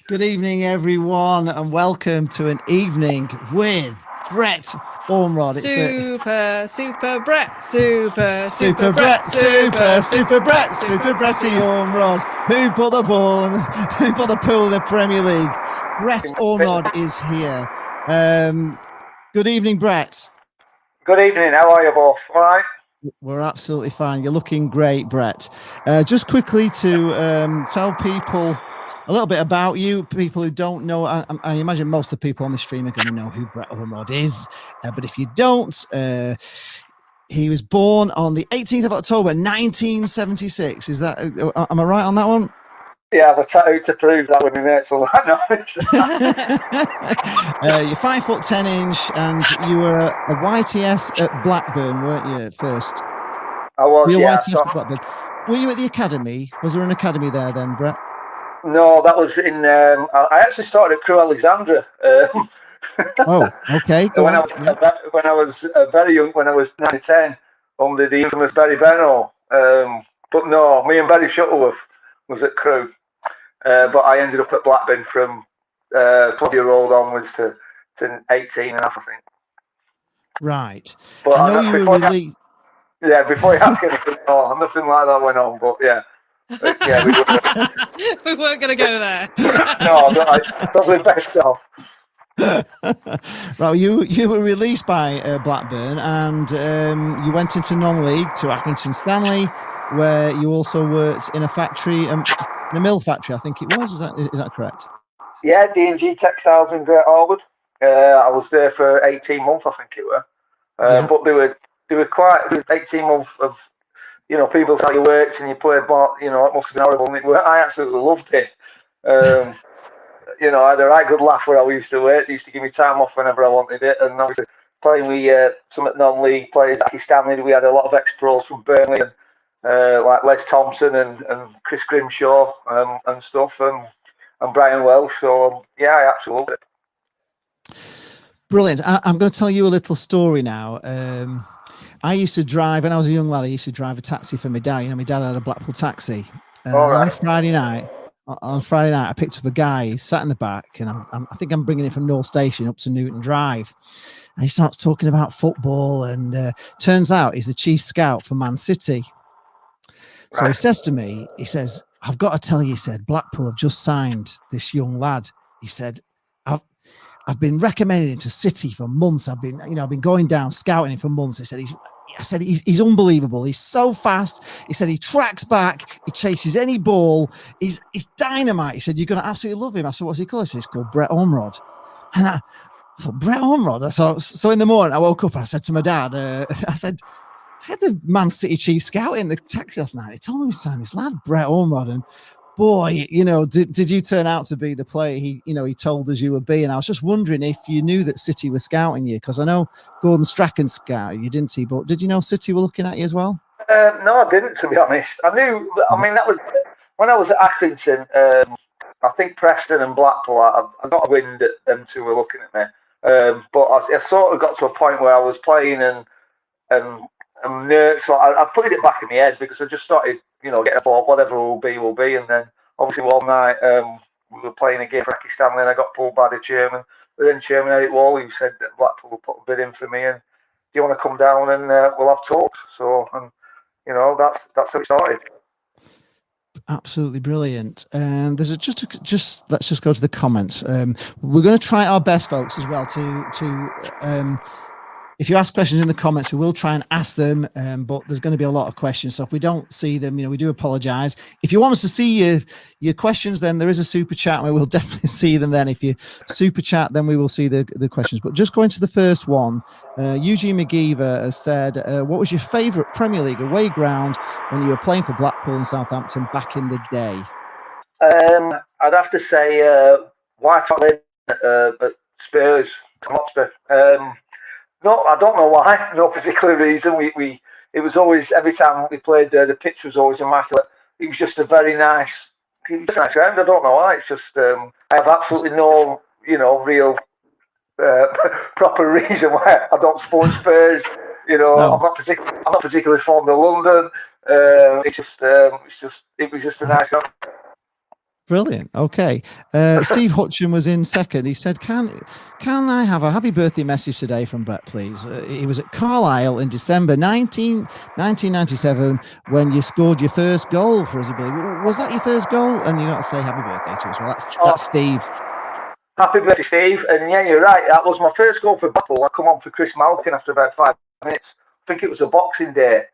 Good evening, everyone, and welcome to an evening with Brett Ormerod. Super Brett, super Brett, super Bretty Ormerod. Who put the ball and who put the pool in the Premier League? Brett Ormerod is here. Good evening, Brett. Good evening. How are you both? All right? We're absolutely fine. You're looking great, Brett. Just quickly to tell people a little bit about you, people who don't know. I imagine most of the people on the stream are going to know who Brett Ormerod is. But if you don't, he was born on the 18th of October, 1976. Is that, am I right on that one? Yeah, the tattoo to prove that with me, mate. So I know. You're 5'10" and you were a YTS at Blackburn, weren't you, at first? I was, yeah. YTS at Blackburn. Were you at the academy? Was there an academy there then, Brett? No, that was in. I actually started at Crewe Alexandra. Oh, okay. When I was very young, when I was 9 or 10, under the infamous Barry Benno. But no, me and Barry Shuttleworth was at Crewe. But I ended up at Blackburn from 12-year-old onwards to 18 and a half, I think. Right. But I know you were really... before you ask anything, nothing like that went on, but yeah. We weren't going to go there. No, probably best off. Right, you were released by Blackburn, and you went into non-league to Accrington Stanley, where you also worked in a factory, in a mill factory, I think it was. Is that correct? Yeah, D&G Textiles in Great Harwood. I was there for 18 months, I think it were. But they were quite. It was 18 months of, people tell you worked and you played ball. It must have been horrible. I absolutely loved it. I had a right good laugh where I used to work. They used to give me time off whenever I wanted it. And obviously playing with some non-league players, Jackie Stanley, we had a lot of ex-pros from Burnley, and like Les Thompson and Chris Grimshaw and stuff, and Brian Welsh. So, yeah, I absolutely loved it. Brilliant. I'm going to tell you a little story now. I used to drive, when I was a young lad, I used to drive a taxi for my dad. My dad had a Blackpool taxi. On Friday night, I picked up a guy. He sat in the back, and I think I'm bringing him from North Station up to Newton Drive. And he starts talking about football, and turns out he's the chief scout for Man City. So he says to me, he says, "I've got to tell you," he said, "Blackpool have just signed this young lad." He said, I've been recommending him to City for months. I've been going down scouting him for months. He said, he's unbelievable. He's so fast. He said he tracks back. He chases any ball. He's dynamite. He said, you're going to absolutely love him. I said, what's he called? He said, it's called Brett Ormerod. And I thought, Brett Ormerod? So in the morning, I woke up and I said to my dad, I said, I had the Man City chief scout in the taxi last night. He told me we signed this lad, Brett Ormerod, and boy, did you turn out to be the player he told us you would be? And I was just wondering if you knew that City were scouting you, because I know Gordon Strachan scouted you, didn't he? But did you know City were looking at you as well? No, I didn't, to be honest. I knew. I mean, that was when I was at Accrington. I think Preston and Blackpool, I got a wind at them two were looking at me. But I sort of got to a point where I was playing and so I put it back in my head because I just started, getting a thought, whatever will be, and then obviously one night we were playing a game for Ricky Stanley and I got pulled by the chairman. But then Chairman Eric Wall, who said that Blackpool will put a bid in for me and do you want to come down and we'll have talks. So, that's how it started. Absolutely brilliant. And there's just let's just go to the comments. We're going to try our best, folks, as well to if you ask questions in the comments, we will try and ask them. But there's going to be a lot of questions, so if we don't see them, we do apologise. If you want us to see your questions, then there is a super chat, and we will definitely see them. Then, if you super chat, then we will see the questions. But just going to the first one, Eugene McGeever has said, "What was your favourite Premier League away ground when you were playing for Blackpool and Southampton back in the day?" I'd have to say White Hart Lane at Spurs. No, I don't know why. No particular reason. It was always, every time we played there, the pitch was always immaculate. It was just a very nice ground. I don't know why. It's just I have absolutely no, real proper reason why I don't support Spurs. No. I'm not particularly fond of London. It was just a nice ground. Brilliant. Okay. Steve Hutchin was in second. He said, can I have a happy birthday message today from Brett, please? He was at Carlisle in December 1997 when you scored your first goal for us, I believe. Was that your first goal? And you got to say happy birthday to us. Well, that's Steve. Happy birthday, Steve. And yeah, you're right. That was my first goal for Blackpool. I come on for Chris Malkin after about 5 minutes. I think it was a Boxing Day.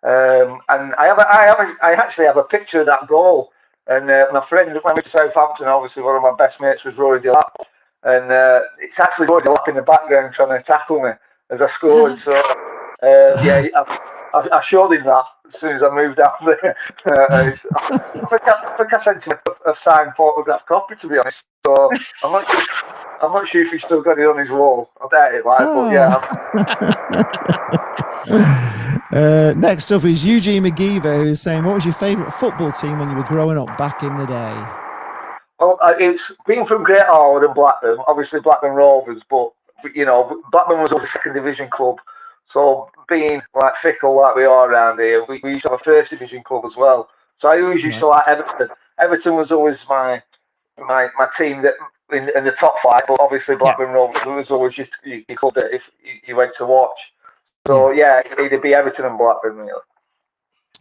And I actually have a picture of that goal. And my friend, when we went to Southampton, obviously one of my best mates was Rory Delap. And it's actually Rory Delap in the background trying to tackle me as I scored. So, I showed him that as soon as I moved out there. I think I sent him a signed photograph copy, to be honest. So I'm not sure if he's still got it on his wall. I doubt it, but yeah. Next up is Eugene McGeever, who is saying, what was your favourite football team when you were growing up back in the day? Well, it's being from Great Harwood and Blackburn, obviously Blackburn Rovers, but Blackburn was a second division club, so being like fickle like we are around here, we used to have a first division club as well. So I always used to like Everton. Everton was always my team that in the top 5, but obviously Blackburn Rovers was always just your club that if you went to watch. So yeah, it'd be Everton and Blackburn, really.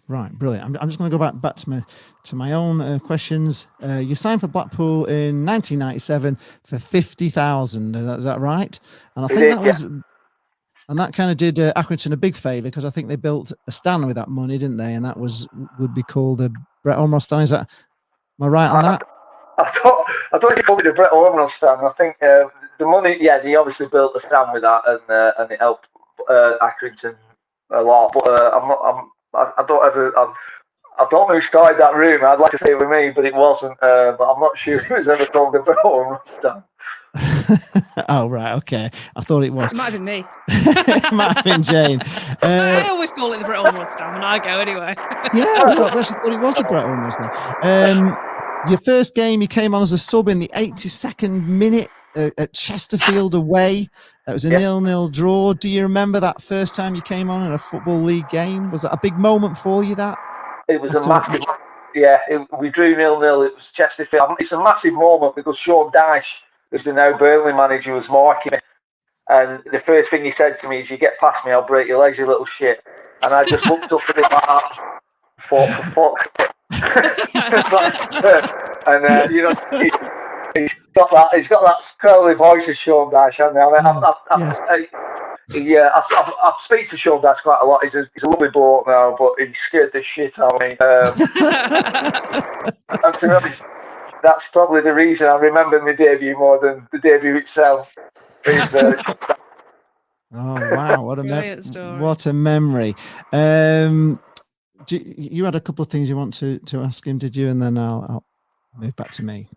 Right, brilliant. I'm just going to go back to my own questions. You signed for Blackpool in 1997 for 50,000. Is that right? And I think and that kind of did Accrington a big favour because I think they built a stand with that money, didn't they? And that would be called the Brett Ormerod stand. Am I right on that? I thought you called it the Brett Ormerod stand. I think the money, they obviously built a stand with that, and it helped Accrington a lot. But I don't know who started that rumour. I'd like to say it was me, but it wasn't. But I'm not sure if it was ever called the Brett Ormerod stand. Oh, right, okay. I thought it was. It might have been me. It might have been Jane. I always call it the Brett Ormerod stand when I go anyway. Yeah, I actually thought it was the Brett Ormerod stand. Your first game, you came on as a sub in the 82nd minute at Chesterfield away. It was a 0-0 draw. Do you remember that first time you came on in a Football League game? Was that a big moment for you, that? It was a massive... Yeah, we drew 0-0. It was Chesterfield. It's a massive moment because Sean Dyche, who's the now Burnley manager, was marking me. And the first thing he said to me is, you get past me, I'll break your legs, you little shit. And I just looked up at him like that. Fought for fuck. And he's got that curly voice of Sean Dyche, hasn't he? I speak to Sean Dyche quite a lot. He's a lovely bloke now, but he scared the shit out of me. And to be honest, that's probably the reason I remember my debut more than the debut itself. Oh wow! What a memory! You had a couple of things you want to ask him, did you? And then I'll move back to me.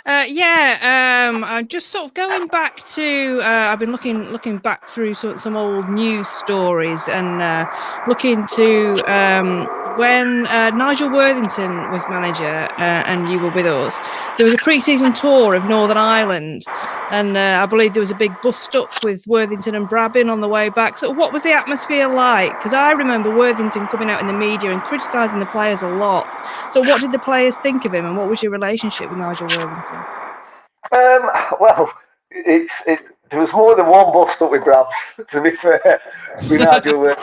I'm just sort of going back to. I've been looking back through some old news stories and looking to when Nigel Worthington was manager and you were with us, there was a pre-season tour of Northern Ireland, and I believe there was a big bus stuck with Worthington and Brabin on the way back. So what was the atmosphere like? Because I remember Worthington coming out in the media and criticising the players a lot. So what did the players think of him, and what was your relationship with Nigel Worthington? Well, there was more than one bus stuck with Brabs, to be fair, with Nigel.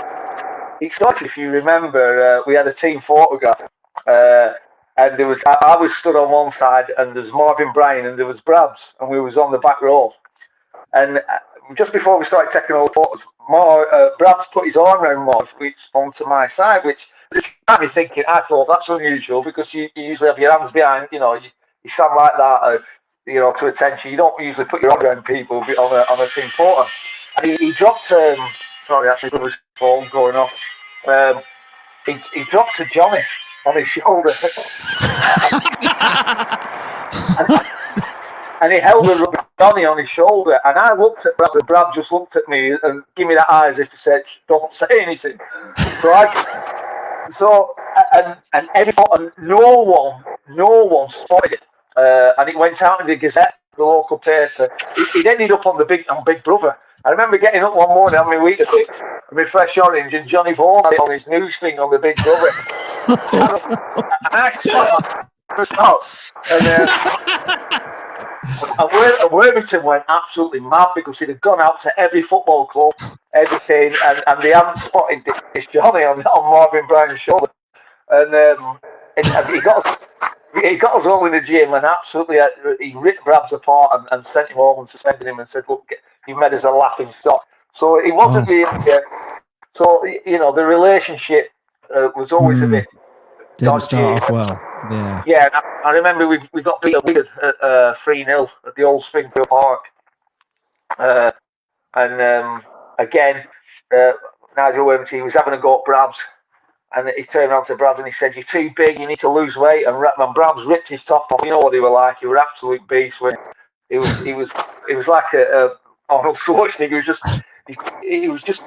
It started, if you remember, we had a team photograph, and there was I was stood on one side, and there was Marvin Bryan, and there was Brabs, and we was on the back row. And just before we started taking all the photos, Brabs put his arm around Marv, which onto my side, which had me thinking. I thought that's unusual because you usually have your hands behind, you stand like that, to attention. You don't usually put your arm around people on a team photo. And he dropped. Sorry, actually, there was a phone going off. He dropped to Johnny on his shoulder. and he held a rubber Johnny on his shoulder. And I looked at Brad, and Brad just looked at me and gave me that eye as if to say, don't say anything. And no one spotted it. And it went out in the Gazette, the local paper. It ended up on Big Brother. I remember getting up one morning on my Weetabix with my fresh orange, and Johnny Vaughan had it on his news thing on the Big Brother. and I stopped. And Worthington went absolutely mad because he'd have gone out to every football club, everything, and they hadn't spotted this Johnny on Marvin Bryan's shoulder. And he got us all in the gym, and absolutely he ripped Brabs apart and sent him home and suspended him and said, look, you've made us a laughing stock. So it wasn't really, the relationship was always a bit didn't dodgy. start off well. Yeah. Yeah, I remember we got beat at 3-0 at the old Springfield Park. Again, Nigel Williamson, he was having a go at Brabs. And he turned around to Brabs and he said, you're too big, you need to lose weight. And Brabs ripped his top off. You know what they were like. He was absolute beast. He was like a Arnold Schwarzenegger. He was just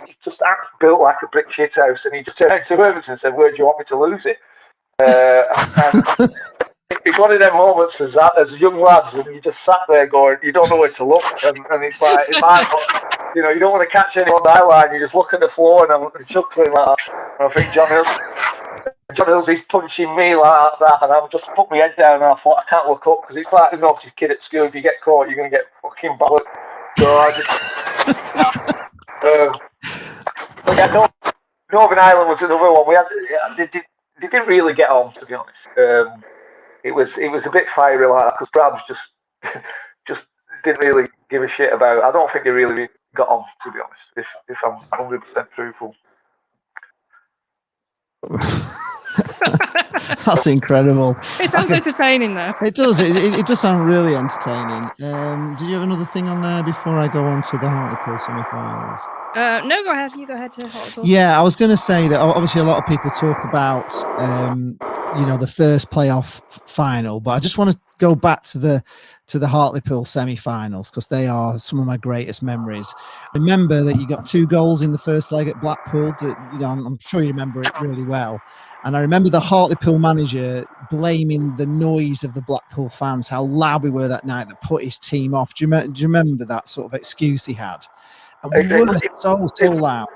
built like a brick shit house. And he just turned to Worthington and said, where do you want me to lose it? And it's one of them moments as young lads, and you just sat there going, you don't know where to look. And it's like, you don't want to catch anyone on the line. You just look at the floor, and I'm chuckling like that. And I think John Hills, he's punching me like that, and I've just put my head down, and I thought, I can't look up, because it's like the naughty kid at school. If you get caught, you're going to get fucking bollocked. So I just... but yeah, Northern Ireland was another one. They didn't really get on, to be honest. It was a bit fiery like that, because Brabs just didn't really give a shit about it. I don't think they really got on, to be honest, if I'm 100% truthful. That's incredible. It sounds entertaining, though. It does. It does sound really entertaining. Did you have another thing on there before I go on to the Hartlepool semi-finals? No, go ahead. You go ahead to Hartlepool. Yeah, I was going to say that obviously a lot of people talk about the first playoff final, but I just want to go back to the Hartlepool semi-finals because they are some of my greatest memories. Remember that you got 2 goals in the first leg at Blackpool. I'm sure you remember it really well. And I remember the Hartlepool manager blaming the noise of the Blackpool fans, how loud we were that night, that put his team off. Do you remember that sort of excuse he had? And we were so loud.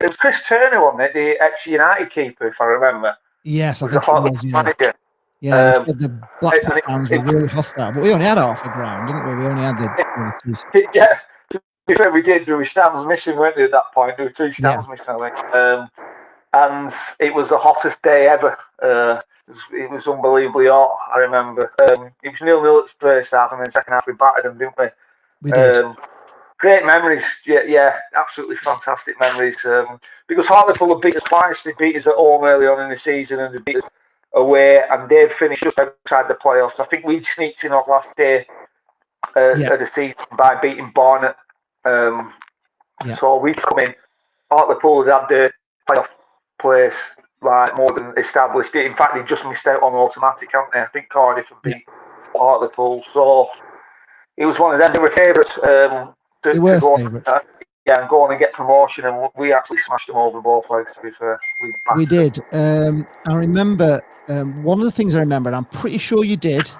It was Chris Turner, wasn't it? The ex-United keeper, if I remember. Yes, I think it was, yeah. Manager. Yeah, they said the Blackpool fans were really hostile, but we only had half a ground, didn't we? We only had the 2. Yeah, to be fair, we did. There were stands missing, weren't there, at that point? There were 2 stands missing, I think. And it was the hottest day ever. It was unbelievably hot, I remember. It was 0-0 at the first half, and then second half we battered them, didn't we? We did. Great memories, yeah, absolutely fantastic memories. Because Hartlepool had beat us twice. They beat us at home early on in the season, and they beat us away, and they'd finished just outside the playoffs. I think we'd sneaked in on last day of the season by beating Barnet. So we'd come in. Hartlepool had their playoff place like more than established. In fact, they just missed out on automatic, haven't they? I think Cardiff had beat Hartlepool. So it was one of them. They were favourites. They were favourites. and go on and get promotion. And we actually smashed them over both legs. To be fair, we did. I remember one of the things I remember, and I'm pretty sure you did.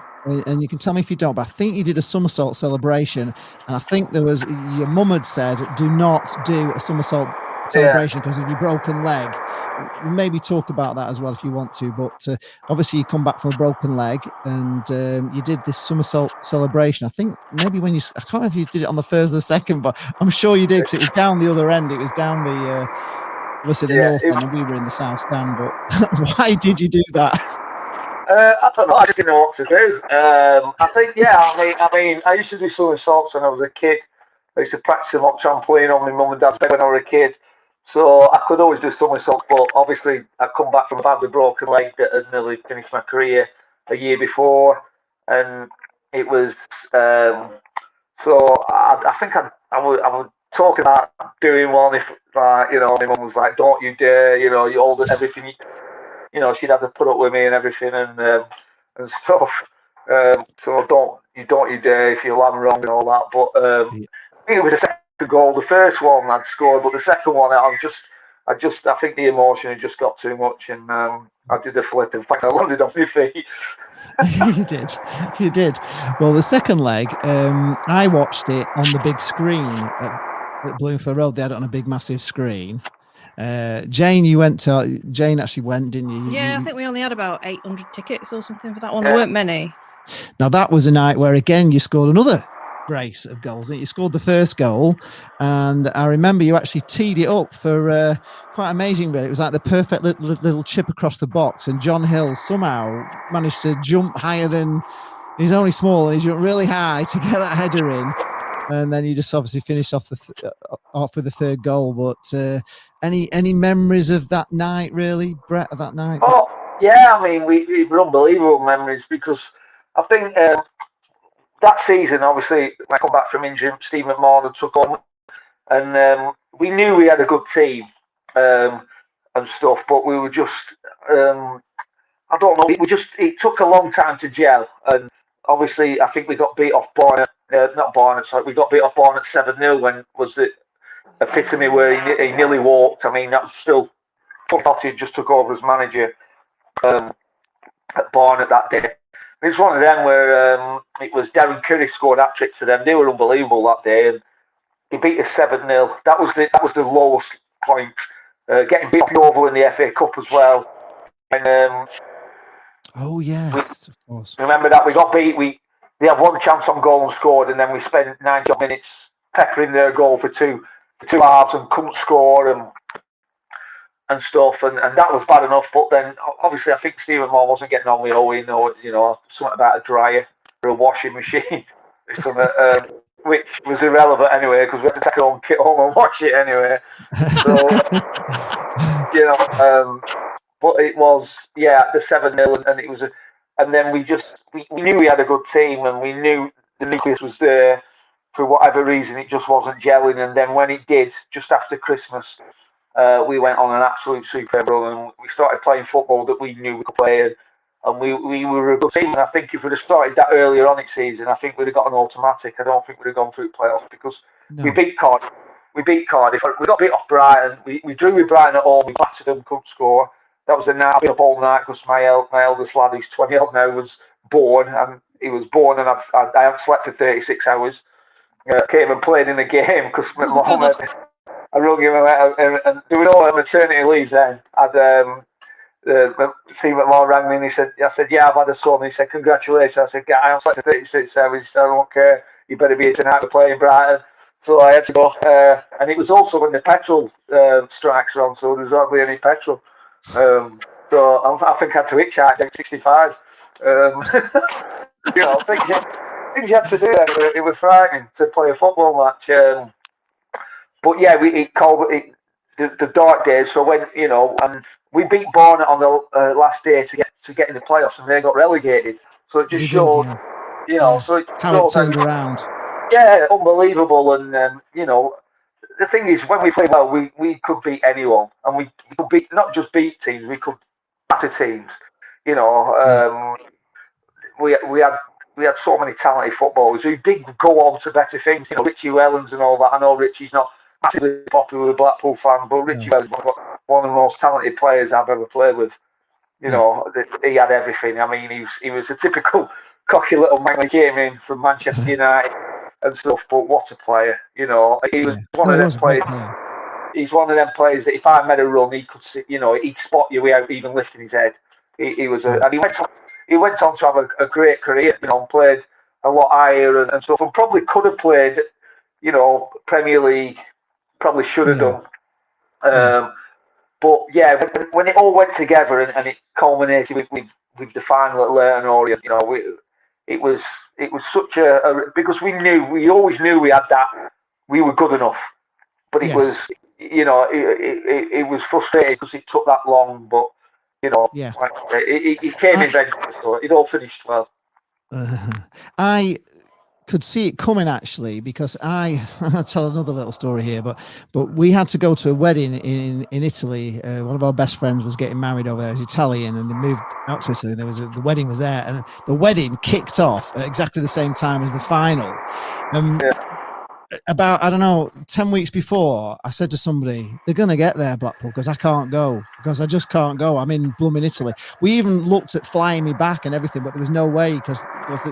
And you can tell me if you don't, but I think you did a somersault celebration, and I think there was your mum had said, "Do not do a somersault celebration because of your broken leg." We'll maybe talk about that as well if you want to. But obviously, you come back from a broken leg, and you did this somersault celebration. I think maybe when I can't remember if you did it on the first or the second, but I'm sure you did because it was down the other end. It was down the obviously the north end, and we were in the south stand. But why did you do that? I don't know. I didn't know what to do. I think, I mean, I used to do somersaults when I was a kid. I used to practice them on trampoline on my mum and dad's bed when I was a kid. So I could always do somersaults, but obviously I'd come back from a badly broken leg that had nearly finished my career a year before, and it was. So I think I was talking about doing one if, like, my mum was like, "Don't you dare!" You hold everything. She'd have to put up with me and everything and stuff. So don't you dare if you're wrong and all that. But I think it was the second goal. The first one I'd scored, but the second one I think the emotion had just got too much, and I did the flip. In fact, I landed on my feet. You did. Well, the second leg, I watched it on the big screen at Bloomfield Road. They had it on a big, massive screen. Jane actually went, didn't you? Yeah, I think we only had about 800 tickets or something for that one. There weren't many. Now that was a night where again you scored another brace of goals. You scored the first goal, and I remember you actually teed it up for quite amazing. Really, it was like the perfect little chip across the box, and John Hill somehow managed to jump higher than he's only small, and he jumped really high to get that header in. And then you just obviously finished off off with the third goal. But any memories of that night, really, Brett, of that night? Oh yeah, I mean, we were unbelievable memories because I think that season, obviously, when I come back from injury, Steve McMahon took on, and we knew we had a good team and stuff, but we were just, I don't know, it took a long time to gel, and obviously, I think we got beat off Barnet. We got beat off Barnet 7-0 when was the epitome where he nearly walked. I mean, that was still Totti just took over as manager at Barnet that day. It's one of them where it was Darren Curry scored hat tricks for them. They were unbelievable that day, and he beat us 7-0. That was the lowest point. Getting beat off Novo in the FA Cup as well. And oh yeah, of course. Remember that we got beat. They had one chance on goal and scored, and then we spent 90 minutes peppering their goal for two halves and couldn't score and stuff, and that was bad enough. But then obviously I think Stephen Moore wasn't getting on with Owen or something about a dryer or a washing machine, which was irrelevant anyway because we had to take our own kit home and wash it anyway. So but it was the 7-0 and it was and then we knew we had a good team and we knew the nucleus was there. For whatever reason, it just wasn't gelling. And then when it did, just after Christmas, we went on an absolute superb run and we started playing football that we knew we could play. And we were a good team. And I think if we'd have started that earlier on in season, I think we'd have got an automatic. I don't think we'd have gone through playoffs because we beat Cardiff. We got beat off Brighton. We drew with Brighton at home. We battered them, couldn't score. That was the night. I've been up all night because my eldest lad, who's 20 odd now, was born. And he was born and I haven't slept for 36 hours. Came and played in the game because Mohammed, I rung him and there were no maternity leaves then. Steve McMahon rang me and I said, yeah, I've had a son. He said, congratulations. I said, I haven't slept for 36 hours. I don't care. You better be here tonight to play in Brighton. So I had to go. And it was also when the petrol strikes were on, so there was hardly any petrol. So I think I had to hitchhike at 65. Things you had to do then. It was frightening to play a football match. But yeah, it called it the dark days. So when and we beat Barnet on the last day to get in the playoffs, and they got relegated. So it just showed, so how it turned around. Yeah, unbelievable. And the thing is, when we played well, we could beat anyone, and we could not just beat teams, we could batter teams. We had so many talented footballers who did go on to better things. Richie Wellens and all that. I know Richie's not massively popular with Blackpool fans, but Richie Wells was one of the most talented players I've ever played with. You know, he had everything. I mean, he was a typical cocky little man when he came in from Manchester United and stuff, but what a player. You know, he was one of them players. He's one of them players that if I made a run, he could see, you know, he'd spot you without even lifting his head. He was and he went on to have a great career, you know, and played a lot higher and stuff, and probably could have played, you know, Premier League, probably should have done. But yeah, when it all went together and it culminated with the final at Leighton Orient, you know, it was such a because we always knew we had that, we were good enough, but it was, you know, it was frustrating because it took that long, but you know, like, it came eventually, so it all finished well. I could see it coming actually, because I'll tell another little story here, but we had to go to a wedding in Italy. One of our best friends was getting married over there. He's Italian, and they moved out to Italy. The wedding was there, and the wedding kicked off at exactly the same time as the final. About, I don't know, 10 weeks before, I said to somebody, they're going to get there, Blackpool, because I can't go, because I just can't go. I'm in blooming Italy. We even looked at flying me back and everything, but there was no way, because it was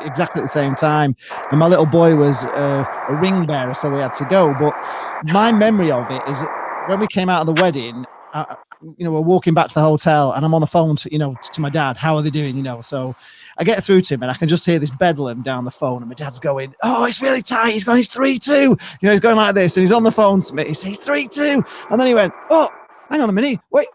exactly at the same time. And my little boy was a ring bearer, so we had to go. But my memory of it is when we came out of the wedding, you know, we're walking back to the hotel and I'm on the phone to my dad. How are they doing? You know, so I get through to him and I can just hear this bedlam down the phone, and my dad's going, "Oh, it's really tight. He's going, he's 3-2. You know, he's going like this, and he's on the phone to me. He says, 3-2. And then he went, "Oh, hang on a minute. Wait,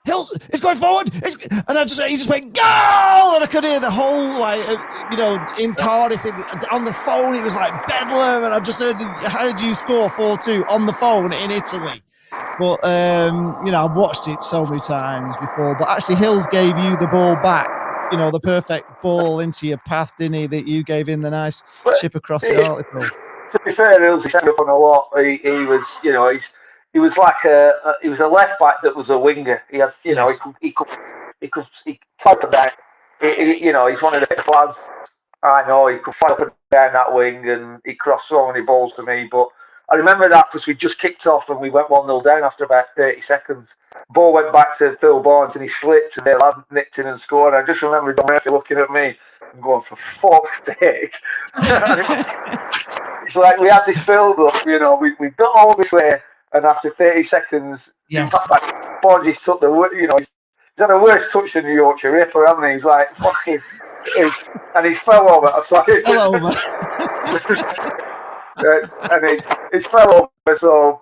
Hills, it's going forward." And he just went, "Goal!" And I could hear the whole, like, you know, in Cardiff on the phone. It was like bedlam. And I just heard you score 4-2 on the phone in Italy. But, you know, I've watched it so many times before. But actually, Hills gave you the ball back, you know, the perfect ball into your path, didn't he? That you gave him the nice chip across the Hartlepool. To be fair, Hills, he set up on a lot. He was, you know, he was like he was a left back that was a winger. He had, you know, he could fly up and down. You know, he's one of the best lads I know. He could fly up and down that wing, and he crossed so many balls to me. But I remember that because we just kicked off and we went 1-0 down after about 30 seconds. Ball went back to Phil Barnes and he slipped, and the lad nicked in and scored. And I just remember Don Murphy looking at me and going, "For fuck's sake." It's like we had this build up, you know, we've done all this way, and after 30 seconds, Barnes took the, you know, he's had a worse touch than the Yorkshire Ripper, hasn't he? He's like, fucking, and he fell over. I was like, fell over. And he fell over, so,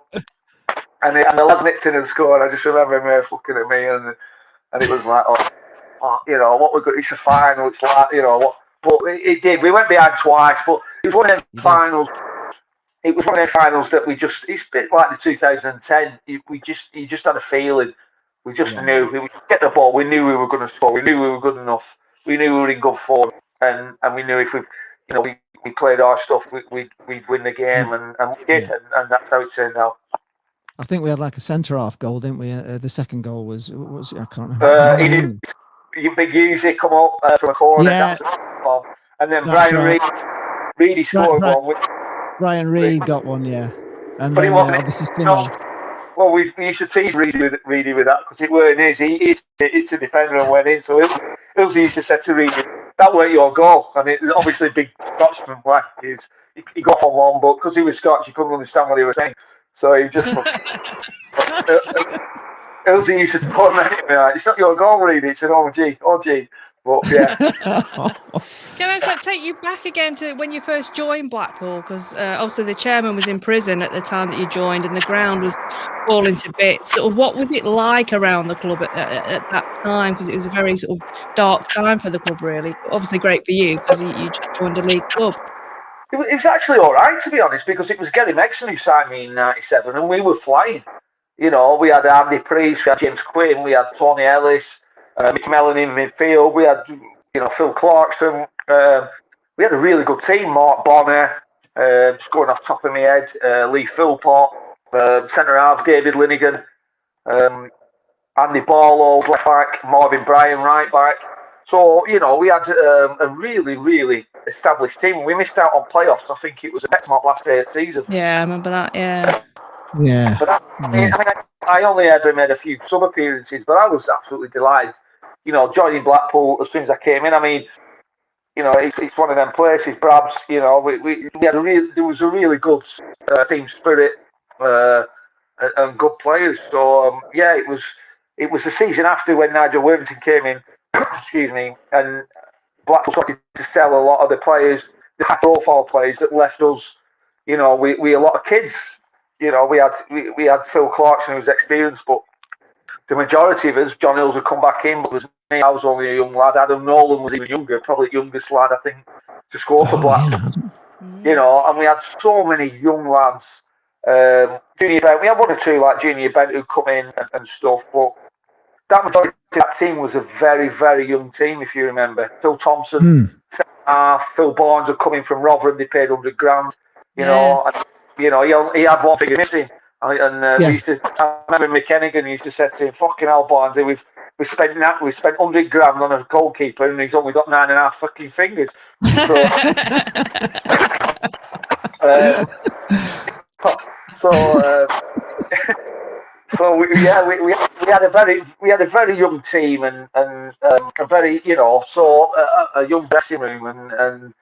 and the lad nicked in and scored. I just remember him looking at me, and it was like, oh, you know, what we got, it's a final, it's like, you know, what, but it did. We went behind twice, but it was one of them finals. It was one of them finals that it's a bit like the 2010. You just had a feeling. We just knew we would get the ball. We knew we were going to score. We knew we were good enough. We knew we were in good form, and we knew if we played our stuff, we'd win the game, and we did, and that's how it turned out. I think we had like a centre half goal, didn't we? The second goal was I can't remember. Big Uzi come up from a corner, and then Brian Reid scored one. Brian Reid got one, and then obviously Timo. Well, we used to tease Reedy with that because it weren't his. It's a defender and went in. So Hills used to say to Reedy, "That weren't your goal." And it obviously big Scotsman, like he got on one, but because he was Scotch, he couldn't understand what he was saying. So he just. Hills used to tell me, "It's not your goal, Reedy. It's an OMG. But yeah. Can I take you back again to when you first joined Blackpool? Because obviously the chairman was in prison at the time that you joined, and the ground was falling to bits. Sort of, what was it like around the club at that time? Because it was a very sort of dark time for the club, really. Obviously great for you because you just joined a league club. It was actually all right, to be honest, because it was Gary Mexon who signed me in '97, and we were flying. You know, we had Andy Priest, we had James Quinn, we had Tony Ellis. Mick Mellon in midfield. We had, Phil Clarkson. We had a really good team. Mark Bonner, scoring off top of my head. Lee Philpott, centre half David Linigan, Andy Barlow left back, Marvin Bryan right back. So we had a really, really established team. We missed out on playoffs. I think it was the next month last day of the season. Yeah, I remember that. Yeah. Yeah. But I only ever made a few sub appearances, but I was absolutely delighted. You know, joining Blackpool as soon as I came in. I mean, you know, it's one of them places. Perhaps, you know, we had there was a really good team spirit and good players. So yeah, it was the season after when Nigel Worthington came in. Excuse me, and Blackpool started to sell a lot of the players, the high-profile players that left us. You know, we a lot of kids. You know, we had Phil Clarkson, who was experienced, but the majority of us, John Hills had come back in, but me, I was only a young lad. Adam Nolan was even younger, probably the youngest lad, I think, to score for Blackpool. Yeah. You know, and we had so many young lads. Junior Bent, we had one or two like Junior Bent who come in and stuff, but that majority of that team was a very, very young team, if you remember. Phil Thompson, Phil Barnes had come in from Rotherham, they paid $100,000, you know, and, you know, he had one finger missing. And we used to, I remember McKennigan used to say to him, "Fucking hell, Barnes, we spent $100,000 on a goalkeeper, and he's only got 9.5 fucking fingers." So, we had a very young team and a very, you know, so a young dressing room and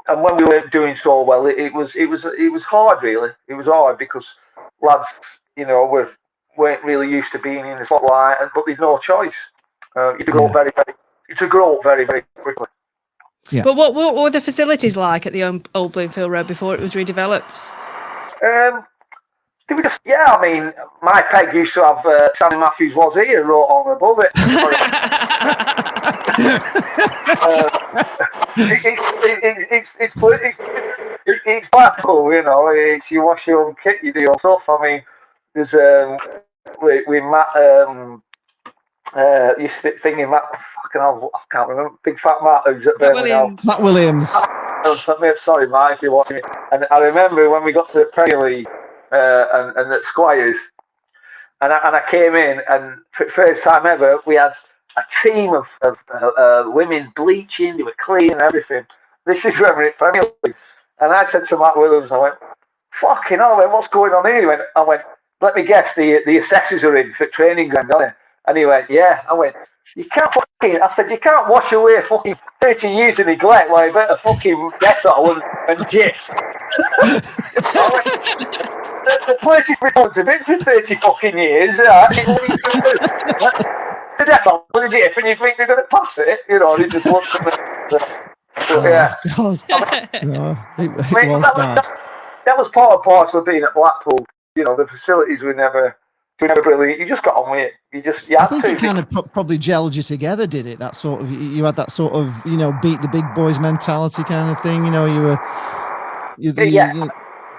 when we weren't doing so well, it was hard, really. It was hard because lads, you know, weren't really used to being in the spotlight, but there's no choice. You have to grow up very, very quickly. Yeah. But what were the facilities like at the old Bloomfield Road before it was redeveloped? I mean, my peg used to have Sammy Matthews was here wrote on above it. It's Blackpool, you know. It's you wash your own kit, you do your stuff. I mean, there's we Matt used to thinking Matt. Fucking hell, I can't remember. Big fat Matt who's at Birmingham. Matt Williams. Sorry, Matt, if you're watching it. And I remember when we got to the Premier League and at Squires, and I came in, and for the first time ever, we had a team of women bleaching. They were clean and everything. This is when we're at Premier League. And I said to Matt Williams, I went, "Fucking hell, what's going on here?" I went, "Let me guess, the assessors are in for training ground, aren't they?" And he went, "Yeah." I went, "You can't I said, "You can't wash away fucking 30 years of neglect while you better fucking Dettol and Jif." The place has been on to bit for 30 fucking years. The Dettol and Jif, and you think they're going to pass it? You know, they just look at me. Yeah. That was part and parcel of being at Blackpool. You know, the facilities were never brilliant. You just got on with it. I think it kind of probably gelled you together, did it? That sort of, you had that sort of, you know, beat the big boys mentality kind of thing. You know, the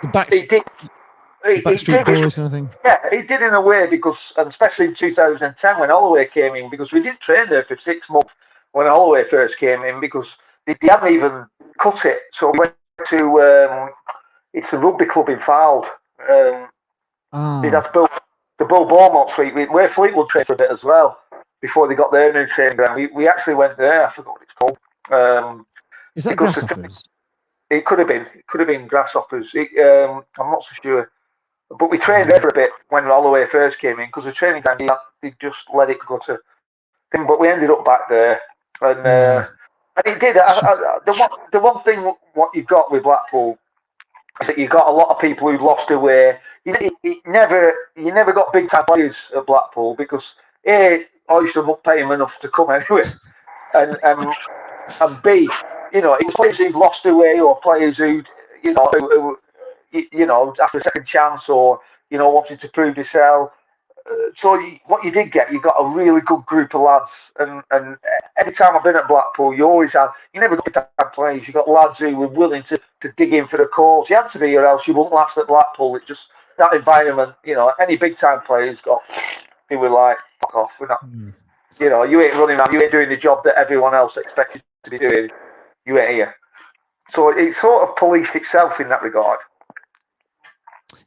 Backstreet Boys kind of thing. Yeah, it did in a way because, and especially in 2010 when Holloway came in, because we didn't train there for 6 months when Holloway first came in because they hadn't even cut it. So we went to it's a rugby club in Fylde. That's the Bill Beaumont Street, where Fleetwood trained for a bit as well before they got their new training ground. We actually went there. I forgot what it's called. Is that Grasshoppers? It could have been Grasshoppers. I'm not so sure. But we trained there for a bit when Holloway first came in because the training ground they just let it go to thing. But we ended up back there, and it did. The one thing what you've got with Blackpool is that you've got a lot of people who've lost their way. You never got big time players at Blackpool because A, Oyster wouldn't pay them enough to come anyway, and B, you know, it was players who'd lost their way or players who after a second chance or wanted to prove themselves. So what you did get, you got a really good group of lads, and every time I've been at Blackpool, you never got big time players. You got lads who were willing to dig in for the cause. You had to be, or else you wouldn't last at Blackpool. It just that environment, any big time players they were like, fuck off, we're not, you ain't running around, you ain't doing the job that everyone else expects you to be doing, you ain't here. So it sort of policed itself in that regard.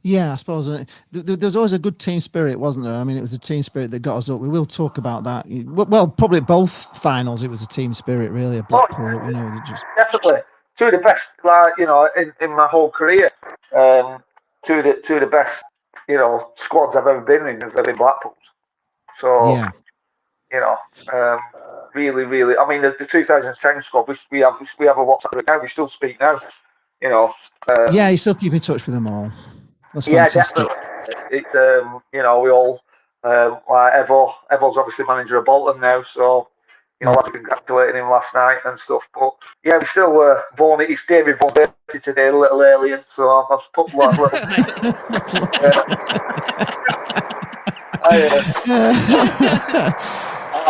Yeah, I suppose there's always a good team spirit, wasn't there? I mean, it was a team spirit that got us up. We will talk about that. Well, probably at both finals, it was a team spirit, really, at Blackpool. Definitely. two of the best, like, you know, in my whole career. Two of the best, you know, squads I've ever been in have been Blackpool's. So, Yeah. you know, really. I mean, the 2010 squad, we have a WhatsApp group now. We still speak now. You know. Yeah, you still keep in touch with them all. That's Yeah, fantastic. definitely. It's you know, we all like Evo's obviously manager of Bolton now, so you know, I was congratulating him last night and stuff. But yeah, we still Vaughan. It's David Vaughan's birthday today, a little alien, so I've put like little.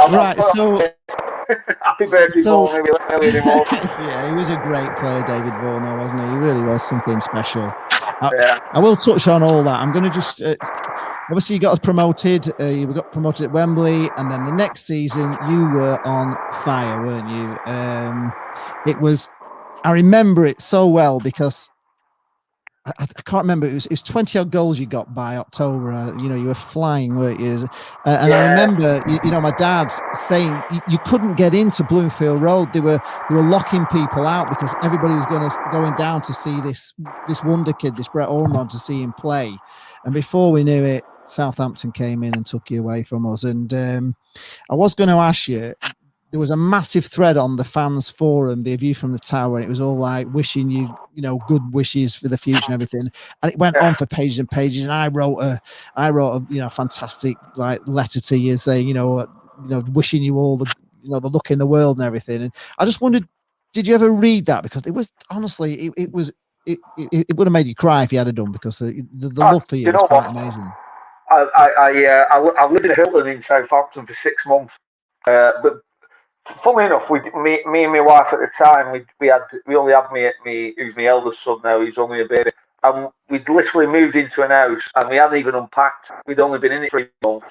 Right, so happy birthday, Vaughan. Yeah, he was a great player, David Vaughan, though, wasn't he? He really was something special. I will touch on all that. I'm going to just obviously you got us promoted. You got promoted at Wembley, and then the next season you were on fire, weren't you? It was. I remember it so well because I can't remember. It was 20 odd goals you got by October. You know, you were flying, weren't you? And I remember, you know, my dad saying you couldn't get into Bloomfield Road. They were locking people out because everybody was going down to see this wonder kid, this Brett Ormerod, to see him play. And before we knew it, Southampton came in and took you away from us. And I was going to ask you. There was a massive thread on the fans forum, the View from the Tower, and it was all like wishing you, you know, good wishes for the future and everything. And it went on for pages and pages. And I wrote a you know, fantastic like letter to you saying, you know, wishing you all the, you know, the luck in the world and everything. And I just wondered, did you ever read that? Because it was honestly, it would have made you cry if you had done, because the love for you was quite amazing. I lived in Hilton in Southampton for 6 months, but. Funnily enough, me and my wife at the time, we only had me who's my eldest son now. He's only a baby, and we'd literally moved into an house, and we hadn't even unpacked. We'd only been in it 3 months,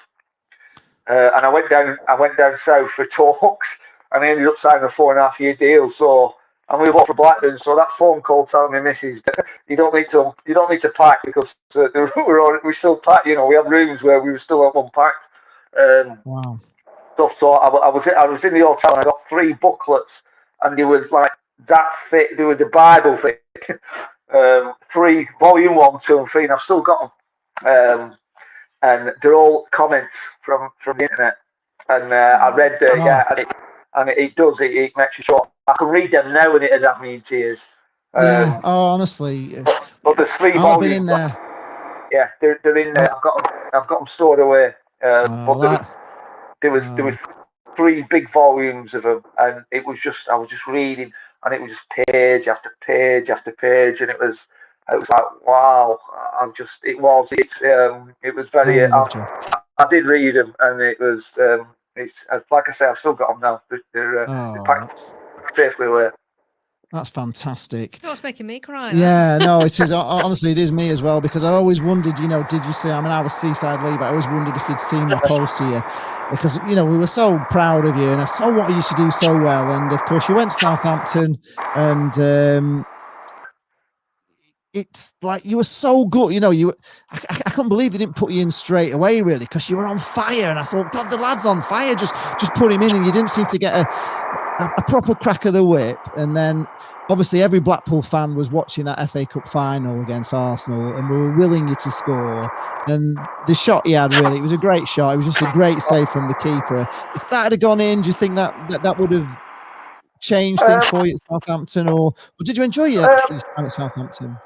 and I went down south for talks, and I ended up signing a 4.5-year deal. So, and we bought for Blackburn. So that phone call telling me, Mrs., you don't need to pack because we still pack. You know, we have rooms where we were still unpacked. Wow. So I was in the hotel and I got 3 booklets, and they were like that thick. They were the Bible thick. 3 volume 1, 2, and 3, and I've still got them. And they're all comments from the internet. And I read and it does. It makes you short. I can read them now, and it'd have me in tears. Yeah. Honestly. But there's 3 volumes. I've been in there. Yeah, they're in there. I've got them stored away. There was 3 big volumes of them, and I was just reading, and it was just page after page after page, and it was like, wow. It was very. I did read them, and it was. It's like I say, I've still got them now. They're packed safely away. That's fantastic. That's making me cry. Yeah, no, it is. Honestly, it is me as well, because I always wondered, you know, did you see? I mean, I was Seaside Lee, but I always wondered if you'd seen my post to you, because, you know, we were so proud of you, and I saw what you used to do so well. And of course, you went to Southampton, and it's like you were so good. You know, I couldn't believe they didn't put you in straight away, really, because you were on fire. And I thought, God, the lad's on fire. Just put him in, and you didn't seem to get a proper crack of the whip. And then obviously every Blackpool fan was watching that FA Cup final against Arsenal, and we were willing you to score. And the shot he had, really, it was a great shot. It was just a great save from the keeper. If that had gone in, do you think that would have changed things for you at Southampton, or did you enjoy your time at Southampton?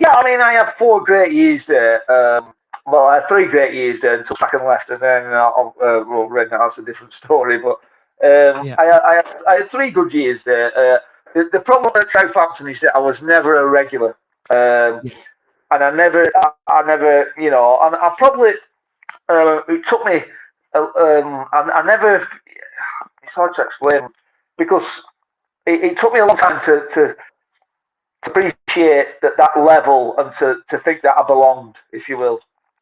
Yeah, I mean, I had 4 great years there. Well, I had 3 great years there until second left, and then that's a different story. But I had 3 good years there. The problem at Southampton is that I was never a regular, and I never, you know, and I probably it took me, I never. It's hard to explain because it took me a long time to appreciate that level and to think that I belonged, if you will.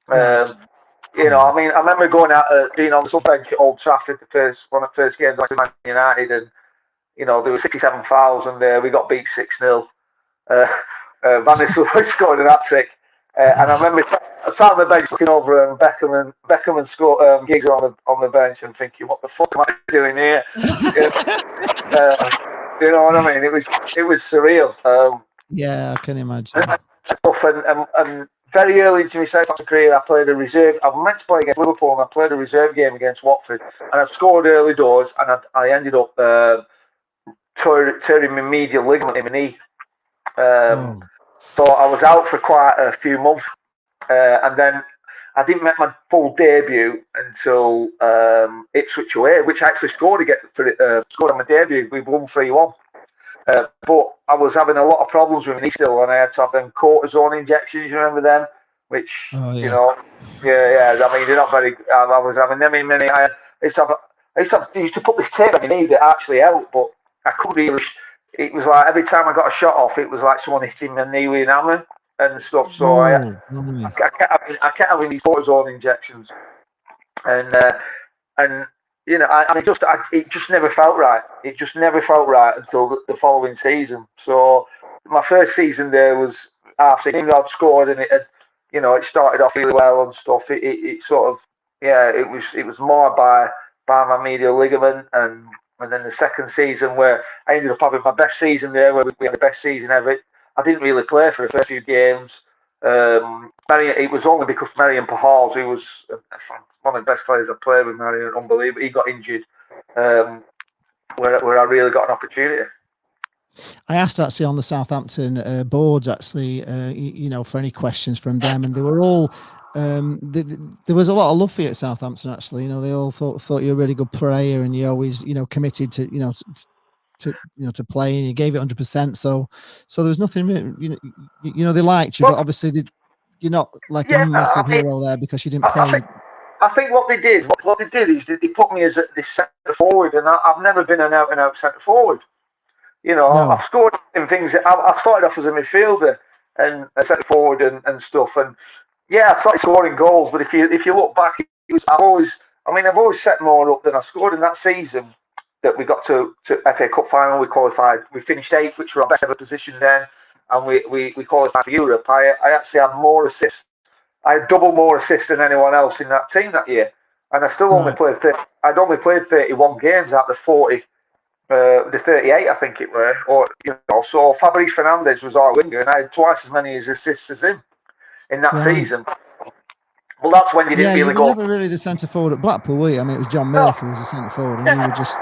You know, I mean, I remember going out being on the sub bench at Old Trafford one of the first games I Man United, and you know, there were 67,000 there. We got beat 6-0. Van Nistelrooy scored an hat-trick. And I remember I sat on the bench looking over, and Beckham and Giggs on the bench, and thinking, what the fuck am I doing here? You know what I mean? It was surreal. Yeah, I can imagine. And very early into my Southampton career, I played a reserve. I was meant to play against Liverpool, and I played a reserve game against Watford, and I scored early doors, and I ended up tearing my medial ligament in my knee. So I was out for quite a few months, and then I didn't make my full debut until Ipswich away, which I actually scored scored on my debut. We won 3-1. But I was having a lot of problems with my knee still, and I had to have them cortisone injections. You remember them? Which you know, yeah. I mean, they're not very. I was having them in many. I used to put this tape on my knee that actually helped, but I couldn't really. It was like every time I got a shot off, it was like someone hitting my knee with an hammer and stuff. So I kept having these cortisone injections, and you know, it just never felt right. It just never felt right until the following season. So my first season there was half season. I'd scored, and it had, you know, it started off really well and stuff. It sort of, yeah, it was more by my medial ligament, and then the second season where I ended up having my best season there, where we had the best season ever. I didn't really play for the first few games. It was only because Marion Pahals, who was one of the best players I played with, Marion, unbelievable. He got injured, where I really got an opportunity. I asked actually on the Southampton boards actually, you know, for any questions from them, and they were all. There was a lot of love for you at Southampton actually. You know, they all thought you were a really good player, and you always, you know, committed to, you know, to play, and you gave it 100%. So there was nothing, you know, they liked you, but obviously you're not like a massive hero there because you didn't play. I think what they did is they put me as this centre forward, and I've never been an out and out centre forward. You know, I've scored in things. I started off as a midfielder and a centre forward and stuff, and yeah, I started scoring goals. But if you look back, I've always set more up than I scored in that season. That we got to FA Cup final, we qualified. We finished 8th, which were our best ever position then, and we qualified for Europe. I actually had more assists. I had double more assists than anyone else in that team that year, and I still only played. I'd only played 31 games out of the 40, the 38, I think it were. Or you know, so Fabrice Fernandes was our winger, and I had twice as many assists as him in that season. Well, that's when you didn't really go. You were never really the centre forward at Blackpool, were you? I mean, it was John Murphy who was the centre forward, and you were just.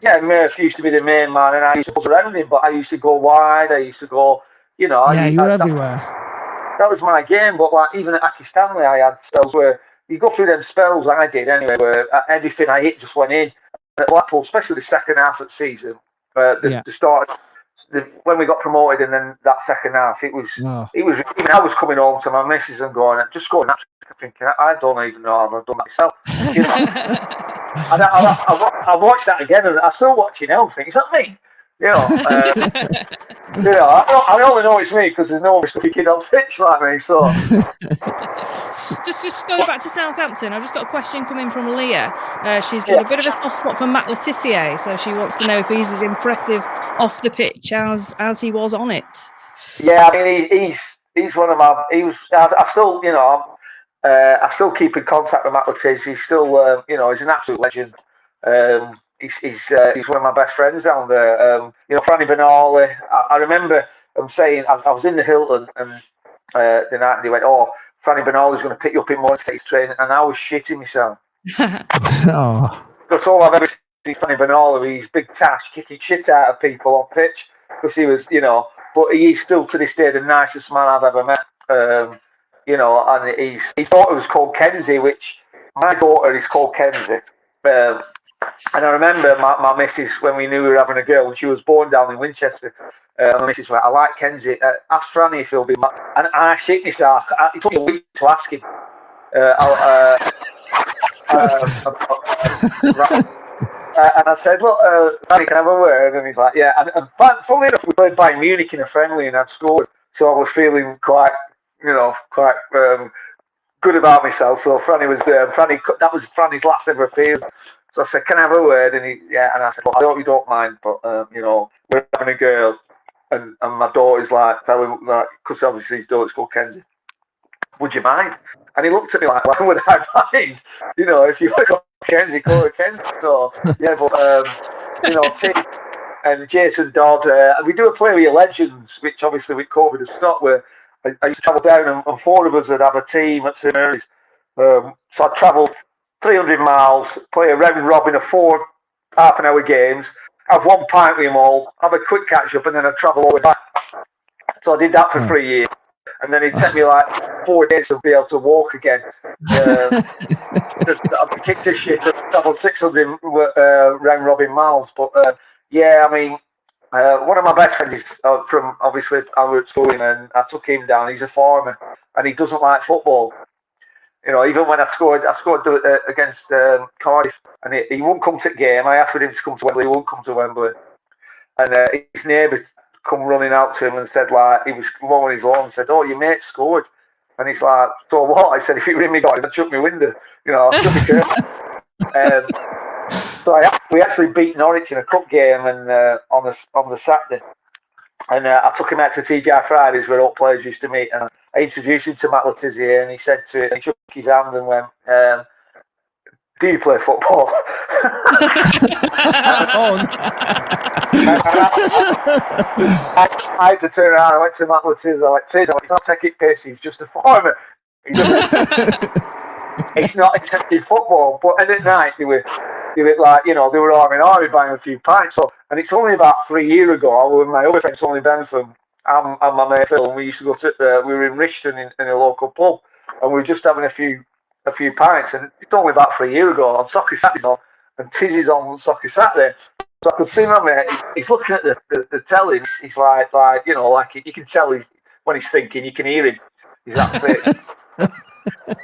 Yeah, Murphy used to be the main man, and I used to buzz around him, but I used to go wide. I used to go, you know. You were everywhere. That was my game, but like even at Aki Stanley, I had spells where you go through them spells. I did anyway, where everything I hit just went in. At Blackpool, especially the second half of the season, the start. When we got promoted, and then that second half, it was. Even I was coming home to my missus and going, just going, thinking, I don't even know how I've done that myself. You know? And I watched that again, and I still watch it now. Think, is that me? You know, you know, I only know it's me because there's no one speaking on pitch like me. So, just going back to Southampton, I've just got a question coming from Leah. She's got a bit of a soft spot for Matt Letitia, so she wants to know if he's as impressive off the pitch as he was on it. Yeah, I mean, he's one of my. I still, you know. I still keep in contact with Matt Letitia. He's still, you know, he's an absolute legend. He's one of my best friends down there. You know, Franny Benali. I remember saying I was in the Hilton, and the night they went, "Oh, Franny Benali's going to pick you up in morning to take his training," and I was shitting myself. Because all I've ever seen Franny Benali, he's big tash, kicking shit out of people on pitch. Because he was, you know, but he's still to this day the nicest man I've ever met. You know, and he thought it was called Kenzie, which my daughter is called Kenzie. And I remember my missus, when we knew we were having a girl, and she was born down in Winchester, my missus was like, I like Kenzie. Ask Franny if he'll be my... And I shit myself. It took me a week to ask him. And I said, look, Franny, can I have a word? And he's like, yeah. And funnily enough, we played Bayern Munich in a friendly, and I'd scored. So I was feeling quite good about myself. So Franny was there. That was Franny's last ever appearance. So I said, "Can I have a word?" And and I said, "Well, I hope you don't mind, but you know, we're having a girl, and my daughter's like, because obviously his daughter's called Kenzie. Would you mind?" And he looked at me like, "Why would I mind? You know, if you want to call Kenzie, call her Kenzie." So yeah, but you know, and Jason Dodd. And we do a play with your legends, which obviously with COVID has stopped, where I used to travel down and 4 of us would have a team at St Mary's. So I'd travel 300 miles, play a round robin of 4 half-an-hour games, have 1 pint with them all, have a quick catch-up, and then I'd travel all the way back. So I did that for 3 years. And then it took me like 4 days to be able to walk again. I kicked this shit, traveled 600 round robin miles. But yeah, I mean, one of my best friends is from, obviously, I was at school and I took him down. He's a farmer and he doesn't like football. You know, even when I scored against Cardiff, and he wouldn't come to the game. I asked him to come to Wembley, he wouldn't come to Wembley. And his neighbour come running out to him and said, like, he was mowing his lawn and said, "Oh, your mate scored." And he's like, "So what?" I said, "If it were in me garden, I'd shut my window. You know, I'd shut my curtain." So we actually beat Norwich in a cup game and on the Saturday. And I took him out to TGI Fridays where all players used to meet. And I introduced him to Matt Letizia and he said to it, he shook his hand and went, "Do you play football?" I had to turn around. I went to Matt Letizia. I went, "Tiz, he's not taking it piss. He's just a farmer. He's not interested in football." But at night they were like, you know, they were arm in arm buying a few pints. So, and it's only about 3 years ago. I was with my other friend Tony Bentham and my mate Phil, and we used to go to we were in Richton in a local pub, and we were just having a few pints. And it's only about 3 years ago on Soccer Saturday, and Tizzy's on Soccer Saturday. So I could see my mate. He's looking at the telly. He's like you know, like you can tell when he's thinking. You can hear him. He's that fit.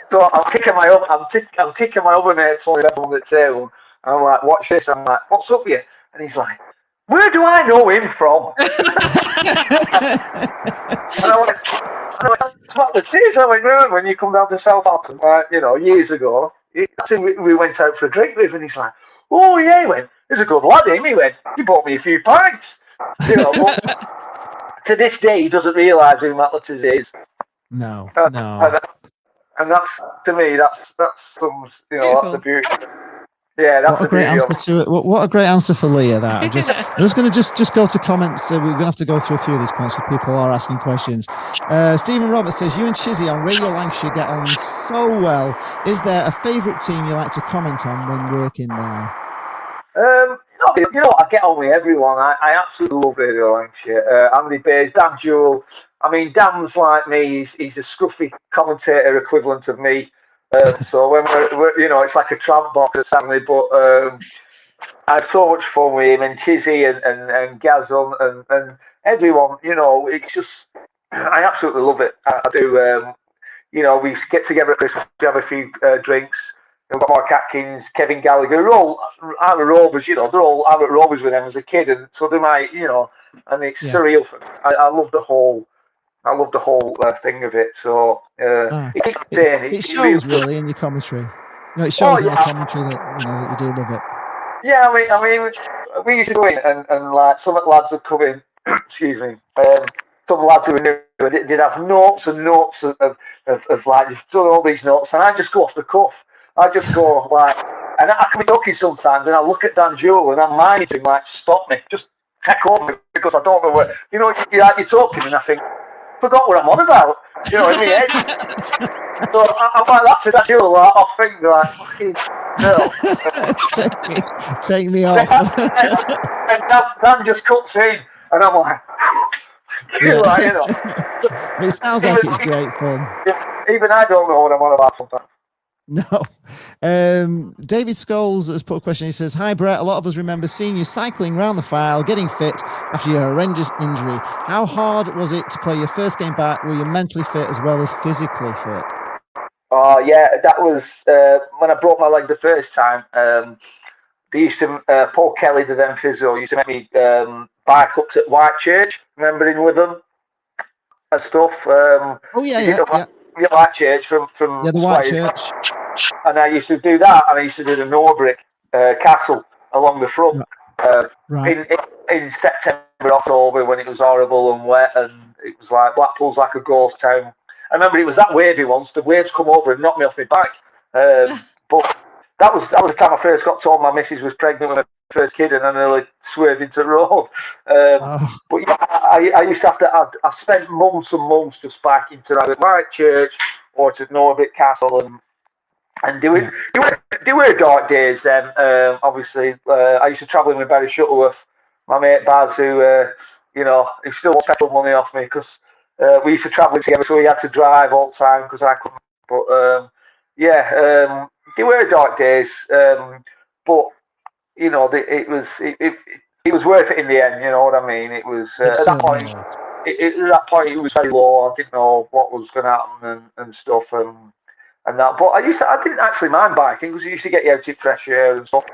So I'm kicking my other mate Tony Bentham on the table. And I'm like, "Watch this." I'm like, "What's up with you?" And he's like, "Where do I know him from?" And I went, "What the tears?" I went, "Remember when you come down to Southampton, you know, years ago? We went out for a drink with." And he's like, "Oh yeah," he went, "He's a good lad, him." He went, "He bought me a few pints." You know, but to this day, he doesn't realise who Matt Letizia is. No. And that's, to me, that's some, you know, that's the beauty. Yeah, that's what a great answer to it. What a great answer for Leah. That I'm just going to just go to comments. We're going to have to go through a few of these comments because people are asking questions. Stephen Roberts says, "You and Chizzy on Radio Lancashire get on so well. Is there a favourite team you like to comment on when working there?" You know, I get on with everyone. I absolutely love Radio Lancashire. Andy Bays, Dan Jewell. I mean, Dan's like me. He's a scruffy commentator equivalent of me. So when we're, you know, it's like a tramp box at Stanley, but I have so much fun with him and Chizzy and Gazon and everyone. You know, it's just, I absolutely love it. I do. You know, we get together at Christmas, we have a few drinks. We've got Mark Atkins, Kevin Gallagher. They're all Albert Rovers, you know. They're all Albert Rovers with them as a kid, and so they're my, you know, and it's surreal for me. I love the whole. Thing of it. So it shows really in your commentary. No, it shows in the commentary that, you know, that you do love it. Yeah, I mean, we used to go in and like some lads would come in. Excuse me. Some lads who were new, they'd have notes and notes of like, you've done all these notes, and I just go off the cuff. I just go like, and I can be lucky sometimes, and I look at Dan Jewell and I'm minding him like, "Stop me, just take over," because I don't know what, you know, you're talking and I think, forgot what I'm on about, you know, in my head. So I'm like that to that Jewel, like, off finger, like, fucking no. take me off. And Dan just cuts in, and I'm like, like, you know. It sounds like it's great fun. Even I don't know what I'm on about sometimes. No. David Scholes has put a question. He says, "Hi Brett, a lot of us remember seeing you cycling around the file, getting fit after your horrendous injury. How hard was it to play your first game back? Were you mentally fit as well as physically fit?" Yeah, that was when I broke my leg the first time. They used to, Paul Kelly, the then physio, used to make me bike up to Whitechurch, remember in Witham and stuff. Yeah, Whitechurch from the Whitechurch. And I used to do that, and I used to do the Norbrick Castle along the front in September, October, when it was horrible and wet, and it was like Blackpool's like a ghost town. I remember it was that wavy once. The waves come over and knocked me off my back. But that was the time I first got told my missus was pregnant with my first kid and I nearly swerved into the road. But yeah, I used to have to. I spent months and months just biking to either White Church or to Northwick Castle and doing. They were dark days then. Obviously, I used to travel with Barry Shuttleworth, my mate Baz, who he still wants special money off me because we used to travel together, so he had to drive all the time because I couldn't. But they were dark days. But it was worth it in the end. You know what I mean? It was at that point. At that point, it was very low. I didn't know what was going to happen and stuff and that. But I didn't actually mind biking because it used to get you out in fresh air and stuff.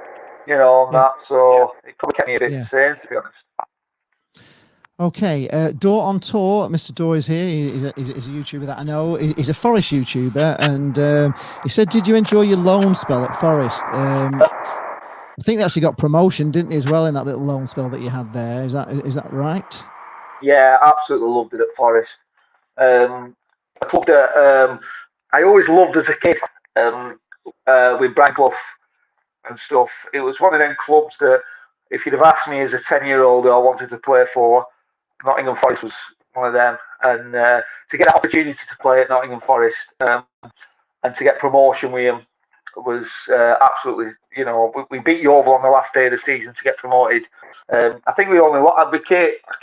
That. So it probably kept me a bit sane, to be honest. Okay, Door on Tour. Mr. Door is here. He's a YouTuber that I know. He's a Forest YouTuber, and he said, "Did you enjoy your loan spell at Forest?" I think they actually got promotion, didn't they, as well, in that little loan spell that you had there? Is that right? Yeah, absolutely loved it at Forest. A club that I always loved as a kid with Brian Clough and stuff. It was one of them clubs that if you'd have asked me as a 10-year-old who I wanted to play for, Nottingham Forest was one of them. And to get that opportunity to play at Nottingham Forest and to get promotion with him was absolutely, we beat Yeovil on the last day of the season to get promoted. I think we only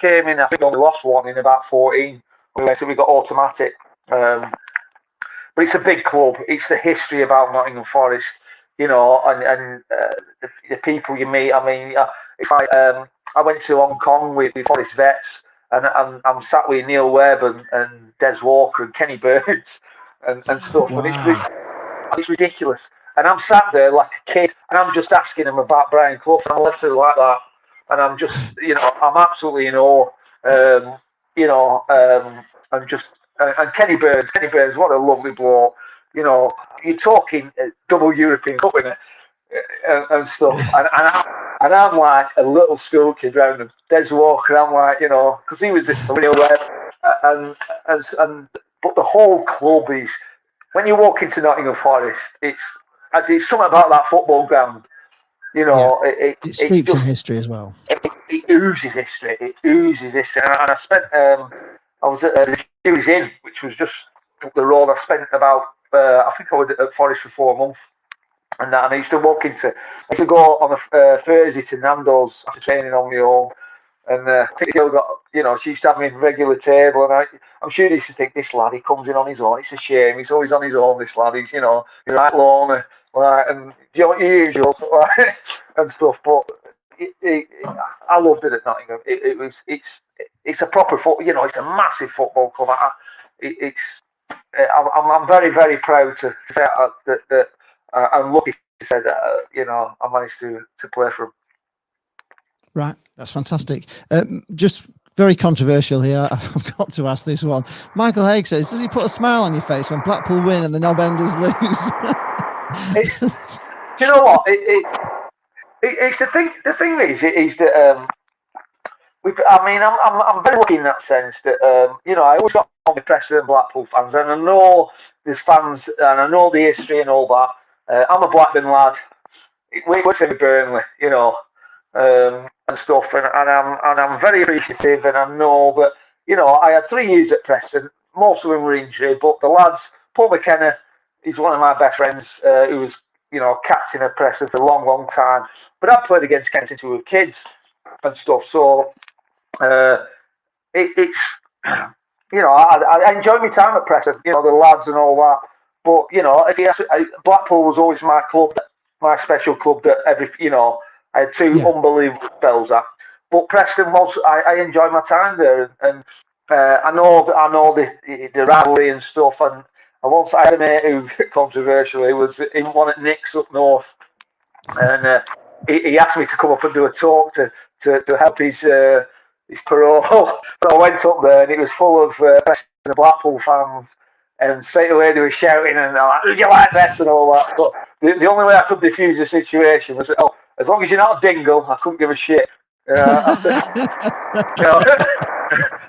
came in. I think we only lost one in about 14. We got automatic. But it's a big club. It's the history about Nottingham Forest, and the people you meet. I mean, if I went to Hong Kong with Forest vets, and I'm sat with Neil Webb and Des Walker and Kenny Burns and stuff, wow. And it's ridiculous. And I'm sat there like a kid, and I'm just asking him about Brian Clough, and I'm literally like that, and I'm just, I'm absolutely in awe, and Kenny Burns, what a lovely bloke, you're talking double European Cup winner and stuff, and I'm like a little school kid round him. Des Walker, I'm like, because he was this real and but the whole club is, when you walk into Nottingham Forest, it's something about that football ground. It's steeped in history as well. It oozes history. And I spent, I was at the Jews Inn, which was just up the road. I spent about, I think I was at Forest for 4 months. And I used to go on a Thursday to Nando's after training on my own. And I think the girl got, she used to have me in regular table. And I'm sure they used to think, this lad, he comes in on his own. It's a shame. He's always on his own, this lad. He's, he's right loner. And usual and stuff. But I loved it at Nottingham. It's a proper football, it's a massive football club. I'm very, very proud to say that I'm lucky to say that I managed to play for him. Right, that's fantastic. Just very controversial here. I've got to ask this one. Michael Haig says, does he put a smile on your face when Blackpool win and the Knob-Enders lose? Do you know what? It's the thing. The thing is that I'm very lucky in that sense that I always got on with Preston and Blackpool fans, and I know there's fans, and I know the history and all that. I'm a Blackburn lad. We worked in Burnley, and stuff, and I'm very appreciative, and I know that I had 3 years at Preston. Most of them were injured, but the lads, Paul McKenna, he's one of my best friends, who was captain of Preston for a long, long time. But I played against Kent since we were kids and stuff. So it's I enjoyed my time at Preston, the lads and all that. But Blackpool was always my club, my special club that I had 2 unbelievable spells at. But Preston was, I enjoyed my time there, and I know the rivalry and stuff. And I had a mate who, controversially, was in one at Nick's up north, and he asked me to come up and do a talk to help his parole. So I went up there, and it was full of Preston and Blackpool fans, and straight away they were shouting, and they're like, "Who do you like best?" and all that. But the only way I could diffuse the situation was, as long as you're not a dingle, I couldn't give a shit. I said,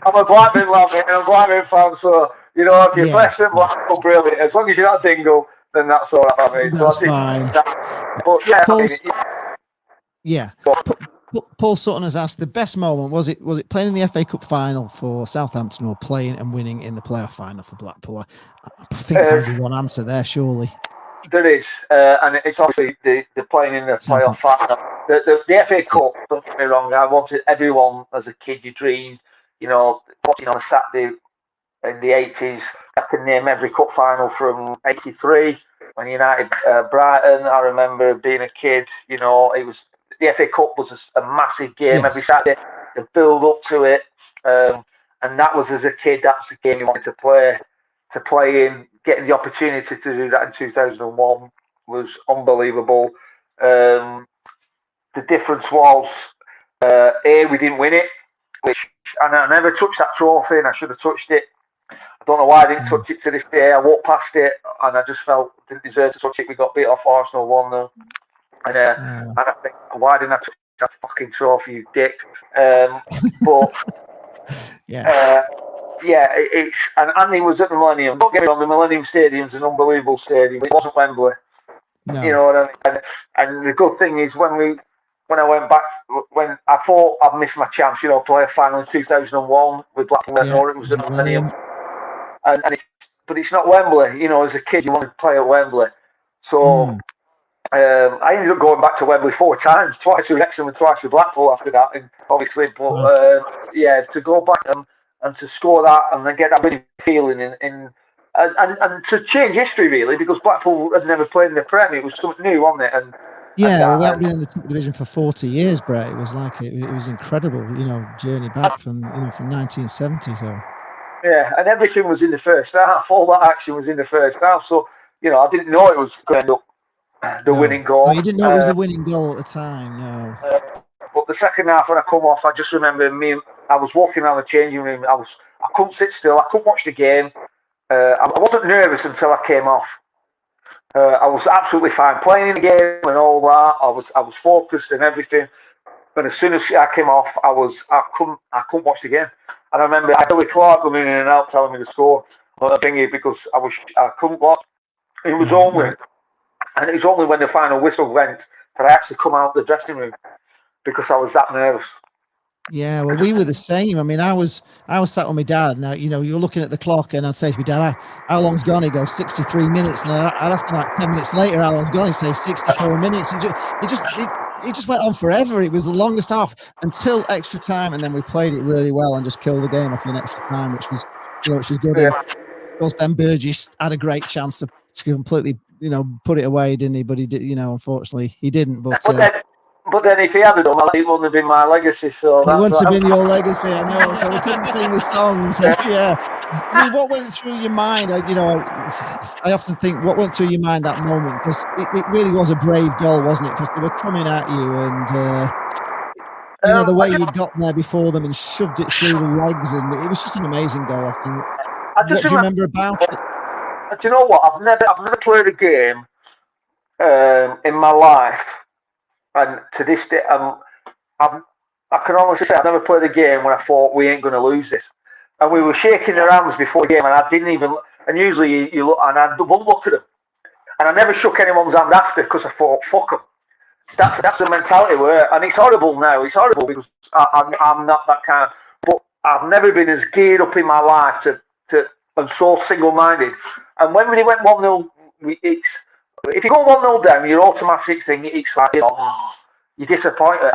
I'm a Blackburn lad, and I'm a Blackburn fan, so if you're Preston, Blackpool, brilliant. As long as you're not a dingle, then that's all right. That's fine. But yeah, Paul, Yeah. Paul Sutton has asked, the best moment, was it playing in the FA Cup final for Southampton or playing and winning in the playoff final for Blackpool? I think there's only one answer there, surely. There is, and it's obviously the playing in the playoff final. The FA Cup, don't get me wrong, I wanted everyone as a kid, you dreamed, watching on a Saturday in the 80s. I can name every cup final from 83 when United Brighton. I remember being a kid, it was the FA Cup was a massive game every Saturday. The build up to it, and that was as a kid. That's the game you wanted to play in. Getting the opportunity to do that in 2001 was unbelievable. The difference was, we didn't win it, and I never touched that trophy, and I should have touched it. I don't know why I didn't touch it to this day. I walked past it, and I just felt I didn't deserve to touch it. We got beat off Arsenal 1-0. And I think, why didn't I touch that fucking trophy, you dick? But it's, and Andy was at the Millennium. Don't get me wrong, the Millennium Stadium's an unbelievable stadium. It wasn't Wembley. No. You know what I mean? And the good thing is when I went back, when I thought I'd missed my chance, play a final in 2001 with Blackpool, it was the Millennium. But it's not Wembley. As a kid, you wanted to play at Wembley. So I ended up going back to Wembley 4 times, twice with Wrexham and twice with Blackpool after that, and obviously. But to go back and to score that and then get that winning feeling and to change history really, because Blackpool had never played in the Premier. It was something new, wasn't it? And we haven't been in the top division for 40 years, Brett. It was like it was incredible, journey back from 1970. So. Yeah, and everything was in the first half. All that action was in the first half. So I didn't know it was going to end up the winning goal. Oh, you didn't know it was the winning goal at the time, no. But the second half, when I come off, I just remember I was walking around the changing room. I couldn't sit still. I couldn't watch the game. I wasn't nervous until I came off. I was absolutely fine playing in the game and all that. I was focused and everything. But as soon as I came off, I couldn't watch the game. And I remember Billy Clark coming in and out telling me to score on a thingy because I couldn't watch. It was only when the final whistle went that I actually come out the dressing room because I was that nervous. Yeah, well, we were the same. I mean, I was sat with my dad. Now, you're looking at the clock, and I'd say to my dad, "How long's gone?" He goes, 63 minutes. And I'd ask him like 10 minutes later, "How long's gone?" He'd say 64 minutes. It just went on forever. It was the longest half until extra time, and then we played it really well and just killed the game off in extra time, which was good. Yeah. Of course, Ben Burgess had a great chance to completely, put it away, didn't he? But he did, unfortunately, he didn't. But then if he had done, it wouldn't have been my legacy. So it wouldn't have been your legacy, I know. So we couldn't sing the songs. Yeah. I mean, what went through your mind? I often think, what went through your mind that moment? Because it really was a brave goal, wasn't it? Because they were coming at you, and the way you got there before them and shoved it through the legs, and it was just an amazing goal. What do you remember about it? Do you know what? I've never played a game in my life. And to this day, I can honestly say I've never played a game where I thought we ain't going to lose this. And we were shaking their hands before the game, and I didn't even. And usually you look, and I wouldn't look at them, and I never shook anyone's hand after because I thought, fuck them. That's the mentality and it's horrible now. It's horrible because I'm not that kind. But I've never been as geared up in my life and so single-minded. And when we went 1-0, if you go 1-0 down, your automatic thing, it's like, you're disappointed.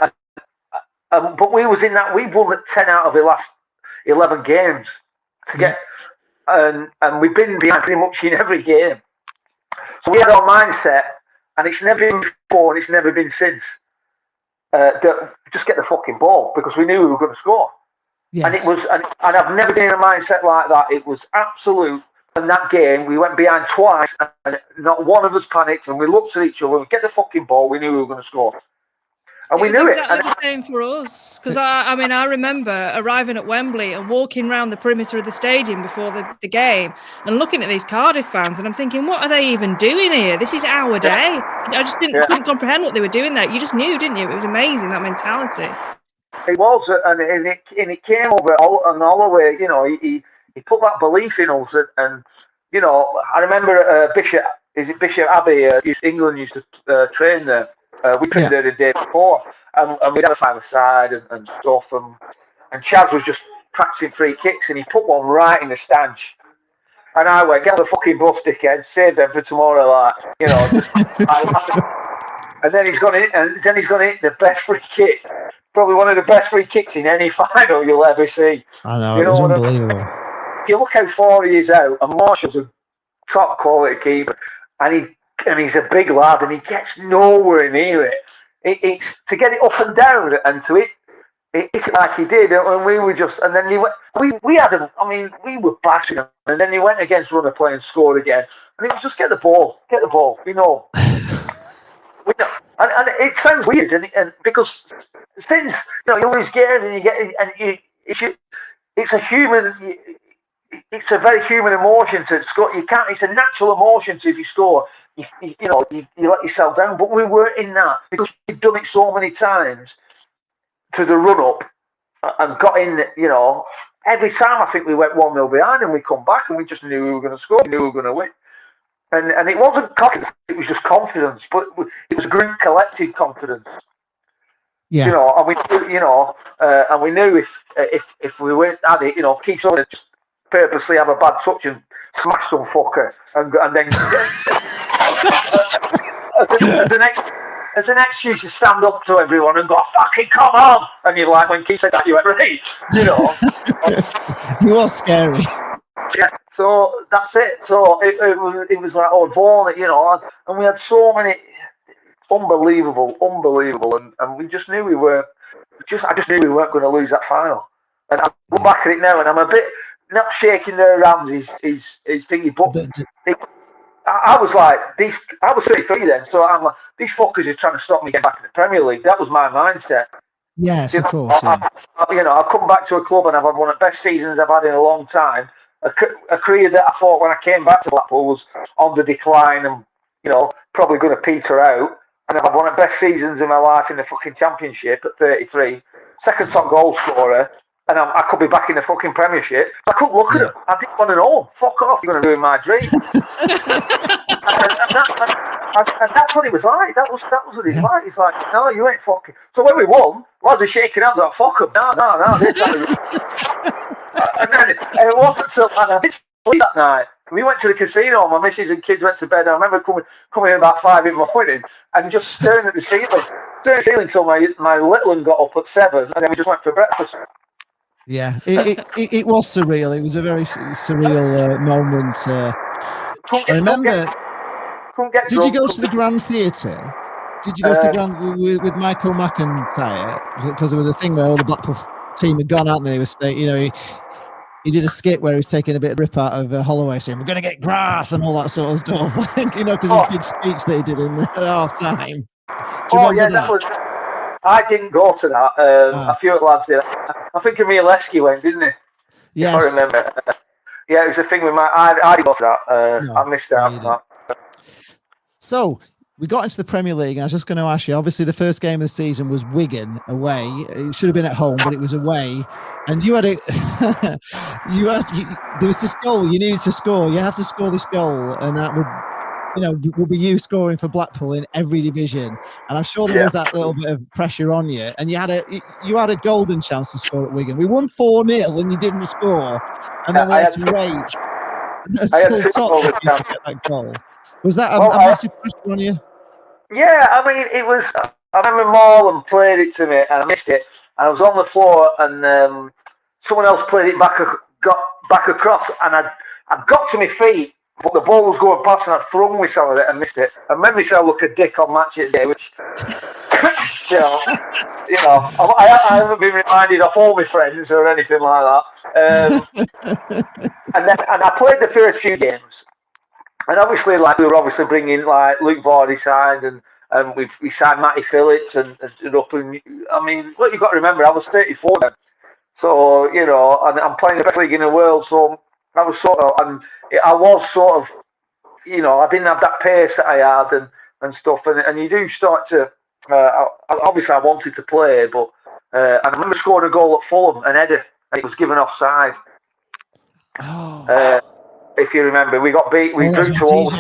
But we was in that, we won at 10 out of the last 11 games to get, and we've been behind pretty much in every game. So we had our mindset, and it's never been before, and it's never been since. Just get the fucking ball, because we knew we were going to score. Yes. And it was, and I've never been in a mindset like that. It was absolute. In that game, we went behind twice, and not one of us panicked. And we looked at each other. Get the fucking ball. We knew we were going to score, and we knew it. Exactly the same for us. Because I remember arriving at Wembley and walking around the perimeter of the stadium before the game, and looking at these Cardiff fans, and I'm thinking, what are they even doing here? This is our day. I just couldn't comprehend what they were doing there. You just knew, didn't you? It was amazing, that mentality. It was, and it came over all the way. He put that belief in us, and I remember Bishop Abbey, England used to train there, We pinned her the day before, and we had a 5-a-side and stuff, and Chaz was just practicing free kicks, and he put one right in the stanch. And I went, get the fucking bus, dickhead, save them for tomorrow, like, you know. And then he's gone in, the best free kick, probably one of the best free kicks in any final you'll ever see. I know, it was unbelievable. If you look how far he is out, and Marshall's a top quality keeper, and he's a big lad, and he gets nowhere near it. It's to get it up and down, and to hit like he did, and we were just, and then we had him. I mean, we were bashing him, and then he went against runner play and scored again, and it was just get the ball, we know. We know. And it sounds weird, and because since you always get it, and you get it, and it's a human. It's a very human emotion to score. You can't. It's a natural emotion to if you score. You let yourself down. But we weren't in that because we've done it so many times to the run up and got in. You know, every time I think we went 1-0 behind and we come back and we just knew we were going to score. We knew we were going to win. And it wasn't confidence. It was just confidence. But it was group collective confidence. Yeah. You know, and we knew if we weren't at it, keep someone just purposely have a bad touch and smash some fucker, and then as an excuse to stand up to everyone and go, fucking come on, and you're like, when Keith said that, you went, right, You are scary. Yeah, so that's it. So it was like, Vaughan, and we had so many unbelievable, and we just knew we weren't. I just knew we weren't going to lose that final. And I look back at it now, and I'm a bit not shaking their hands. His thingy, but I was like, I was 33 then, so I'm like, these fuckers are trying to stop me getting back in the Premier League. That was my mindset. Yes, of course. I've come back to a club and I've had one of the best seasons I've had in a long time. A career that I thought when I came back to Blackpool was on the decline and probably going to peter out. And I've had one of the best seasons in my life in the fucking Championship at 33. Second top goal scorer. And I could be back in the fucking Premiership. I couldn't look at him. I didn't want to know. Fuck off, you're going to ruin my dream. and that's what it was like. That was what it's like. It's like, no, you ain't fucking. So when we won, lads are shaking hands like, fuck them. No. And it wasn't until, and I did sleep that night. We went to the casino, my missus and kids went to bed. I remember coming in about 5 in the morning and just staring at the ceiling until my little one got up at 7, and then we just went for breakfast. Yeah, it was surreal. It was a very surreal moment. I remember. Did you go to the Grand Theatre? Did you go to the Grand with Michael McIntyre? Because there was a thing where all the Blackpool team had gone out and they were, he did a skit where he was taking a bit of rip out of Holloway, saying, "We're going to get grass" and all that sort of stuff. Because his big speech that he did in the half time. I didn't go to that. A few lads did. I think Mileski went, didn't he? Yes. I remember. Yeah, it was a thing with I didn't go to that. No, I missed out on that. So we got into the Premier League, and I was just going to ask you. Obviously, the first game of the season was Wigan away. It should have been at home, but it was away. And you had there was this goal you needed to score. You had to score this goal, and that would be you scoring for Blackpool in every division. And I'm sure there was that little bit of pressure on you. And you had a golden chance to score at Wigan. We won 4-0 and you didn't score. And then we had to wait until top to get that goal. Was that a massive pressure on you? Yeah, I mean, it was. I remember Marlon played it to me and I missed it. And I was on the floor and someone else played it got back across, and I got to my feet. But the ball was going past and I thrown myself at it and missed it. I made myself look a dick on match day, which, I haven't been reminded of all my friends or anything like that. And I played the first few games. And obviously, we were bringing, Luke Vardy signed and we signed Matty Phillips and up. And, I mean, what you've got to remember, I was 34 then. So, and I'm playing the best league in the world, so I was I didn't have that pace that I had and stuff, and you do start to. Obviously, I wanted to play, but I remember scoring a goal at Fulham, an header, and it was given offside. Oh. If you remember, we got beat. We drew to all.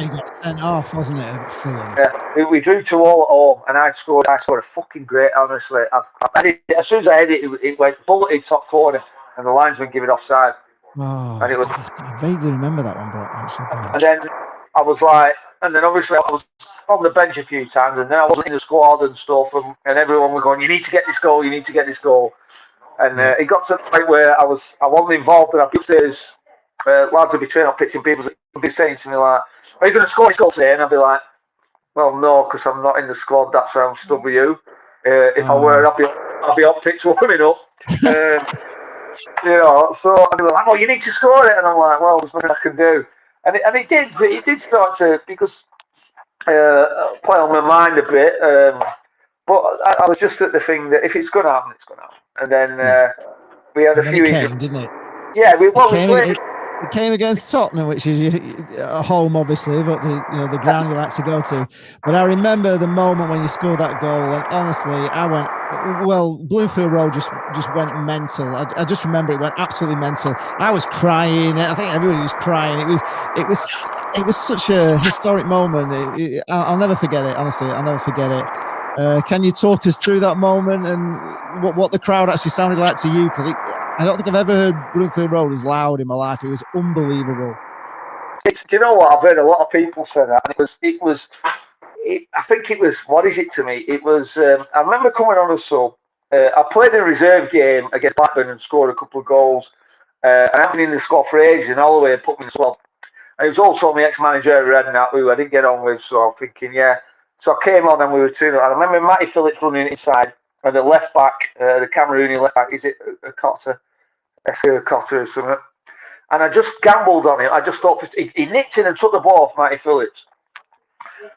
sent off, wasn't it, at Fulham? Yeah, we drew 2-2 at home, and I scored a fucking great, honestly. As soon as I had it went bulleted top corner, and the linesman gave it offside. Oh, and it was, God, I vaguely remember that one, Brock. Actually. and then I was like, and then obviously I was on the bench a few times, and then I wasn't in the squad and stuff, and everyone was going, you need to get this goal, you need to get this goal. And it got to the point where I wasn't involved, and I'd be upstairs, lads would be training up pitching, people would be saying to me like, are you going to score this goal today? And I'd be like, well, no, because I'm not in the squad, that's why I'm stuck with you. If I were, I'd be up pitch warming up. So I'd be like, oh, you need to score it. And I'm like, well, there's nothing I can do. And it did start to, because play on my mind a bit. But I was just at the thing that if it's going to happen, it's going to happen. And then we had a few injuries. Didn't it? Yeah, we played. It came against Tottenham, which is a home, obviously, but the ground you like to go to. But I remember the moment when you scored that goal, and honestly, I went, well, Bluefield Road just went mental. I just remember it went absolutely mental. I was crying. I think everybody was crying. It was such a historic moment. I'll never forget it. Honestly, I'll never forget it. Can you talk us through that moment and what the crowd actually sounded like to you? Because I don't think I've ever heard Bluefield Road as loud in my life. It was unbelievable. Do you know what? I've heard a lot of people say that. And I think it was, what is it to me? It was, I remember coming on a sub. I played a reserve game against Blackburn and scored a couple of goals. And I've been in the squad for ages, and Holloway put me in the squad. And it was also my ex-manager, Redknapp, who I didn't get on with, so I'm thinking, yeah. So I came on and we were 2-0. I remember Matty Phillips running inside, and the left back, the Cameroonian left back, is it Cotter? Cotter or something. And I just gambled on it. I just thought he nicked in and took the ball off Matty Phillips.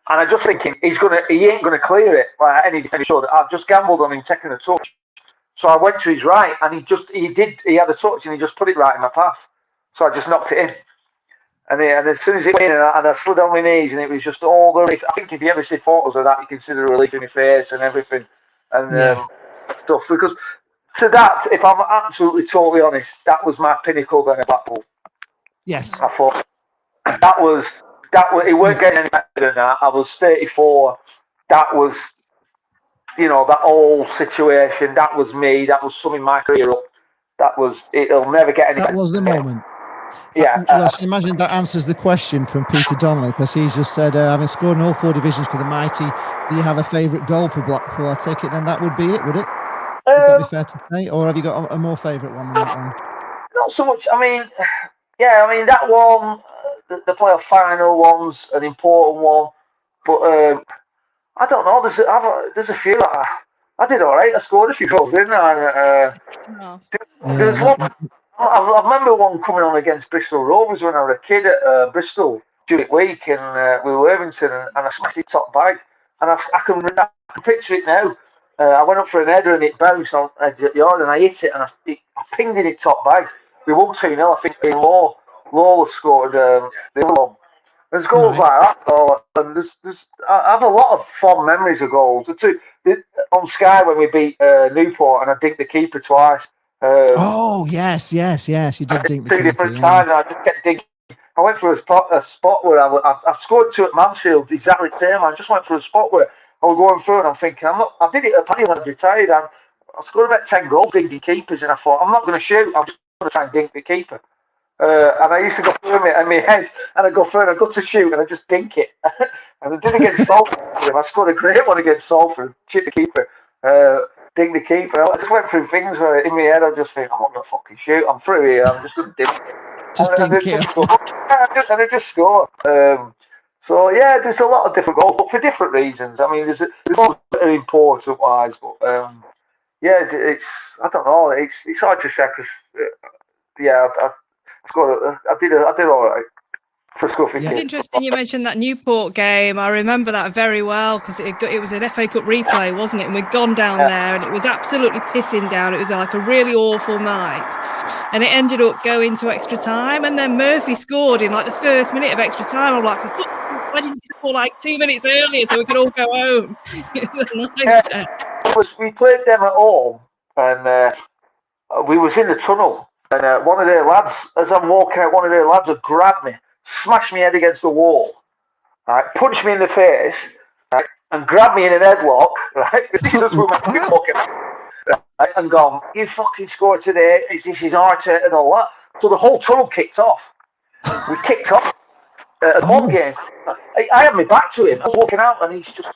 And I'm just thinking he ain't gonna clear it like any shot. I've just gambled on him taking a touch. So I went to his right, and he had a touch, and he just put it right in my path. So I just knocked it in. And as soon as it went in, and I slid on my knees, and it was just all the relief. I think if you ever see photos of that, you can see the relief in my face and everything, and stuff. Because to that, if I'm absolutely totally honest, that was my pinnacle then at Blackpool. Yes. I thought that was it weren't getting any better than that. I was 34. That was, that whole situation. That was me. That was summing my career up. It'll never get any better. That was the moment. Yeah. Well, I imagine that answers the question from Peter Donnelly, because he's just said, having scored in all 4 divisions for the Mighty, do you have a favourite goal for Blackpool? I take it then that would be it, would it? Would that be fair to say? Or have you got a more favourite one than that one? Not so much. I mean, that one, the playoff final one's an important one. But I don't know. There's a few. I did all right. I scored a few goals, didn't I? There's one. I remember one coming on against Bristol Rovers when I was a kid at Bristol during the week, and we were Irvington, and I smashed it top bag, and I can picture it now. I went up for an header and it bounced on edge at yard, and I hit it, and I pinged it top bag. We won 2-0. I think Lola scored the other one. There's goals like that, and I have a lot of fond memories of goals. On Sky when we beat Newport, and I dinked the keeper twice. Yes, you did dink the keeper. 2 different times, and I just kept dinking. I went for a spot where I scored 2 at Mansfield, exactly the same. I just went for a spot where I was going through, and I'm thinking, I did it at Paddy when I retired, and I scored about 10 goals dinking keepers, and I thought, I'm not going to shoot, I'm just going to try and dink the keeper. And I used to go through it in my head, and I go through, and I got to shoot, and I just dink it. And I did against Salford. I scored a great one against Salford, chip the keeper, dink the keeper. I just went through things where in my head I just think, I'm not going to fucking shoot, I'm through here, I'm just going to dink it. And I just score. So yeah, there's a lot of different goals, but for different reasons. I mean, there's ones that are important wise, but it's I don't know. It's hard to say because I did all right for Scuffy. It's interesting you mentioned that Newport game. I remember that very well because it was an FA Cup replay, wasn't it? And we'd gone down there and it was absolutely pissing down. It was like a really awful night, and it ended up going to extra time. And then Murphy scored in like the first minute of extra time. I'm like, for fuck's sake, why didn't you score like 2 minutes earlier so we could all go home? It was a nightmare. We played them at home, and we was in the tunnel. And one of their lads, as I'm walking out, one of their lads had grabbed me, smashed my head against the wall, right, punched me in the face, right, and grabbed me in an headlock, right? This is what my fucking right, and gone, you fucking scored today, this is Arteta and all that. So the whole tunnel kicked off. We kicked off at a ball game. I had my back to him. I was walking out and he's just.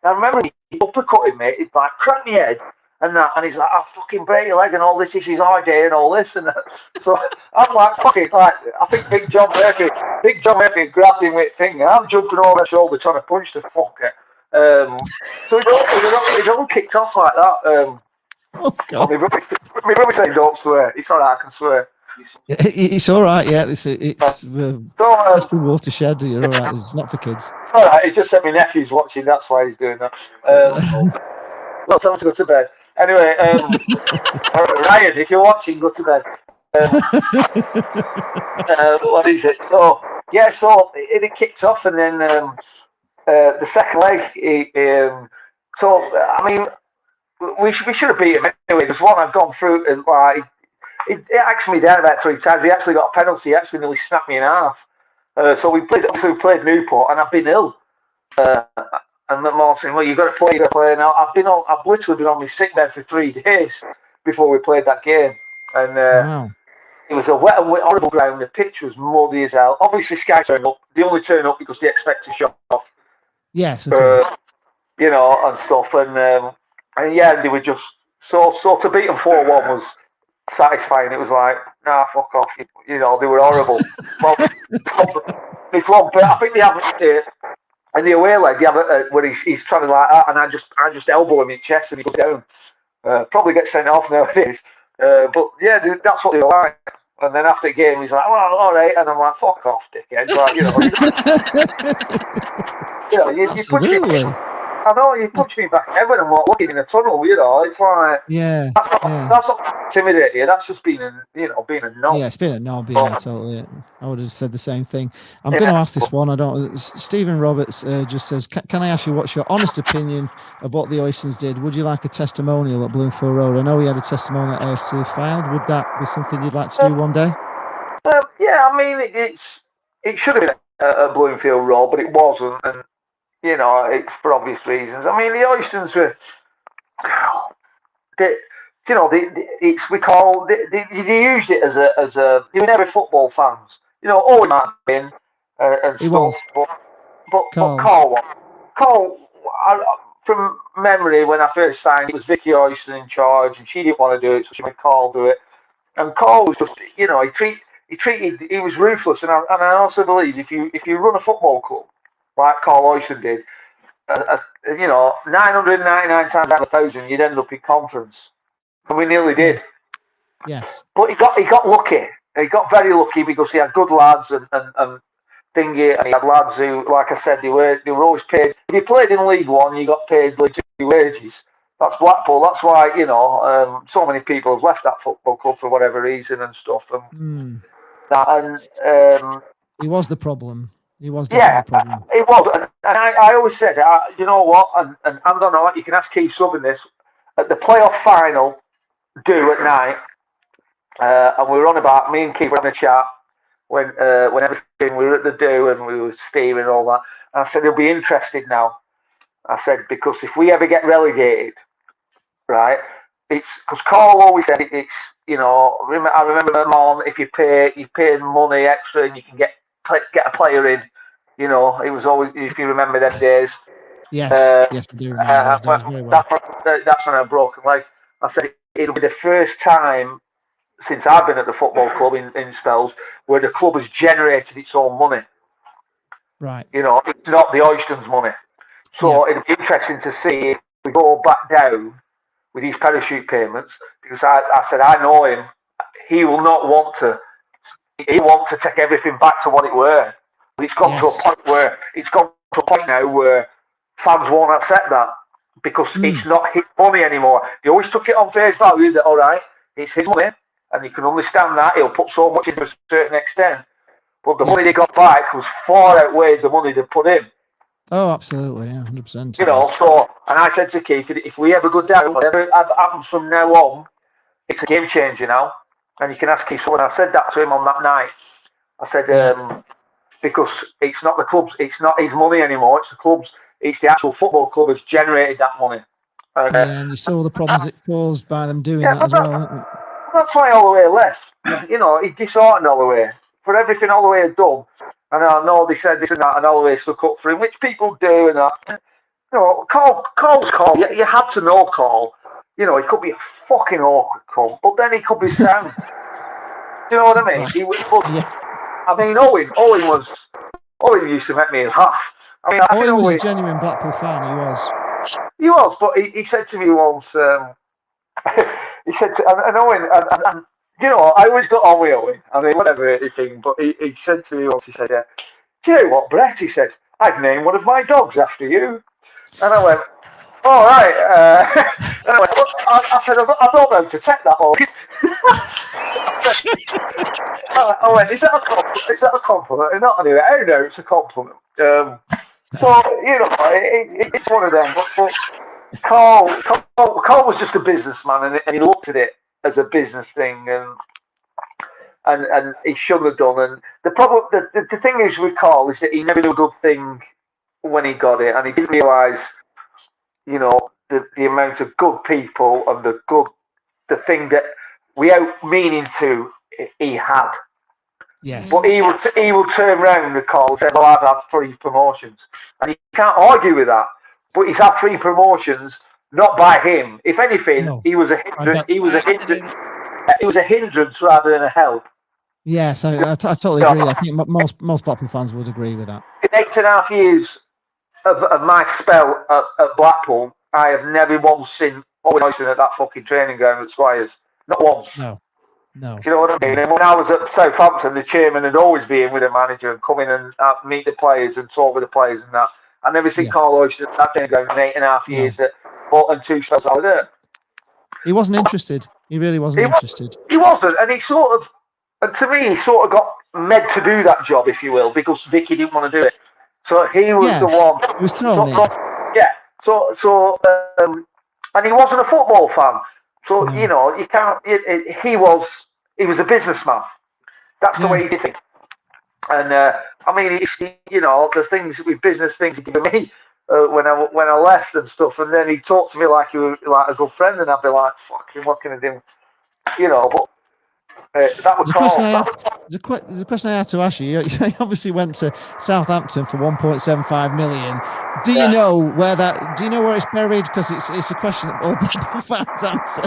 I remember he uppercutted me. He'd like cracked my head and that, and he's like, "I'll fucking break your leg and all this. This is our day and all this." And that. So I'm like, "Fucking like." I think Big John Murphy grabbed him with his finger. I'm jumping over my shoulder trying to punch the fucker. So it all kicked off like that. Oh God! My brother said, "Don't swear." It's all right. I can swear. It's all right. Yeah, it's that's the watershed. You're all right. It's not for kids. All right. He just said my nephew's watching. That's why he's doing that. Well, tell him to go to bed. Anyway, Ryan, if you're watching, go to bed. What is it? So yeah, so it kicked off, and then the second leg. So I mean, we should have beat him anyway. There's one I've gone through, and like. It asked me down about 3 times. He actually got a penalty. He actually nearly snapped me in half. So we played Newport, and I've been ill. And Mark saying, "Well, you've got to play now." I've literally been on my sick bed for 3 days before we played that game. And Wow. It was a wet and horrible ground. The pitch was muddy as hell. Obviously, Sky turned up. They only turn up because they expect to show off. Yes, of course. You know, and stuff. And yeah, they were just so to beat them 4-1 was satisfying. It was like, nah, fuck off. You know, they were horrible. Well, this one, but I think they have in the away leg. They have where he's trying to like that, and I just elbow him in the chest, and he goes down. Probably gets sent off nowadays. But yeah, that's what they were like. And then after the game, he's like, "Well, all right," and I'm like, "Fuck off, dickhead!" Like, you push me. I know you push me back ever and I'm looking in the tunnel. You know, it's like that's not intimidating. That's just being a knob. Yeah, it's been a knob. Yeah, totally. I would have said the same thing. I'm going to ask this one. I don't. Stephen Roberts just says, "Can I ask you what's your honest opinion of what the Oysters did? Would you like a testimonial at Bloomfield Road? I know we had a testimonial at AFC filed. Would that be something you'd like to do one day?" Yeah, I mean, it should have been at Bloomfield Road, but it wasn't, and. You know, it's for obvious reasons. I mean, the Oysters were, they used it as a. They were never football fans. You know, Owen might have been, and he was, but Carl was. Carl, from memory, when I first signed, it was Vicky Oyster in charge, and she didn't want to do it, so she made Carl do it. And Carl was just, you know, he was ruthless, and I also believe if you run a football club. Like Carl Oyster did, 999 times out of 1,000, you'd end up in conference, and we nearly did. Yes, but he got lucky. He got very lucky because he had good lads and thingy, and he had lads who, like I said, they were always paid. If you played in League One, you got paid League Two wages. That's Blackpool. That's why so many people have left that football club for whatever reason and stuff. He was the problem. He was definitely the problem. It was, and I always said, you know what, and I don't know, you can ask Keith Subbing this, at the playoff final do at night, and we were on about, me and Keith were on a chat, when everything, we were at the do, and we were steaming and all that, and I said, they'll be interested now. I said, because if we ever get relegated, right, it's, because Carl always said, it's, you know, I remember them on, if you pay money extra and you can get a player in, you know, it was always, if you remember them days. Yes, yes, I do remember those days very well. That's when I broke a leg. I said it'll be the first time since I've been at the football club in spells where the club has generated its own money. Right. You know, it's not the Oysters' money. So it'll be interesting to see if we go back down with these parachute payments, because I said I know him. He will not want to. He wants to take everything back to what it were. But it's got to a point now where fans won't accept that because it's not his money anymore. They always took it on face value that, all right, it's his money, and you can understand that. He'll put so much into a certain extent. But the money they got back was far outweighed the money they put in. Oh, absolutely, yeah, 100%. You know, so, and I said to Keith, if we ever go down, whatever happens from now on, it's a game changer now. And you can ask Keith, so when I said that to him on that night, I said, because it's not the clubs, it's not his money anymore. It's the clubs. It's the actual football club that's generated that money. And you saw the problems it caused by them doing that as well. That's why Holloway left. He disheartened Holloway for everything Holloway had done. And I know they said this and that, and Holloway stuck up for him, which people do and that. Carl's Carl. You had to know Carl. He could be a fucking awkward cunt, but then he could be sound. Do you know what I mean? Owen used to make me laugh. Owen was a genuine Blackpool fan. He was, but he said to me once. He said to Owen, and I always got on with Owen. Whatever anything, but he said to me once. He said, "Do you know what, Brett?" He said, "I've named one of my dogs after you." And I went, "All right." And I went, I said, "I don't know to take that on." I went, "Is that a compliment?" And not anyway. Oh no, it's a compliment. So it's one of them. But Carl was just a businessman, and he looked at it as a business thing, and he shouldn't have done. And the problem, the thing is with Carl is that he never did a good thing when he got it, and he didn't realise, the amount of good people and the thing that, without meaning to, he had. Yes. But he will turn around to Carl and say, "Well, I've had 3 promotions," and you can't argue with that. But he's had 3 promotions, not by him. If anything, he was a hindrance. He was a hindrance rather than a help. Yes, I totally agree. I think most Blackpool fans would agree with that. In 8.5 years of my spell at Blackpool, I have never once seen Owen Oyson at that fucking training ground at Squires. Not once. No. Do you know what I mean? And when I was at Southampton, the chairman would always be in with the manager and come in and meet the players and talk with the players and that. I never seen Carl Oyson at that training ground in 8.5 years that and 2 spells I was there. He wasn't interested. He really wasn't interested. He wasn't, and to me, he sort of got meant to do that job, if you will, because Vicky didn't want to do it. So he was the one. He was thrown in. Yeah. And he wasn't a football fan. So you can't. He was a businessman. That's the way he did it. And the things with business things he did to me when I left and stuff, and then he talked to me like he was like a good friend, and I'd be like, "Fucking, what can I do?" But that was there's a question I had to ask you. You obviously went to Southampton for 1.75 million. Do you know where it's buried? Because it's a question that all Blackpool fans answer.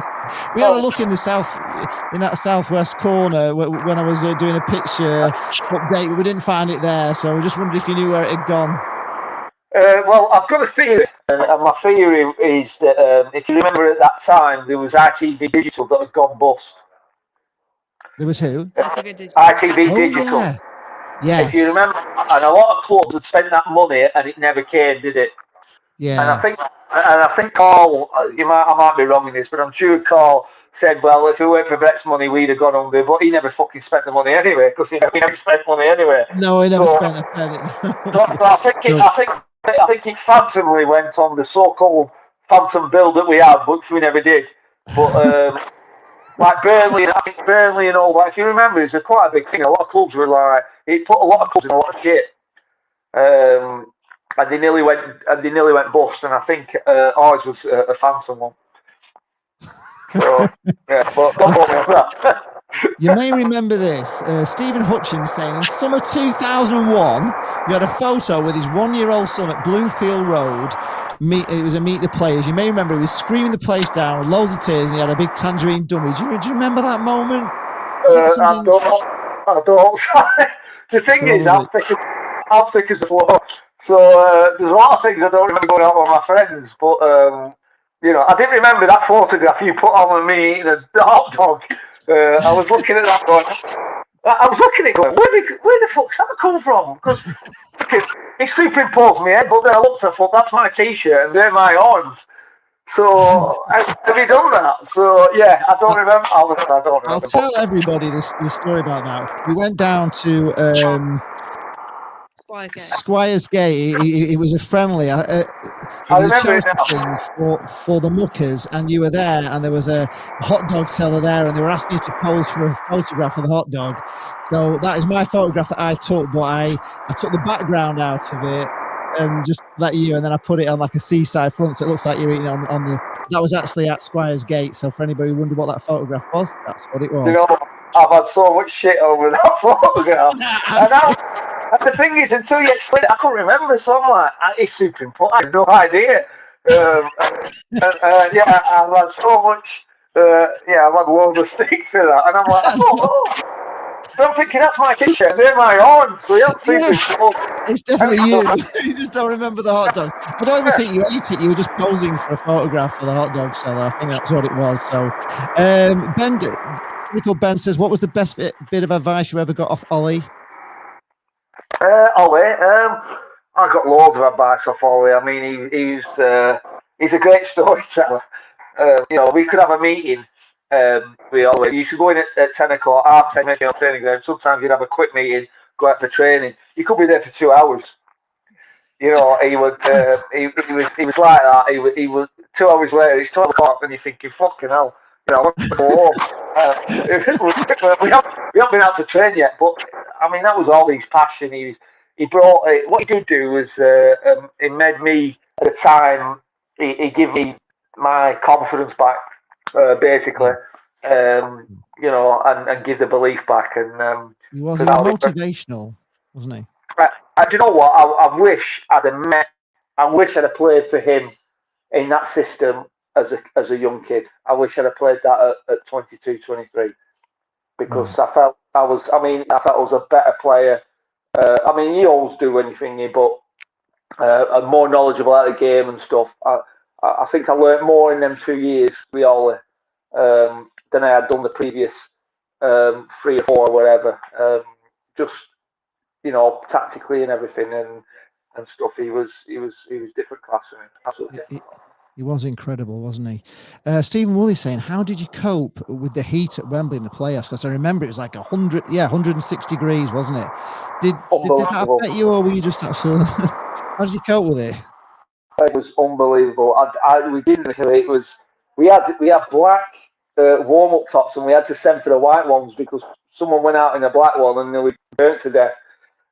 We had a look in that southwest corner when I was doing a picture update, but we didn't find it there. So I just wondered if you knew where it had gone. Well, I've got a theory, and my theory is that if you remember at that time, there was ITV Digital that had gone bust. There was who? ITV Digital. Yeah. Yes. If you remember, and a lot of clubs had spent that money, and it never came, did it? Yeah. And I think Carl, I might be wrong in this, but I'm sure Carl said, "Well, if it weren't for Brett's money, we'd have gone under." But he never fucking spent the money anyway, because he never spent money anyway. No, he never spent a penny. I think it phantomly went on the so-called phantom bill that we had, which we never did. But like Burnley and all that, if you remember, it's quite a big thing. A lot of clubs were like, it put a lot of clubs in a lot of shit, and they nearly went bust. And I think ours was a phantom one. So yeah, but don't worry about that. You may remember this. Stephen Hutchins saying in summer 2001, you had a photo with his 1-year-old son at Bloomfield Road. It was a meet the players. You may remember he was screaming the place down with loads of tears, and he had a big tangerine dummy. Do you remember that moment? I don't. The thing is, I'm thick as a floor. So there's a lot of things I don't remember going out with my friends, but I didn't remember that photograph you put on with me eating a hot dog. I was looking at that going, where the fuck's that come from? Because it superimposed my head, but then I looked and I thought, that's my t-shirt and they're my arms. So have you done that? So yeah, I don't remember. I'll tell everybody this story about that. We went down to Squires Gate. It was a friendly. I remember it now. Thing for the muckers, and you were there, and there was a hot dog seller there, and they were asking you to pose for a photograph of the hot dog. So that is my photograph that I took, but I took the background out of it and just let you, and then I put it on like a seaside front, so it looks like you're eating on the. That was actually at Squires Gate. So for anybody who wondered what that photograph was, that's what it was. You know, I've had so much shit over that photograph, and the thing is, until you explain it, I couldn't remember. So I'm like, it's superimposed. I have no idea. Yeah, I've had so much. I've had loads of stick for that, and I'm like, oh. So I'm thinking that's my t-shirt, and they're my own. So you don't think it's definitely you. You just don't remember the hot dog. I don't even think you ate it. You were just posing for a photograph for the hot dog seller. I think that's what it was. So, Ben says, "What was the best bit of advice you ever got off Ollie?" Ollie, I got loads of advice off Ollie. I mean, he's a great storyteller. We could have a meeting. We always used to go in at 10 o'clock, half 10 minutes on training ground. Sometimes you'd have a quick meeting, go out for training. You could be there for 2 hours. He was like that. He was 2 hours later. It's 12 o'clock, and you're thinking, "Fucking hell!" I want to go home. We haven't been out to train yet, but I mean that was all his passion. He brought what he did do was it made me at the time. He gave me my confidence back. Basically, and give the belief back. And he was motivational, wasn't he? Do you know what? I wish I'd have met. I wish I'd have played for him in that system as a young kid. I wish I'd have played that at 22, 23, because I felt I was a better player. You always do anything, but I'm more knowledgeable at the game and stuff. I think I learned more in them 2 years, really, than I had done the previous 3 or 4 or whatever. Just tactically and everything and stuff. He was different class for me. Absolutely. He was incredible, wasn't he? Stephen Woolley saying, "How did you cope with the heat at Wembley in the playoffs?" Because I remember it was like 106 degrees, wasn't it? Did that affect you, or were you just absolutely? How did you cope with it? It was unbelievable. We didn't actually. It was we had black warm-up tops, and we had to send for the white ones because someone went out in a black one and nearly burnt to death.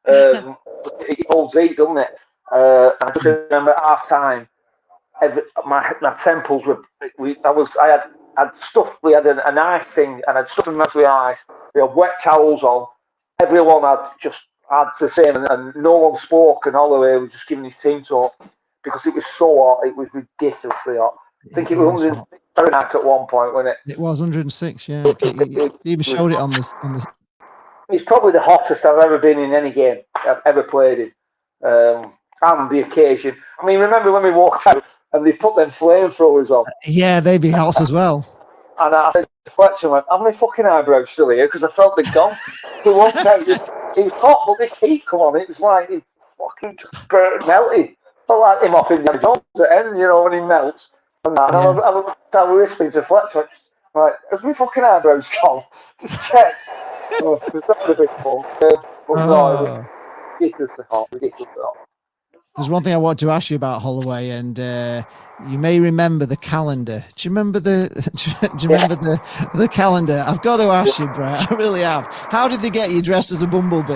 It holds heat, doesn't it? I just remember at half time, my temples were. I had stuff. We had an ice thing, and I'd stuff in my eyes. We had wet towels on. Everyone had the same, and no one spoke, and all the way was just giving his team talk. Because it was so hot, it was ridiculously hot. I think it was 106 Fahrenheit at one point, wasn't it? It was 106, yeah. He even showed it on this. It's probably the hottest I've ever been in any game I've ever played in. And the occasion. I mean, remember when we walked out and they put them flamethrowers on? Yeah, they'd be hot as well. And I said to Fletcher, "Have my fucking eyebrows still here?" Because I felt they'd gone. So walked out, it was hot, but this heat come on. It was like it fucking melted. I like him off Indiana Jones at the end, when he melts. And that. And I was whispering to Fletcher, like, "Has my fucking eyebrows gone? Just check." So that was a bit fun. No, it was ridiculously hot. There's one thing I want to ask you about Holloway, and you may remember the calendar. Do you remember the calendar? I've got to ask you, Brett. I really have. How did they get you dressed as a bumblebee?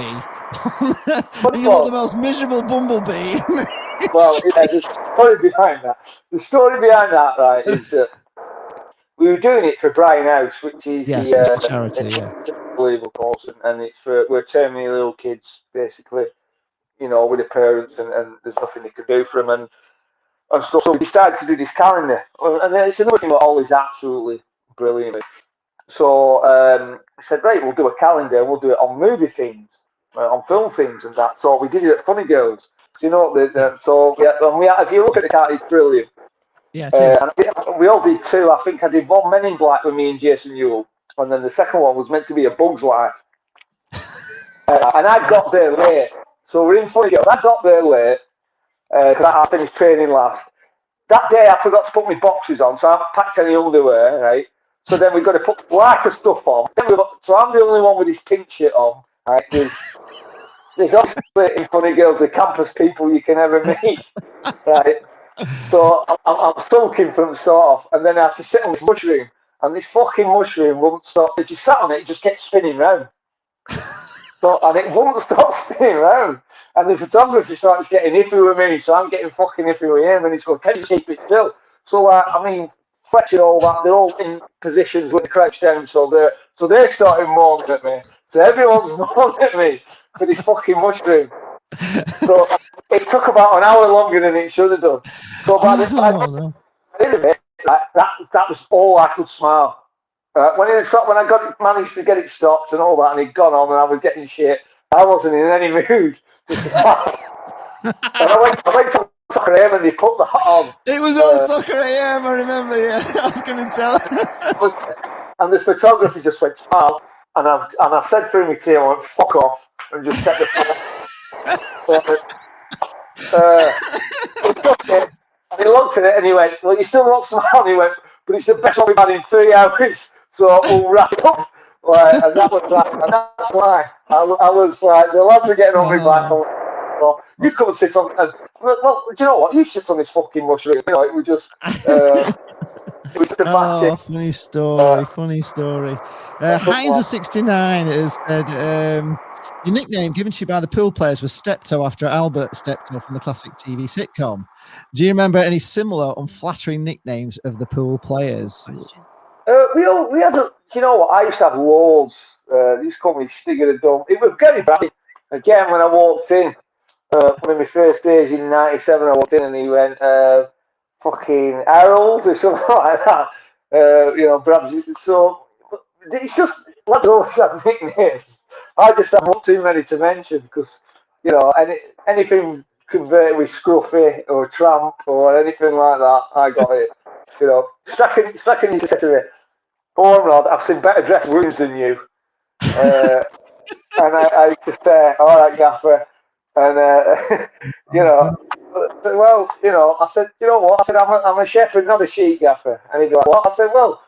You look the most miserable bumblebee. Well, there's a story behind that. The story behind that, right, is that we were doing it for Brian House, which is the charity, unbelievable cause, and it's we're terminally ill kids, basically, with the parents, and there's nothing they could do for them, and stuff. So we decided to do this calendar, and it's another thing that always absolutely brilliant. So I said, right, we'll do a calendar, and we'll do it on movie themes, on film themes, and that. So we did it at Funny Girls. So if you look at the card, it's brilliant. Yeah, it is. And we all did 2. I think I did one Men in Black with me and Jason Newell, and then the second one was meant to be A Bug's Life. And I got there late. So we're in Funny Girls. I got there late because I finished training last. That day I forgot to put my boxes on, so I haven't packed any underwear, right? So then we've got to put blacker stuff on. So I'm the only one with this pink shit on, right? there's obviously in Funny Girls the campus people you can ever meet, right? So I'm sulking from the start off, and then I had to sit on this mushroom, and this fucking mushroom wouldn't stop. If you sat on it, it just kept spinning round. So, and it wouldn't stop spinning round. And the photographer starts getting iffy with me, so I'm getting fucking iffy with him, and he's going, "Can you keep it still?" So, I mean, Fletch and all that, they're all in positions with the crouch down, so they're starting moaning at me. So everyone's moaning at me for this fucking mushroom. So it took about an hour longer than it should have done. So by the time that was all I could smile. When I managed to get it stopped and all that, and it'd gone on, and I was getting shit, I wasn't in any mood to smile. And I went to Soccer AM, and they put the hot on. It was on Soccer AM, I remember. Yeah, I was going to tell. And the photographer just went smile, and I said through my team, I went fuck off, and just kept the. And he looked at it and he went, "Well, you still not smiling." He went, "But it's the best one we've had in 3 hours, so we'll wrap up." And that was like, and that's why I was like, the lads were getting on me back. Well, you come and sit on, and well, do you know what? You sit on this fucking mushroom. You know, it was just. It was Oh, funny story. Heinz69 has said, your nickname given to you by the pool players was Steptoe after Albert Steptoe from the classic TV sitcom. Do you remember any similar unflattering nicknames of the pool players? We had you know what? I used to have loads. They used to call me Stigger the Dumb. It was Gary Bradley. Again, when I walked in, one of my first days in '97, I walked in and he went, fucking Harold or something like that. You know, perhaps. So it's just, lads always have nicknames. I just have not too many to mention because, you know, anything converted with Scruffy or Tramp or anything like that, I got it. You know, Strachan used to say to me, "Ormerod, I've seen better dressed wounds than you." And I used to say, "All right, Gaffer." And, you know, well, you know, I said, "You know what?" I said, I'm a shepherd, not a sheep, Gaffer. And he'd go, "What?" I said, "Well,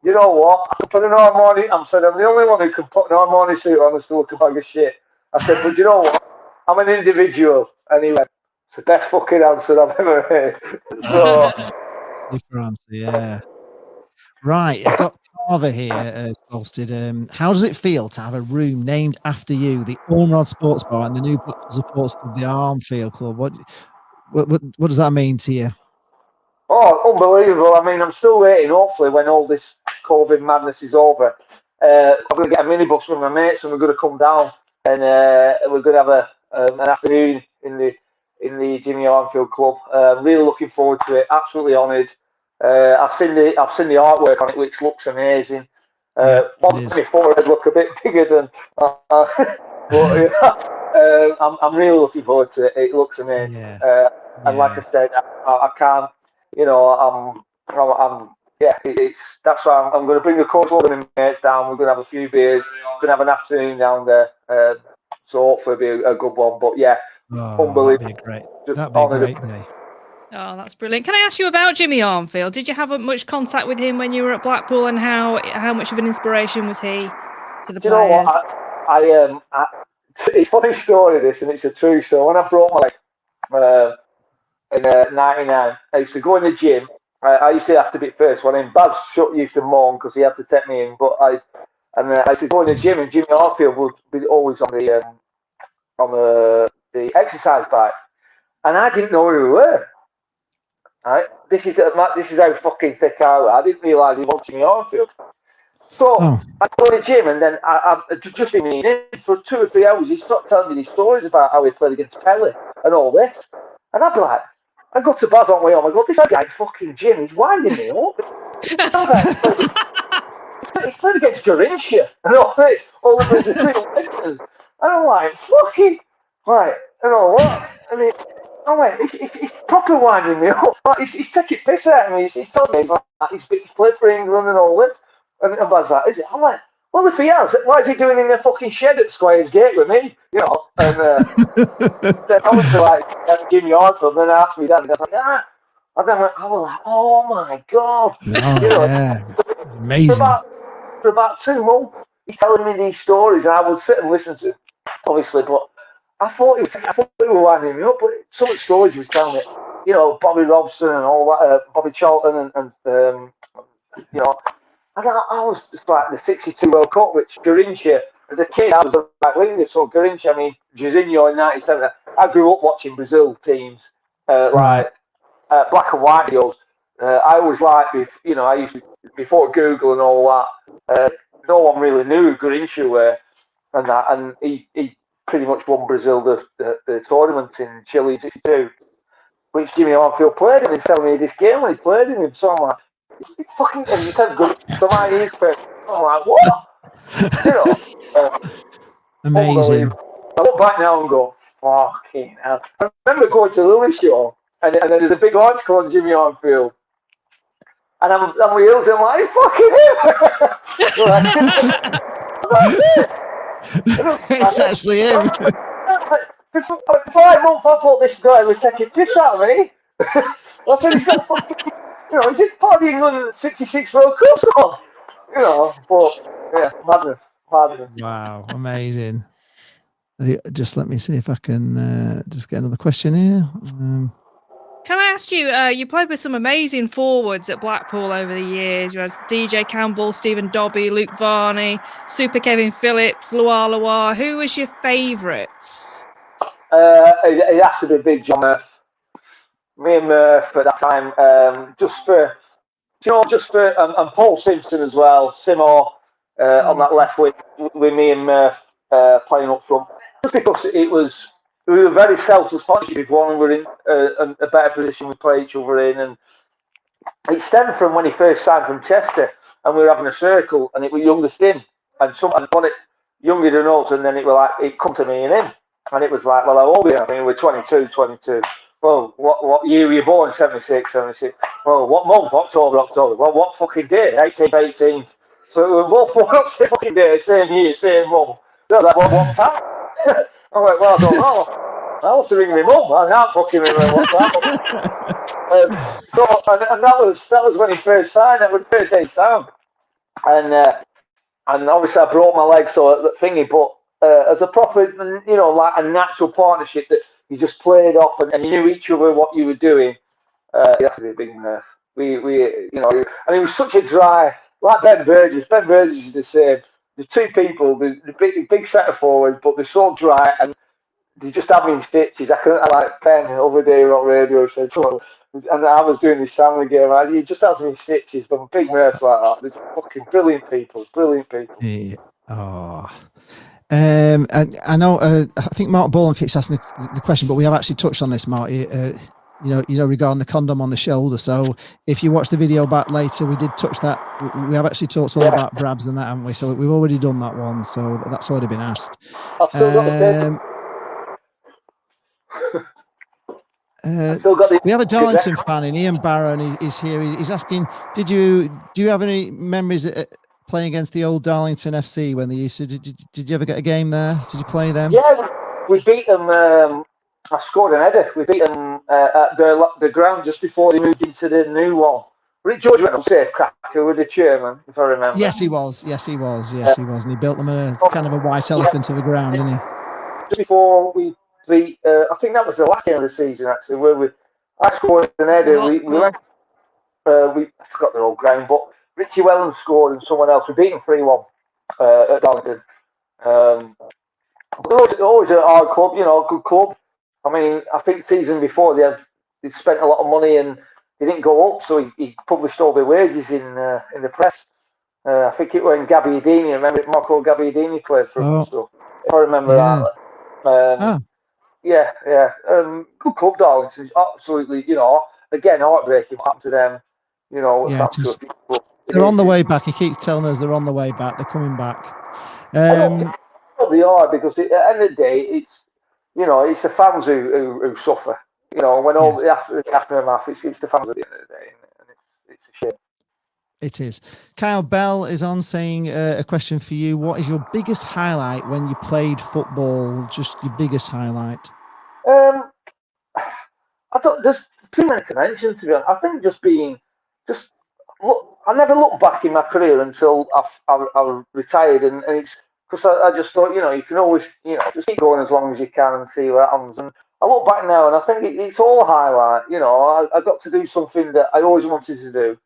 you know what? I can put an Armani." I said, "I'm the only one who can put an Armani suit on and still look a bag of shit." I said, "But you know what? I'm an individual." And he went, "It's the best fucking answer I've ever heard." So, super answer, yeah. Right, I've got Carver here posted. How does it feel to have a room named after you, the Ormerod Sports Bar and the new Blackpool Sports Club, the Anfield Club? What does that mean to you? oh, unbelievable. I mean, I'm still waiting, hopefully, when all this COVID madness is over. I'm going to get a minibus from my mates and we're going to come down and we're going to have an afternoon in the Jimmy Anfield Club. Really looking forward to it. Absolutely honoured. I've seen the artwork on it, which looks amazing. Once my forehead look a bit bigger than, but I'm really looking forward to it. It looks amazing. And like I said, I can't. You know, that's why I'm going to bring a couple of my mates down. We're going to have a few beers. We're going to have an afternoon down there. So hopefully it'll be a good one. But yeah, unbelievable. That'd be a great day. Oh, that's brilliant. Can I ask you about Jimmy Armfield? Did you have much contact with him when you were at Blackpool, and how much of an inspiration was he to the players? You know what? It's a funny story, this, and it's a true story. When I broke my leg in '99, I used to go in the gym. I used to have to be first one in. Baz used to moan because he had to take me in, but I used to go in the gym, and Jimmy Armfield would be always on the exercise bike, and I didn't know who we were. Right? This is how fucking thick I was. I didn't realise he was Jimmy Armfield. So I go to the gym, and then I just been in for 2 or 3 hours. He started telling me these stories about how he played against Pele and all this, and I'd be like, I go to Baz on my own. I go, "This guy's fucking Jim. He's winding me up." He played against Garincha and all this, all of the and I'm like, "Fucking right." You know what? I mean, I'm like, he's proper winding me up. Like, he's taking piss out of me. He's telling me he's played for England and all this. And Baz's like, "Is it?" I'm like, "Well, if he has, why is he doing in the fucking shed at Squares Gate with me?" You know. And then obviously, like, Jimmy Armfield, then asked me that, and I was like, "Ah." And then I was like, "Oh my god!" Oh, you know, yeah, amazing. For about 2 months, he's telling me these stories, and I would sit and listen to him, obviously, but I thought we were winding me up, but some of the stories he was telling me, you know, Bobby Robson and all that, Bobby Charlton and you know, and I was just like the '62 World Cup, which Garrincha, as a kid, I was a right winger, so Garrincha, I mean, Jorginho in '97. I grew up watching Brazil teams, like black and white videos. I always liked, you know, I used to, before Google and all that, no one really knew who Garrincha were and that, and he pretty much won Brazil the tournament in Chile in '62, which Jimmy Anfield played in. He's telling me this game when he played in him, so I'm like, it's fucking, and he said good, so my ears first. I'm like, what? You know, amazing. I look back now and go, fucking hell. I remember going to the Lily show, and then there's a big article on Jimmy Anfield. And I'm wheels and I'm like, fucking him! It's actually him. For 5 months, I thought this guy would take a piss out of me. I said, he's got fucking, you know, he's part of the England '66 World Cup squad. You know, but yeah, madness. Wow, amazing. Just let me see if I can just get another question here. Can I ask you, you played with some amazing forwards at Blackpool over the years. You had DJ Campbell, Stephen Dobbie, Luke Varney, Super Kevin Phillips, Loire. Who was your favourites? It has to be Big John Murph. Me and Murph at that time, and Paul Simpson as well, Simo on that left wing with me and Murph playing up front. Just because we were very selfless partnership. If one were in a better position, we play each other in, and it stemmed from when he first signed from Chester, and we were having a circle, and it was youngest in, and someone got it younger than us, and then it was like it come to me and him, and it was like, well, how old are you? I mean, we're 22. Well, what year were you born? 76. Well, what month? October. Well, what fucking day? 18th. So we were both born on the same fucking day, same year, same month. They're like, well, what time? I'm like, well, I don't know. I have to ring my mum. I can't fucking remember what time. And that was when he first signed. That was the first day he signed. And obviously I broke my leg, so that thingy. But as a proper, you know, like a natural partnership that you just played off and you knew each other what you were doing. You have to be a big Murph. We, you know, and he was such a dry, like Ben Burgess. Ben Burgess is the same. The two people, the big centre forwards, but they're so dry and they just have me in stitches. I like Ben over there on radio said, and I was doing this family game. He just has me in stitches, but big Murphs like that. They're fucking brilliant people. Yeah. Oh. I know. I think Mark Bolan keeps asking the question, but we have actually touched on this, Mark. You know, regarding the condom on the shoulder. So if you watch the video back later, we did touch that. We have actually talked all about Brabs and that, haven't we? So we've already done that one. So that's already been asked. I've still got the we have a Darlington fan in Ian Barrow, and he's here. He's asking, do you have any memories playing against the old Darlington FC when they used to? Did you ever get a game there? Did you play them? Yeah, we beat them. I scored an header. We beat them at the ground just before they moved into the new one. Rick George went on safe cracker with the chairman, if I remember. Yes, he was. He was. And he built them a kind of a white elephant of a ground, didn't he? Just before we beat, I think that was the last game of the season actually, where I scored an header. We went. I forgot their old ground, but Richie Wellen scored and someone else. We beat them 3-1 at Darlington. Always a hard club, you know, a good club. I mean, I think the season before they spent a lot of money and they didn't go up, so he published all their wages in the press. I think it was in Gabbiadini. Remember Marco Gabbiadini played for him. So if I remember that. Yeah. Good club, Darlington. Absolutely, you know. Again, heartbreaking what happened to them. You know, they're on the way back. He keeps telling us they're on the way back. They're coming back. They are, because at the end of the day, it's, you know, it's the fans who suffer. You know, when all the aftermath, it's the fans at the end of the day, and it's a shame. It is. Kyle Bell is on saying a question for you. What is your biggest highlight when you played football? Just your biggest highlight? I don't. There's too many to mention, to be honest. I think I never looked back in my career until I retired, and it's because I just thought, you can always, just keep going as long as you can and see what happens. And I look back now and I think it's all a highlight. I got to do something that I always wanted to do.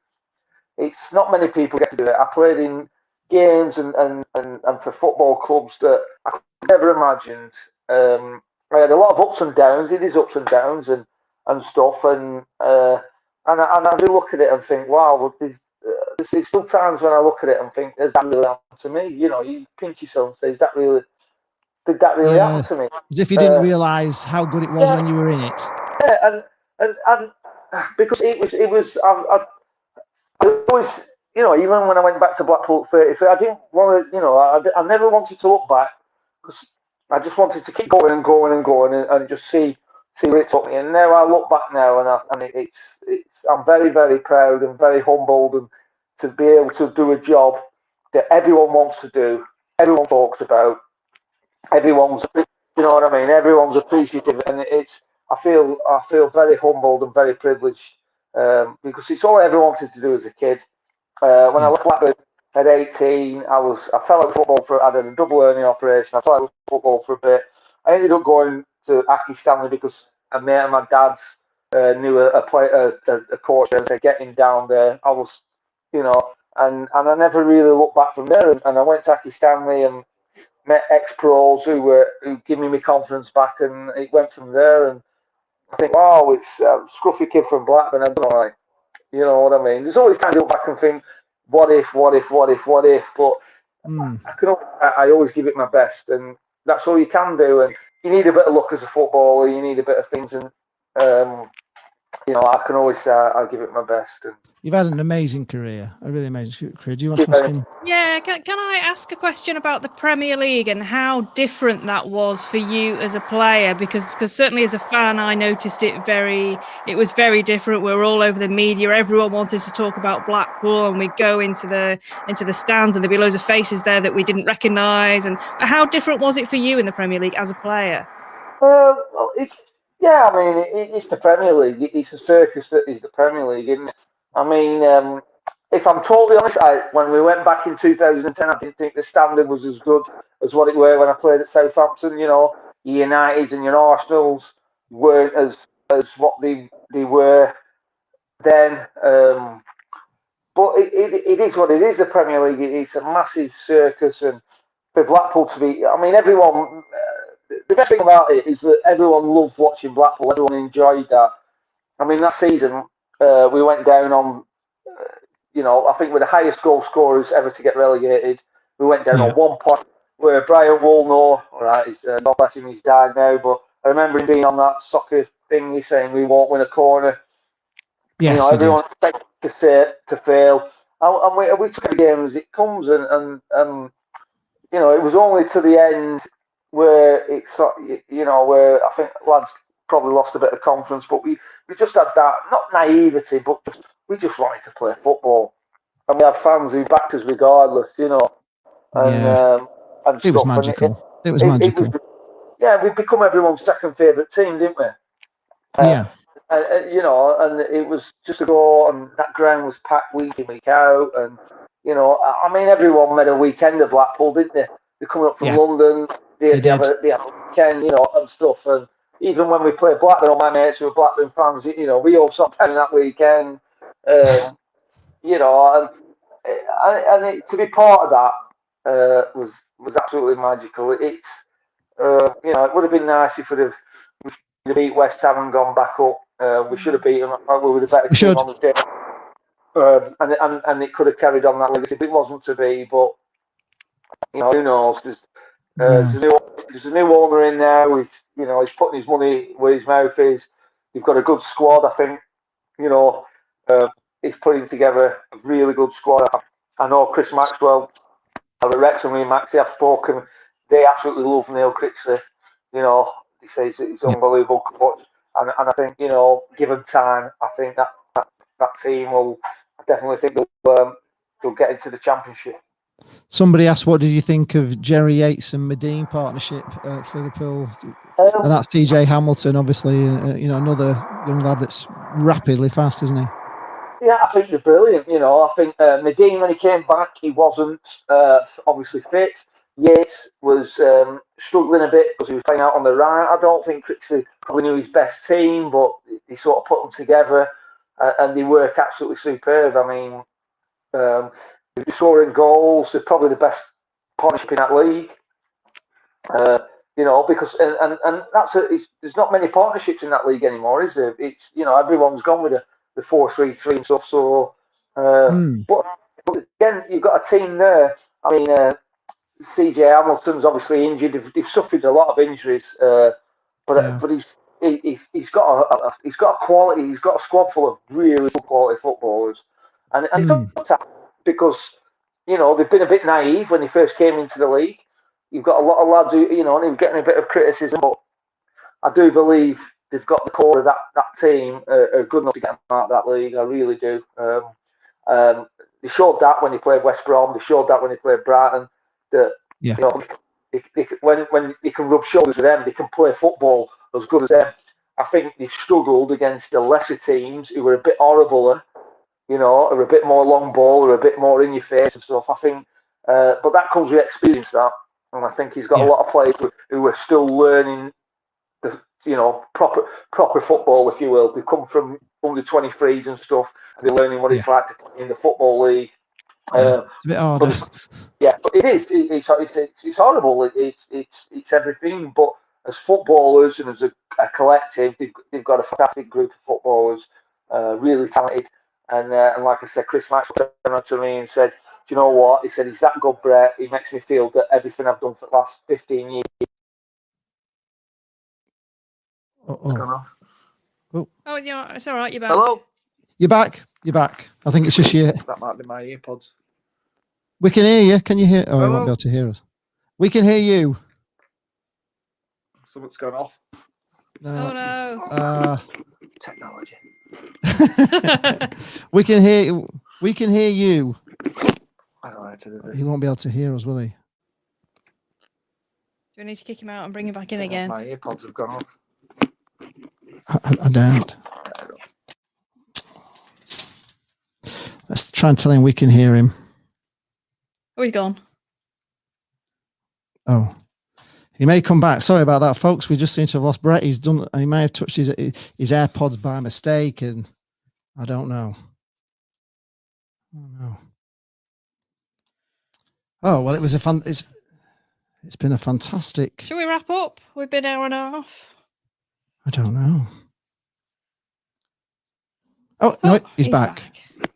It's not many people get to do it. I played in games and for football clubs that I could never imagined. I had a lot of ups and downs. It is ups and downs and stuff. And I do look at it and think, wow, there's still times when I look at it and think, has that really happened to me? You pinch yourself and say, did that really happen to me? As if you didn't realise how good it was when you were in it. Yeah, and because it was I always, even when I went back to Blackpool at 33, I didn't want to, I never wanted to look back because I just wanted to keep going and going and going and just see where it took me. And now I look back now and it's I'm very, very proud and very humbled and to be able to do a job that everyone wants to do, everyone talks about, everyone's, you know what I mean? Everyone's appreciative, and I feel very humbled and very privileged because it's all I ever wanted to do as a kid. When I left Blackburn at 18, I fell out of football I had a double hernia operation. I fell out of football for a bit. I ended up going to Aki Stanley because a mate of my dad's knew a coach and said, get him down there. I was, and I never really looked back from there. And I went to Aki Stanley and met ex-pros who gave me my confidence back, and it went from there. And I think, wow, it's a scruffy kid from Blackburn. I don't know, like, you know what I mean? There's always time to look back and think, what if? But I always give it my best, and that's all you can do. And you need a bit of luck as a footballer. You need a bit of things, and I can always say I give it my best. And you've had an amazing career, a really amazing career. Do you want to ask him? Yeah, can I ask a question about the Premier League and how different that was for you as a player? Because certainly as a fan, I noticed it was very different. We were all over the media. Everyone wanted to talk about Blackpool, and we'd go into the stands and there'd be loads of faces there that we didn't recognise. And how different was it for you in the Premier League as a player? It's the Premier League. It's a circus that is the Premier League, isn't it? I mean, if I'm totally honest, when we went back in 2010, I didn't think the standard was as good as what it were when I played at Southampton. Your Uniteds and your Arsenals weren't as what they were then. But it is what it is, the Premier League. It's a massive circus, and for Blackpool to be, everyone, the best thing about it is that everyone loved watching Blackpool. Everyone enjoyed that. That season, we went down on, I think we're the highest goal scorers ever to get relegated. We went down on 1 point where Brian Woolnough, all right, God bless him, he's died now, but I remember him being on that soccer thing, he's saying we won't win a corner. Yes, everyone expects to fail. And we took the game as it comes, and it was only to the end where where I think lads probably lost a bit of confidence, but we just had that, not naivety, but we just wanted to play football. And we had fans who backed us regardless, And it was magical. It was magical. We'd become everyone's second favourite team, didn't we? And it was just a go, and that ground was packed week in, week out. And, everyone made a weekend of Blackpool, didn't they? They're coming up from London, they have a weekend, and stuff. And even when we played Blackburn, all my mates who were Blackburn fans, we all sat down that weekend, and to be part of that was absolutely magical. It would have been nice if we should have beat West Ham and gone back up. We should have beaten them. We would have better team on the day. And it could have carried on that legacy. It wasn't to be, but who knows? There's a new owner in now. He's putting his money where his mouth is. You've got a good squad, I think. He's putting together a really good squad. I know Chris Maxwell, at Wrexham and Maxie, I've spoken. They absolutely love Neil Critchley. They say he's unbelievable coach. And I think, given time, I think that team will, I definitely think they'll get into the Championship. Somebody asked, what did you think of Jerry Yates and Medine partnership for Liverpool? And that's TJ Hamilton, obviously, another young lad that's rapidly fast, isn't he? Yeah, I think they're brilliant. I think Medine, when he came back, he wasn't obviously fit. Yates was struggling a bit because he was playing out on the right. I don't think Crixley probably knew his best team, but he sort of put them together, and they work absolutely superb. I mean, they're scoring goals. They're probably the best partnership in that league. Because and there's not many partnerships in that league anymore, is there? It's everyone's gone with the 4-3-3 and stuff. So, but again, you've got a team there. I mean, CJ Hamilton's obviously injured. They've suffered a lot of injuries, but he's got a quality. He's got a squad full of really good quality footballers, and because they've been a bit naive when they first came into the league. You've got a lot of lads who, and they're getting a bit of criticism, but I do believe they've got the core of that team are good enough to get them out of that league. I really do. They showed that when they played West Brom. They showed that when they played Brighton. That when they can rub shoulders with them, they can play football as good as them. I think they struggled against the lesser teams who were a bit horribler, or a bit more long ball, or a bit more in your face and stuff. I think, but that comes with experience. And I think he's got a lot of players who are still learning the, proper football, if you will. They come from under 23s and stuff, and they're learning what it's like to play in the football league. It's a bit harder. But it is. It's horrible. It's everything. But as footballers and as a collective, they've got a fantastic group of footballers, really talented. And like I said, Chris Maxwell turned to me and said, "Do you know what?" He said, "He's that good, Brett. He makes me feel that everything I've done for the last 15 years." It's gone off. Oh, it's all right. You're back. Hello. You're back. I think it's just you. That might be my earpods. We can hear you. Can you hear? Oh, Hello? you won't be able to hear us. We can hear you. Something's gone off. No. Oh no. Technology. We can hear. We can hear you. I don't know how to do this. He won't be able to hear us, will he? Do we need to kick him out and bring him back in again? My earpods have gone off. I don't. Let's try and tell him we can hear him. Oh, he's gone. Oh, he may come back. Sorry about that, folks. We just seem to have lost Brett. He may have touched his AirPods by mistake, and I don't know. Oh no. Oh well, it's been a fantastic. Shall we wrap up? We've been an hour and a half. I don't know. Oh no, he's back.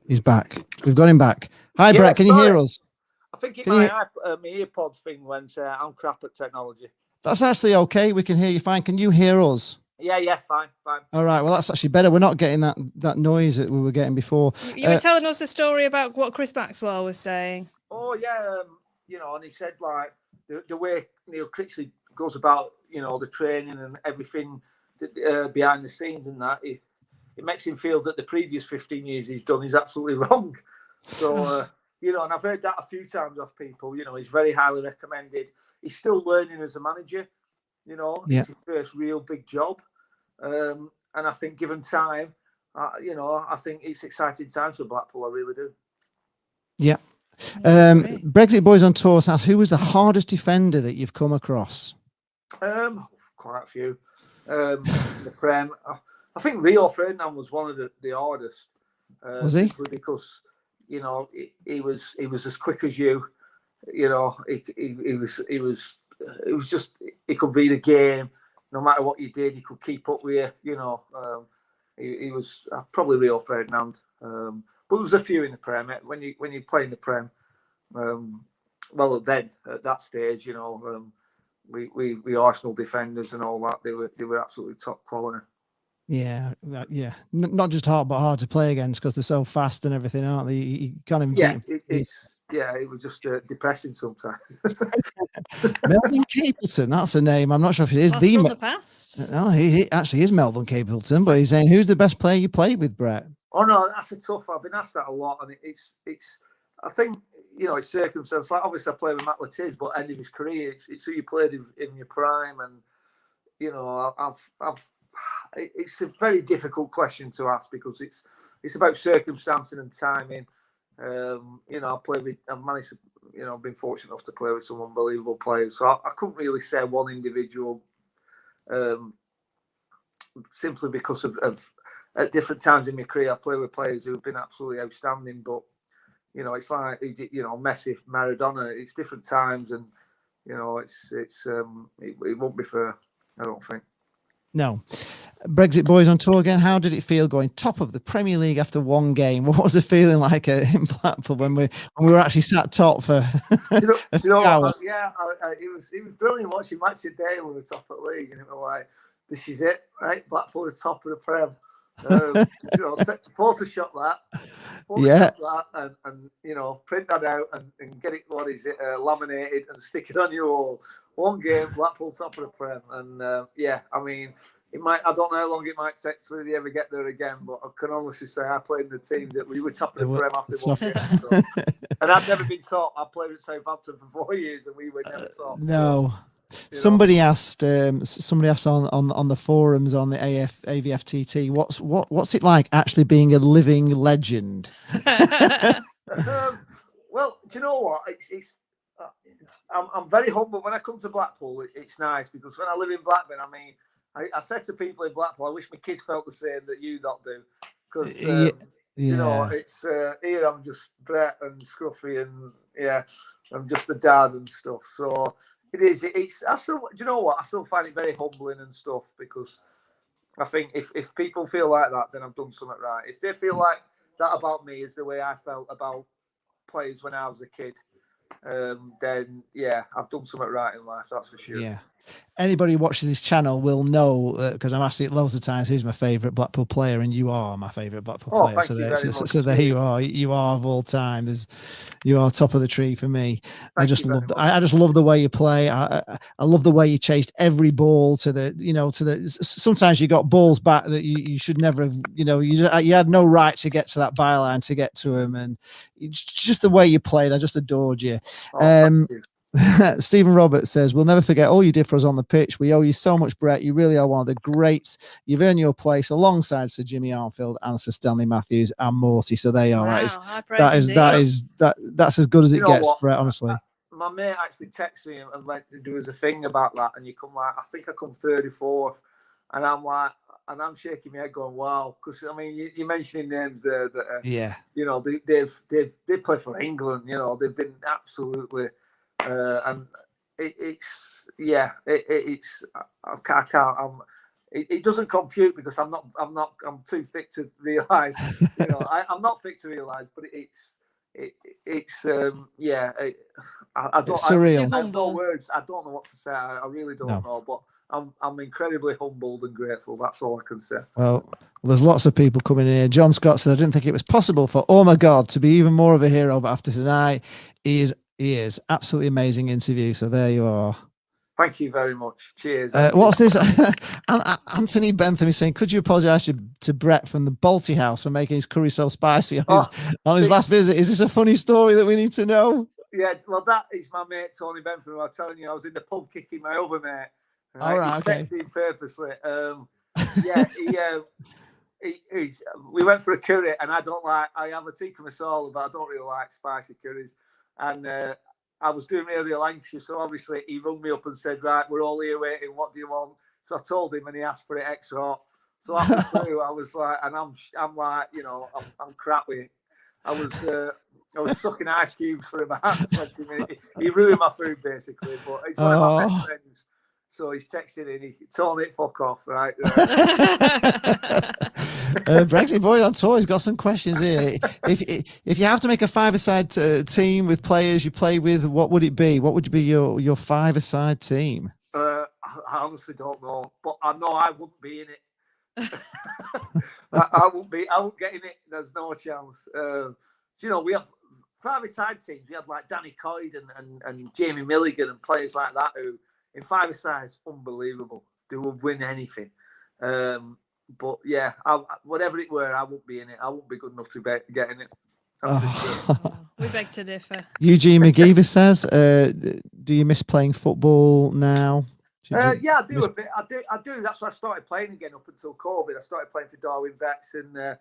He's back. We've got him back. Hi, Brett. Can you hear us? I think my earpods thing went. I'm crap at technology. That's actually okay. We can hear you fine. Can you hear us? Yeah, fine. All right. Well, that's actually better. We're not getting that noise that we were getting before. You were telling us a story about what Chris Maxwell was saying. Oh yeah, and he said like the way Neil Crixley goes about, the training and everything behind the scenes and that. It makes him feel that the previous 15 years he's done is absolutely wrong. So, and I've heard that a few times off people. He's very highly recommended. He's still learning as a manager. It's his first real big job. And I think given time, I think it's exciting times for Blackpool. I really do. Yeah. Brexit Boys on Tour asked, who was the hardest defender that you've come across? Quite a few. The Prem. I think Rio Ferdinand was one of the hardest. Was he? Because he was as quick as you. He was just, he could read a game. No matter what you did, he could keep up with you. He was probably Rio Ferdinand. But there was a few in the Prem. When you play in the Prem, well then at that stage, we Arsenal defenders and all that. They were absolutely top quality. Yeah. Not just hard, but hard to play against because they're so fast and everything, aren't they? You can't even it was just depressing sometimes. Melvin Capleton, that's a name. I'm not sure if it is the past. No, he actually is Melvin Capleton, but he's saying, who's the best player you played with, Brett? Oh no, that's a tough. I've been asked that a lot, and it's. I think it's circumstance. Like obviously, I played with Matt Latiz, but end of his career, it's who you played in your prime, and it's a very difficult question to ask because it's about circumstance and timing. I've managed to you know, been fortunate enough to play with some unbelievable players. So I couldn't really say one individual, simply because of at different times in my career, I've played with players who have been absolutely outstanding. But, you know, it's like, you know, Messi, Maradona, it's different times, and, you know, it won't be fair, I don't think. No. Brexit boys on tour again. How did it feel going top of the Premier League after one game? What was it feeling like in Blackpool when we were actually sat top for a few hours? It was brilliant watching Match of Day when we were top of the league, and it was like, this is it, right? Blackpool are top of the Prem. You know, Photoshop that, and you know, print that out and get it, laminated and stick it on your wall. One game, Blackpool top of the Prem, and I mean, I don't know how long it might take till they ever get there again, but I can honestly say I played in the team that we were top of the Prem after one game. So. And I've never been top. I played at Southampton for 4 years, and we were never top. No. Somebody asked on the forums on the AVFTT, what's it like actually being a living legend? Well, do you know what? I'm very humble when I come to Blackpool. It's nice because when I live in Blackburn, I mean, I said to people in Blackpool, I wish my kids felt the same that you lot do, because you know, it's here I'm just Brett and Scruffy, and I'm just the dad and stuff. So. I still, do you know what? I still find it very humbling and stuff, because I think if people feel like that, then I've done something right. If they feel like that about me is the way I felt about players when I was a kid, then I've done something right in life. That's for sure. Yeah. Anybody who watches this channel will know, because I'm asked it loads of times, who's my favourite Blackpool player, and you are my favourite Blackpool player. Thank you very much. So there you are. You are of all time. You are top of the tree for me. I just love the way you play. I love the way you chased every ball to the. Sometimes you got balls back that you should never have. You know, you had no right to get to that byline to get to him, and just the way you played. I just adored you. Thank you. Stephen Roberts says, we'll never forget all you did for us on the pitch. We owe you so much, Brett. You really are one of the greats. You've earned your place alongside Sir Jimmy Armfield and Sir Stanley Matthews and Morty. So there you are. Wow, That's as good as it gets, Brett, honestly. My mate actually texted me and went, there was a thing about that, and you come like, I think I come 34th, and I'm like, and I'm shaking my head going, wow, because I mean, you're mentioning names there that you know, they play for England, you know, they've been absolutely. And it's I can't. It doesn't compute because I'm too thick to realise. You know, I'm not thick to realise, but I don't. Surreal. I have no words. I don't know what to say. I really don't know. But I'm incredibly humbled and grateful. That's all I can say. Well, there's lots of people coming in here. John Scott said, I didn't think it was possible for Ormerod to be even more of a hero, but after tonight, he is absolutely amazing interview. So there you are. Thank you very much. Cheers. What's this? Anthony Bentham is saying, could you apologise to Brett from the Balti House for making his curry so spicy on his last visit? Is this a funny story that we need to know? Yeah, well, that is my mate Tony Bentham. I was telling you, I was in the pub kicking my other mate. Right? All right, okay. He texted him purposely. We went for a curry, and I have a tikka masala, but I don't really like spicy curries. And I was doing really anxious, so obviously he rung me up and said, right, we're all here waiting, what do you want? So I told him, and he asked for it extra hot. So after through, I was like, and I'm like, you know, I'm crap with it. I was sucking ice cubes for about 20 minutes. He ruined my food basically, but he's one of my best friends. So he's texting in, he told me, fuck off, right? Brexit boy on tour, he's got some questions here. If you have to make a five-a-side team with players you play with, what would it be? What would be your five-a-side team? I honestly don't know, but I know I wouldn't be in it. I won't get in it. There's no chance. You know, we have five-a-side teams. We had like Danny Coyd and Jamie Milligan and players like that who, in five-a-sides, unbelievable. They would win anything. But yeah, whatever it were, I won't be in it. I won't be good enough to get in it. That's for sure. We beg to differ. Eugene McGeever says, do you miss playing football now? I do a bit. I do. That's why I started playing again up until COVID. I started playing for Darwin Vets and I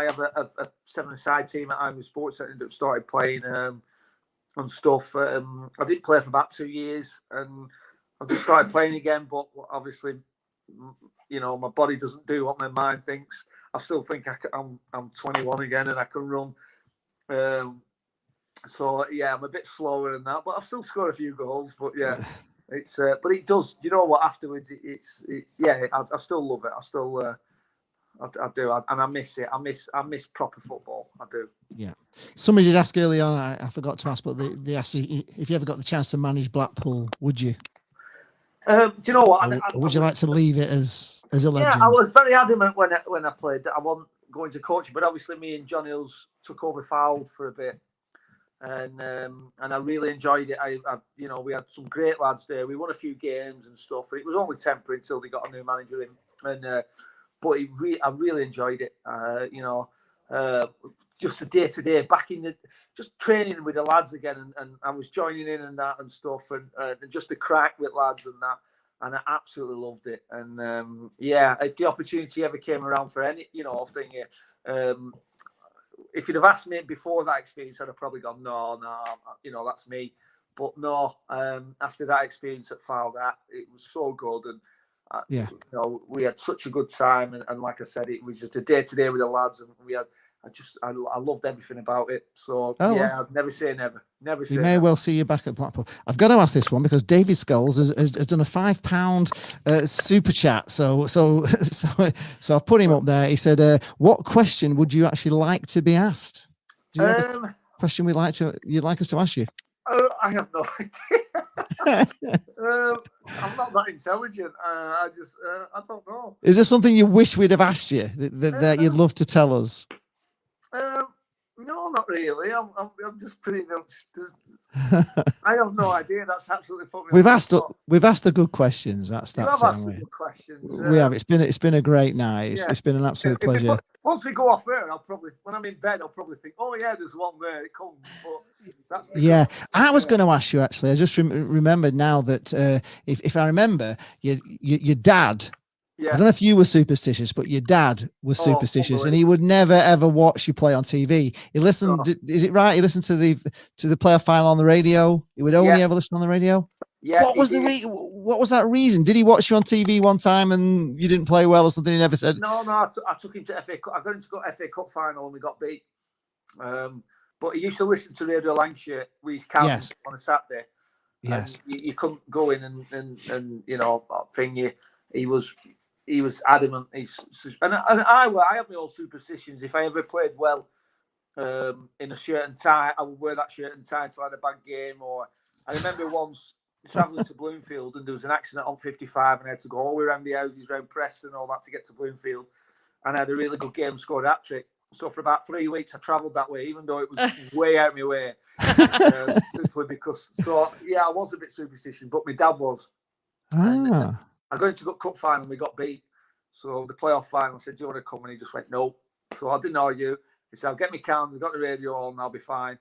have a seven-a-side team at Iron Sports Centre that started playing. and stuff. I didn't play for about 2 years, and I just started playing again. But obviously, my body doesn't do what my mind thinks. I still think I'm 21 again, and I can run. So yeah, I'm a bit slower than that, but I've still scored a few goals. But yeah, it's but it does. You know what? Afterwards, it's yeah. I still love it. I still. I do, and I miss it. I miss proper football. I do. Yeah. Somebody did ask early on. I forgot to ask, but they asked you if you ever got the chance to manage Blackpool, would you? Do you know what? Or would you like to leave it as a legend? Yeah, I was very adamant when I played that I wasn't going to coach, but obviously me and John Hills took over Fouled for a bit, and I really enjoyed it. I we had some great lads there. We won a few games and stuff. It was only temporary until they got a new manager in, and. But I really enjoyed it. Just the day-to-day, back in just training with the lads again, and I was joining in and that and stuff, and just the crack with lads and that, and I absolutely loved it. And if the opportunity ever came around for any, thing, if you'd have asked me before that experience, I'd have probably gone, no, that's me. But no, after that experience at Foul, it was so good, and. We had such a good time, and like I said, it was just a day to day with the lads, and I loved everything about it. So I'd never say never. Never say. We may well see you back at Blackpool. I've got to ask this one because David Scholes has done a £5 super chat. So I've put him up there. He said, "What question would you actually like to be asked? Do you have a question you'd like us to ask you?" I have no idea. I'm not that intelligent. I don't know. Is there something you wish we'd have asked you that you'd love to tell us? No, not really. I'm just pretty much. I have no idea. That's absolutely fucking. We've asked the good questions. That's you have asked the good questions. We have. It's been a great night. It's been an absolute pleasure. Once we go off air, when I'm in bed, I'll probably think, oh yeah, there's one there. It comes. But that's because, I was going to ask you actually. I just remembered now that if I remember, your dad. Yeah. I don't know if you were superstitious, but your dad was superstitious, and he would never ever watch you play on TV. He listened. Is it right? He listened to the playoff final on the radio. He would only ever listen on the radio. Yeah. What was what was that reason? Did he watch you on TV one time and you didn't play well or something? He never said. No. I took him to FA Cup. I got him to go FA Cup final and we got beat. But he used to listen to Radio Lancashire with his cousins on a Saturday. Yes. You couldn't go in and thing you. He was adamant. I have my old superstitions. If I ever played well in a shirt and tie, I would wear that shirt and tie until I had a bad game. Or I remember once travelling to Bloomfield and there was an accident on 55 and I had to go all the way around the houses, around Preston and all that to get to Bloomfield. And I had a really good game, scored a hat-trick. So for about 3 weeks, I travelled that way, even though it was way out of my way. Simply because, I was a bit superstitious, but my dad was. And, I got into the cup final and we got beat. So the playoff final, I said, "Do you want to come?" And he just went, "No." So I didn't argue. He said, "I'll get my cans, I've got the radio on, I'll be fine."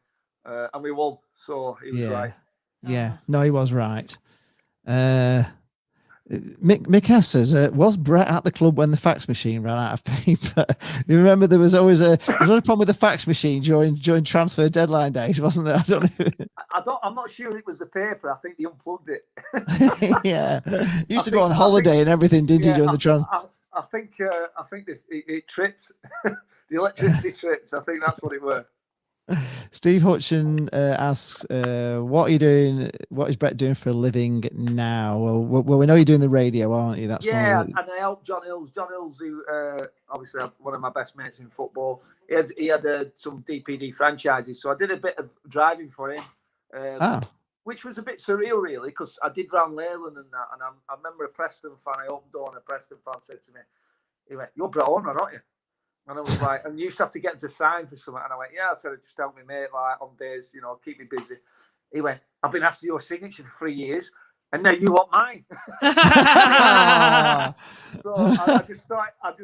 And we won. So he was right. Yeah, no, he was right. Mick S says, was Brett at the club when the fax machine ran out of paper? You remember there was always a problem with the fax machine during transfer deadline days, wasn't there? I don't know. I'm not sure it was the paper. I think they unplugged it. Yeah, you used to go on holiday and everything, didn't you, during the transfer? I think it tripped. The electricity tripped. I think that's what it were. Steve Hutchin asks, "What are you doing? What is Brett doing for a living now?" Well, we know you're doing the radio, aren't you? That's and I helped John Hills. John Hills, who obviously one of my best mates in football. He had some DPD franchises, so I did a bit of driving for him, which was a bit surreal, really, because I did round Leyland and that. And I remember a Preston fan, I opened door, and a Preston fan said to me, he went, "You're Brett Ormerod, aren't you?" And I was like, and you used to have to get him to sign for something. And I went, "Yeah." I said, "I just help me, mate, like on days, keep me busy." He went, "I've been after your signature for 3 years, and now you want mine." So I just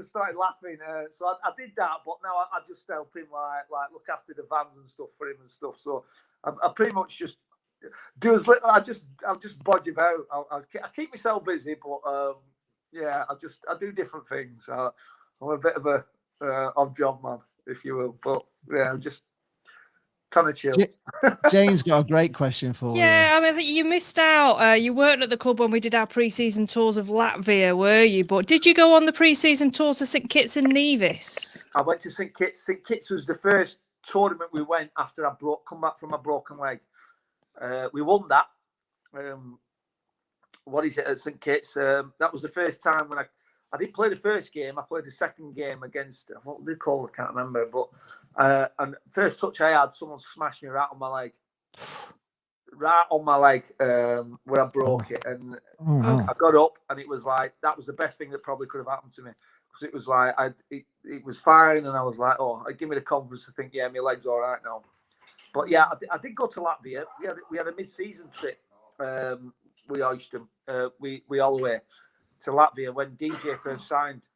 started laughing. So I did that, but now I just help him like look after the vans and stuff for him and stuff. So I pretty much just do as little. I just bodge about. I keep myself busy, but I do different things. I'm a bit of a odd job man, if you will, but just Ton of chill. Jane's got a great question for you. Yeah, I mean, I think you missed out. You weren't at the club when we did our pre-season tours of Latvia, were you? But did you go on the pre-season tours to St Kitts and Nevis? I went to St Kitts. St Kitts was the first tournament we went after I come back from my broken leg. We won that. What is it at St Kitts? That was the first time when I didn't play the first game. I played the second game against, what were they called? I can't remember. But and first touch I had, someone smashed me right on my leg. Right on my leg, where I broke it. And I got up, and it was like, that was the best thing that probably could have happened to me. Because it was like, it was fine, and I was like, oh, it gave me the confidence to think, yeah, my leg's all right now. But yeah, I did go to Latvia. We had a mid-season trip. We Oyston, we all the way to Latvia when DJ first signed.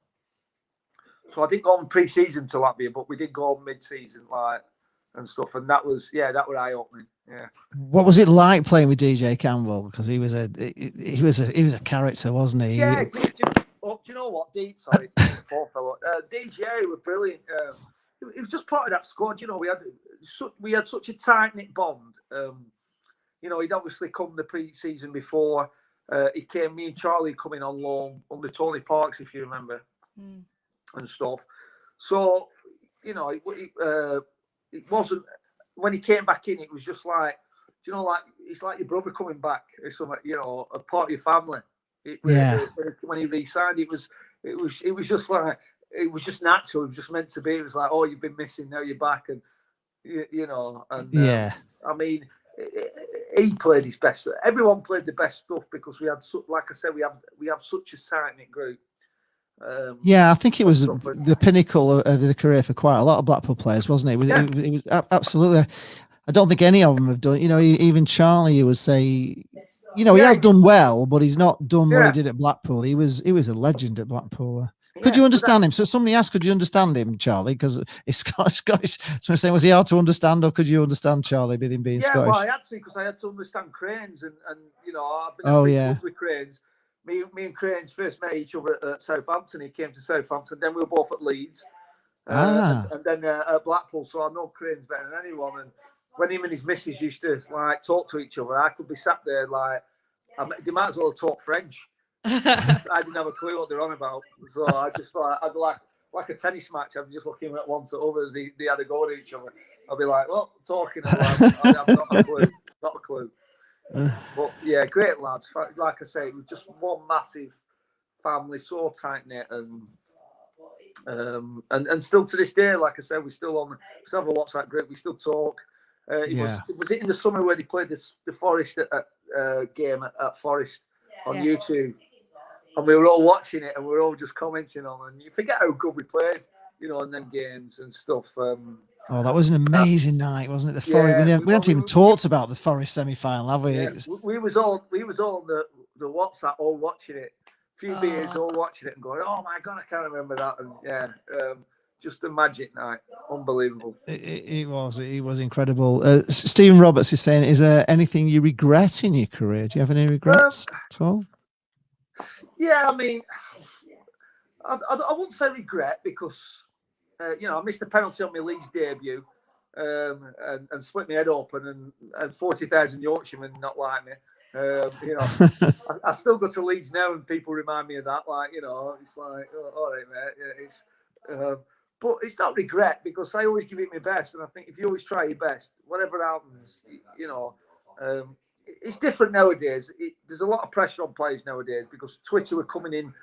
So I didn't go on pre-season to Latvia, but we did go on mid-season, like, and stuff. And that was eye-opening. Yeah. What was it like playing with DJ Campbell? Because he was a character, wasn't he? Yeah. Do you know what? Sorry, poor fellow. DJ was brilliant. He was just part of that squad. You know, we had such a tight-knit bond. You know, he'd obviously come the pre-season before. He came, me and Charlie coming on loan under Tony Parks, if you remember, and stuff. So, you know, it wasn't, when he came back in, it was just like, you know, like, it's like your brother coming back. It's something, you know, a part of your family. When he re-signed, it was just like, it was just natural. It was just meant to be. It was like, oh, you've been missing, now you're back. And, you know, and I mean, he played his best. Everyone played the best stuff because we had, like I said, we have such a tight-knit group. I think it was the pinnacle of the career for quite a lot of Blackpool players, wasn't it? It was absolutely. I don't think any of them have done. You know, even Charlie, you would say, you know, he has done well, but he's not done what he did at Blackpool. He was a legend at Blackpool. Could you understand him? So somebody asked, could you understand him, Charlie? Because he's Scottish. Someone saying, was he hard to understand, or could you understand Charlie with him being Scottish? Yeah, well, I had to, because I had to understand Cranes, and you know, I've been with Cranes. Me and Cranes first met each other at Southampton. He came to Southampton. Then we were both at Leeds, and then at Blackpool. So I know Cranes better than anyone. And when him and his missus used to like talk to each other, I could be sat there like, they might as well talk French. I didn't have a clue what they're on about. So I just I'd like a tennis match. I'd be just looking at one to others. They had a go at each other. I'd be like, well, talking. I've not a clue. But yeah, great lads. Like I say, it was just one massive family, so tight knit, and still to this day, like I said, we still have a WhatsApp group. We still talk. Was it in the summer where they played the Forest game at Forest on YouTube, and we were all watching it, and we were all just commenting on, and you forget how good we played, you know, in them games and stuff. Oh, that was an amazing night, wasn't it? The Forest. We haven't even talked about the Forest semi-final, have we? Yeah, we was all on the WhatsApp, all watching it. A few beers, all watching it, and going, "Oh my God, I can't remember that." And just a magic night, unbelievable. It was incredible. Stephen Roberts is saying, "Is there anything you regret in your career? Do you have any regrets at all?" Yeah, I mean, I wouldn't say regret because. You know, I missed a penalty on my Leeds debut and split my head open, and 40,000 Yorkshiremen not like me. You know, I still go to Leeds now, and people remind me of that. Like, you know, it's like, oh, all right, mate. But it's not regret because I always give it my best, and I think if you always try your best, whatever happens, you know, it's different nowadays. There's a lot of pressure on players nowadays because Twitter were coming in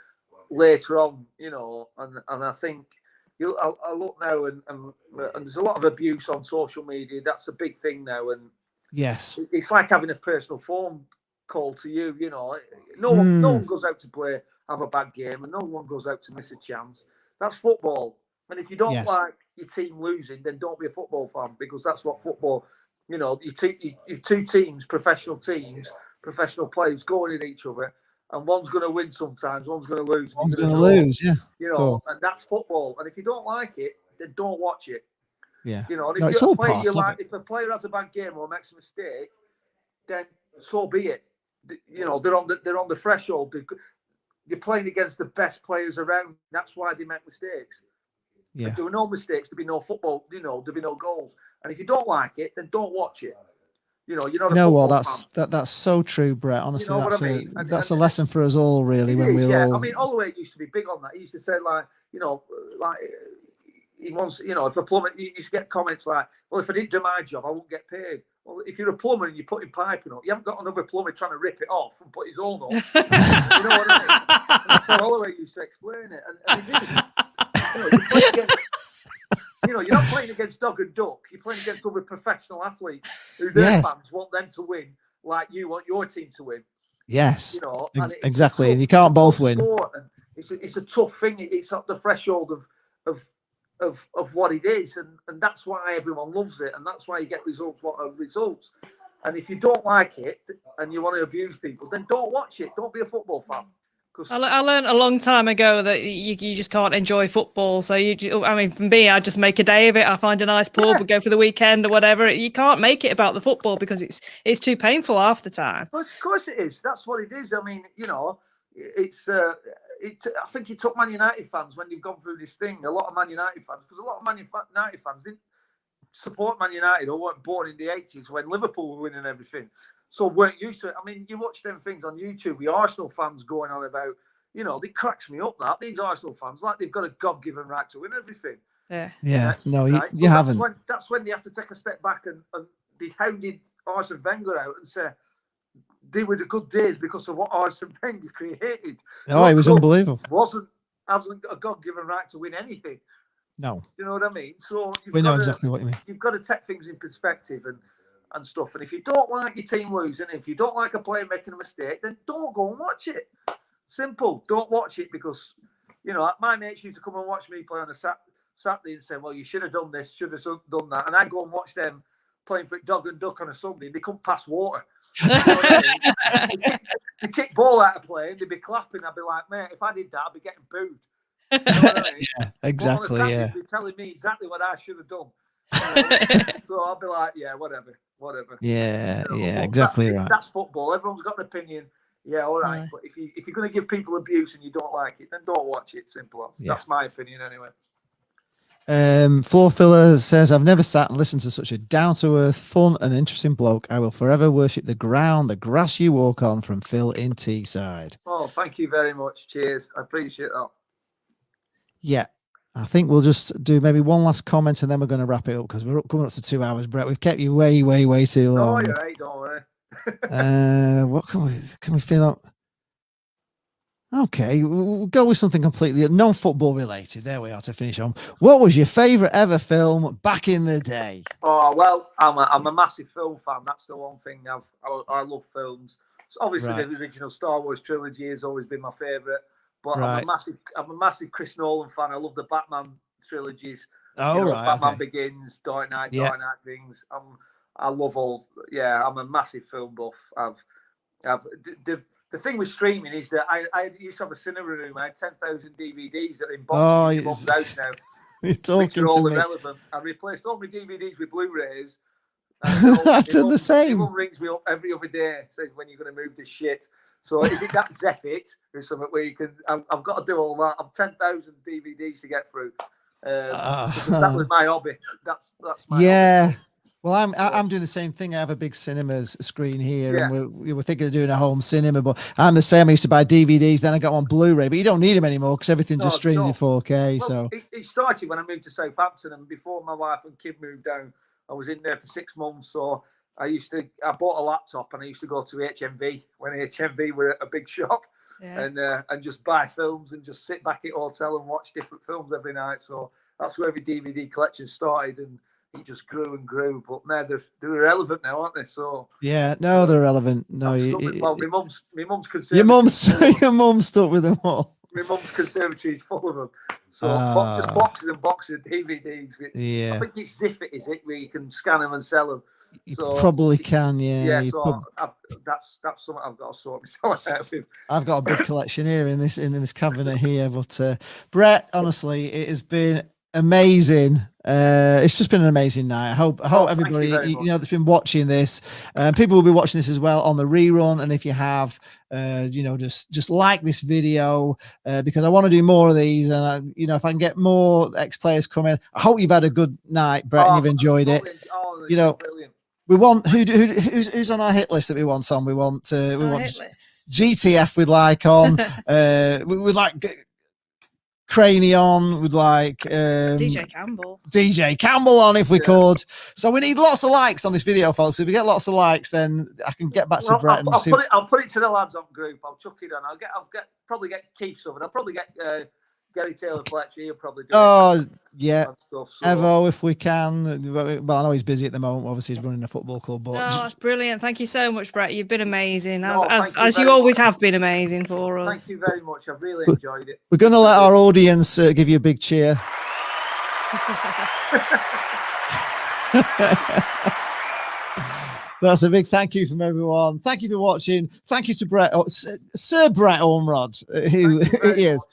later on, you know, and I think. I look now, and there's a lot of abuse on social media. That's a big thing now, and yes, it's like having a personal phone call to you. You know, no one goes out to play, have a bad game, and no one goes out to miss a chance. That's football, and if you don't like your team losing, then don't be a football fan because that's what football. You know, you've two teams, professional players going at each other. And one's going to win sometimes, one's going to lose. One's going to lose, yeah. You know, and that's football. And if you don't like it, then don't watch it. Yeah. You know, and if a player has a bad game or makes a mistake, then so be it. You know, they're on the threshold. They're playing against the best players around. That's why they make mistakes. Yeah. If there were no mistakes, there'd be no football. There'd be no goals. And if you don't like it, then don't watch it. You're not a football fan. That's so true, Brett. Honestly, you know that's what I mean? That's a lesson for us all, really. When we all, I mean, Holloway used to be big on that. He used to say he wants, if a plumber, you used to get comments like, well, if I didn't do my job, I wouldn't get paid. Well, if you're a plumber and you're putting piping up, you haven't got another plumber trying to rip it off and put his own up. You know what I mean? And that's how Holloway used to explain it. And he did. You're not playing against dog and duck. You're playing against other professional athletes who their fans want them to win, like you want your team to win. Yes, and exactly. You can't both win. It's a tough thing. It's up the threshold of what it is, and that's why everyone loves it, and that's why you get results. What are results? And if you don't like it and you want to abuse people, then don't watch it. Don't be a football fan. I learned a long time ago that you just can't enjoy football. So for me, I just make a day of it. I find a nice pub, and go for the weekend or whatever. You can't make it about the football because it's too painful half the time. Well, of course it is. That's what it is. I mean, it's. I think it took Man United fans when you've gone through this thing. A lot of Man United fans, because a lot of Man United fans didn't support Man United or weren't born in the 80s when Liverpool were winning everything. So weren't used to it. I mean, you watch them things on YouTube, the Arsenal fans going on about, it cracks me up that these Arsenal fans, like they've got a God-given right to win everything. Yeah. No, you haven't. That's when they have to take a step back and they hounded Arsene Wenger out and say they were the good days because of what Arsene Wenger created. Oh, it was unbelievable. Hasn't got a God-given right to win anything. No. You know what I mean? So we know exactly what you mean. You've got to take things in perspective and stuff. And if you don't like your team losing, if you don't like a player making a mistake, then don't go and watch it. Simple. Don't watch it because, my mates used to come and watch me play on a Saturday and say, well, you should have done this, should have done that. And I go and watch them playing for dog and duck on a Sunday and they couldn't pass water. You know what I mean? They kick ball out of play and they'd be clapping. I'd be like, mate, if I did that, I'd be getting booed. You know what I mean? Yeah, exactly. They'd be telling me exactly what I should have done. So I'll be like, yeah, whatever. Yeah, exactly right. That's football. Everyone's got an opinion. Yeah, all right. But if you're going to give people abuse and you don't like it, then don't watch it. Simple. That's my opinion anyway. Floor Filler says, I've never sat and listened to such a down-to-earth, fun and interesting bloke. I will forever worship the ground, the grass you walk on, from Phil in Teesside. Oh, thank you very much. Cheers. I appreciate that. Yeah. I think we'll just do maybe one last comment and then we're going to wrap it up because we're coming up to 2 hours, Brett. We've kept you way, way, way too long. Oh, you're right. Don't worry. What can we fill up? Okay, we'll go with something completely non-football related. There we are to finish on. What was your favourite ever film back in the day? Oh, well, I'm a massive film fan. That's the one thing I love films. So obviously, the original Star Wars trilogy has always been my favourite. But I'm a massive Chris Nolan fan. I love the Batman trilogies. Batman Begins, Dark Knight, Dark Knight Rings. I love all. Yeah, I'm a massive film buff. The thing with streaming is that I used to have a cinema room. I had 10,000 DVDs that are in boxes in my mum's house now. You're talking which are all to me. irrelevant. I replaced all my DVDs with Blu-rays. I've done the same. Everyone rings me up every other day, says, when you're going to move this shit. So is it that Zephyt or something where you can? I've got to do all that. I've 10,000 DVDs to get through. Because that was my hobby. That's my hobby. Well, I'm doing the same thing. I have a big cinemas screen here, and we were thinking of doing a home cinema. But I'm the same. I used to buy DVDs, then I got on Blu-ray, but you don't need them anymore because everything just streams in 4K. Well, so it started when I moved to Southampton, and before my wife and kid moved down, I was in there for 6 months. So I bought a laptop and I used to go to HMV when HMV were a big shop, and just buy films and just sit back at hotel and watch different films every night. So that's where the DVD collection started, and it just grew and grew. But now they're irrelevant now, aren't they? So they're relevant. No, my mum's conservatory. Your mum's stuck with them all. My mum's conservatory is full of them. So just boxes and boxes of DVDs. I think it's Zephyt, is it, where you can scan them and sell them. You probably can, so that's something I've got to sort myself out with. I've got a big collection here in this cabinet here. But Brett, honestly, it has been amazing. It's just been an amazing night. I hope everybody, that's been watching this, people will be watching this as well on the rerun. And if you have, just like this video, because I want to do more of these. And if I can get more ex-players coming, I hope you've had a good night, Brett, and you've enjoyed it. Brilliant. We want who's on our hit list that we want on. We want GTF. We'd like on. We'd like Craney on. We'd like DJ Campbell on if we could. So we need lots of likes on this video, folks. If we get lots of likes, then I can get back to Brett. I'll put it to the lads on group. I'll chuck it on. I'll probably get Keith Southern. I'll probably get Gary Taylor Fletcher. He'll probably do it. Yeah, Evo, if we can. Well, I know he's busy at the moment. Obviously, he's running a football club. But that's brilliant. Thank you so much, Brett. You've been amazing, as you always have been amazing for us. Thank you very much. I've really enjoyed it. We're going to let our audience give you a big cheer. That's a big thank you from everyone. Thank you for watching. Thank you to Brett, Sir Brett Ormerod, who he is.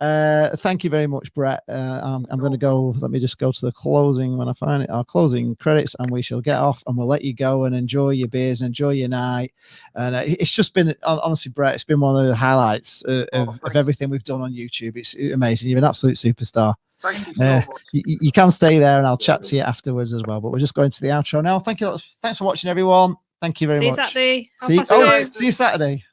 Thank you very much, Brett. I'm going to go. Let me just go to the closing when I find it. Our closing credits, and we shall get off, and we'll let you go and enjoy your beers and enjoy your night. And it's just been, honestly, Brett, it's been one of the highlights of everything we've done on YouTube. It's amazing. You're an absolute superstar. Thank you so much. You can stay there, and I'll chat to you afterwards as well. But we're just going to the outro now. Thank you. Thanks for watching, everyone. Thank you very much. See you Saturday. See you Saturday.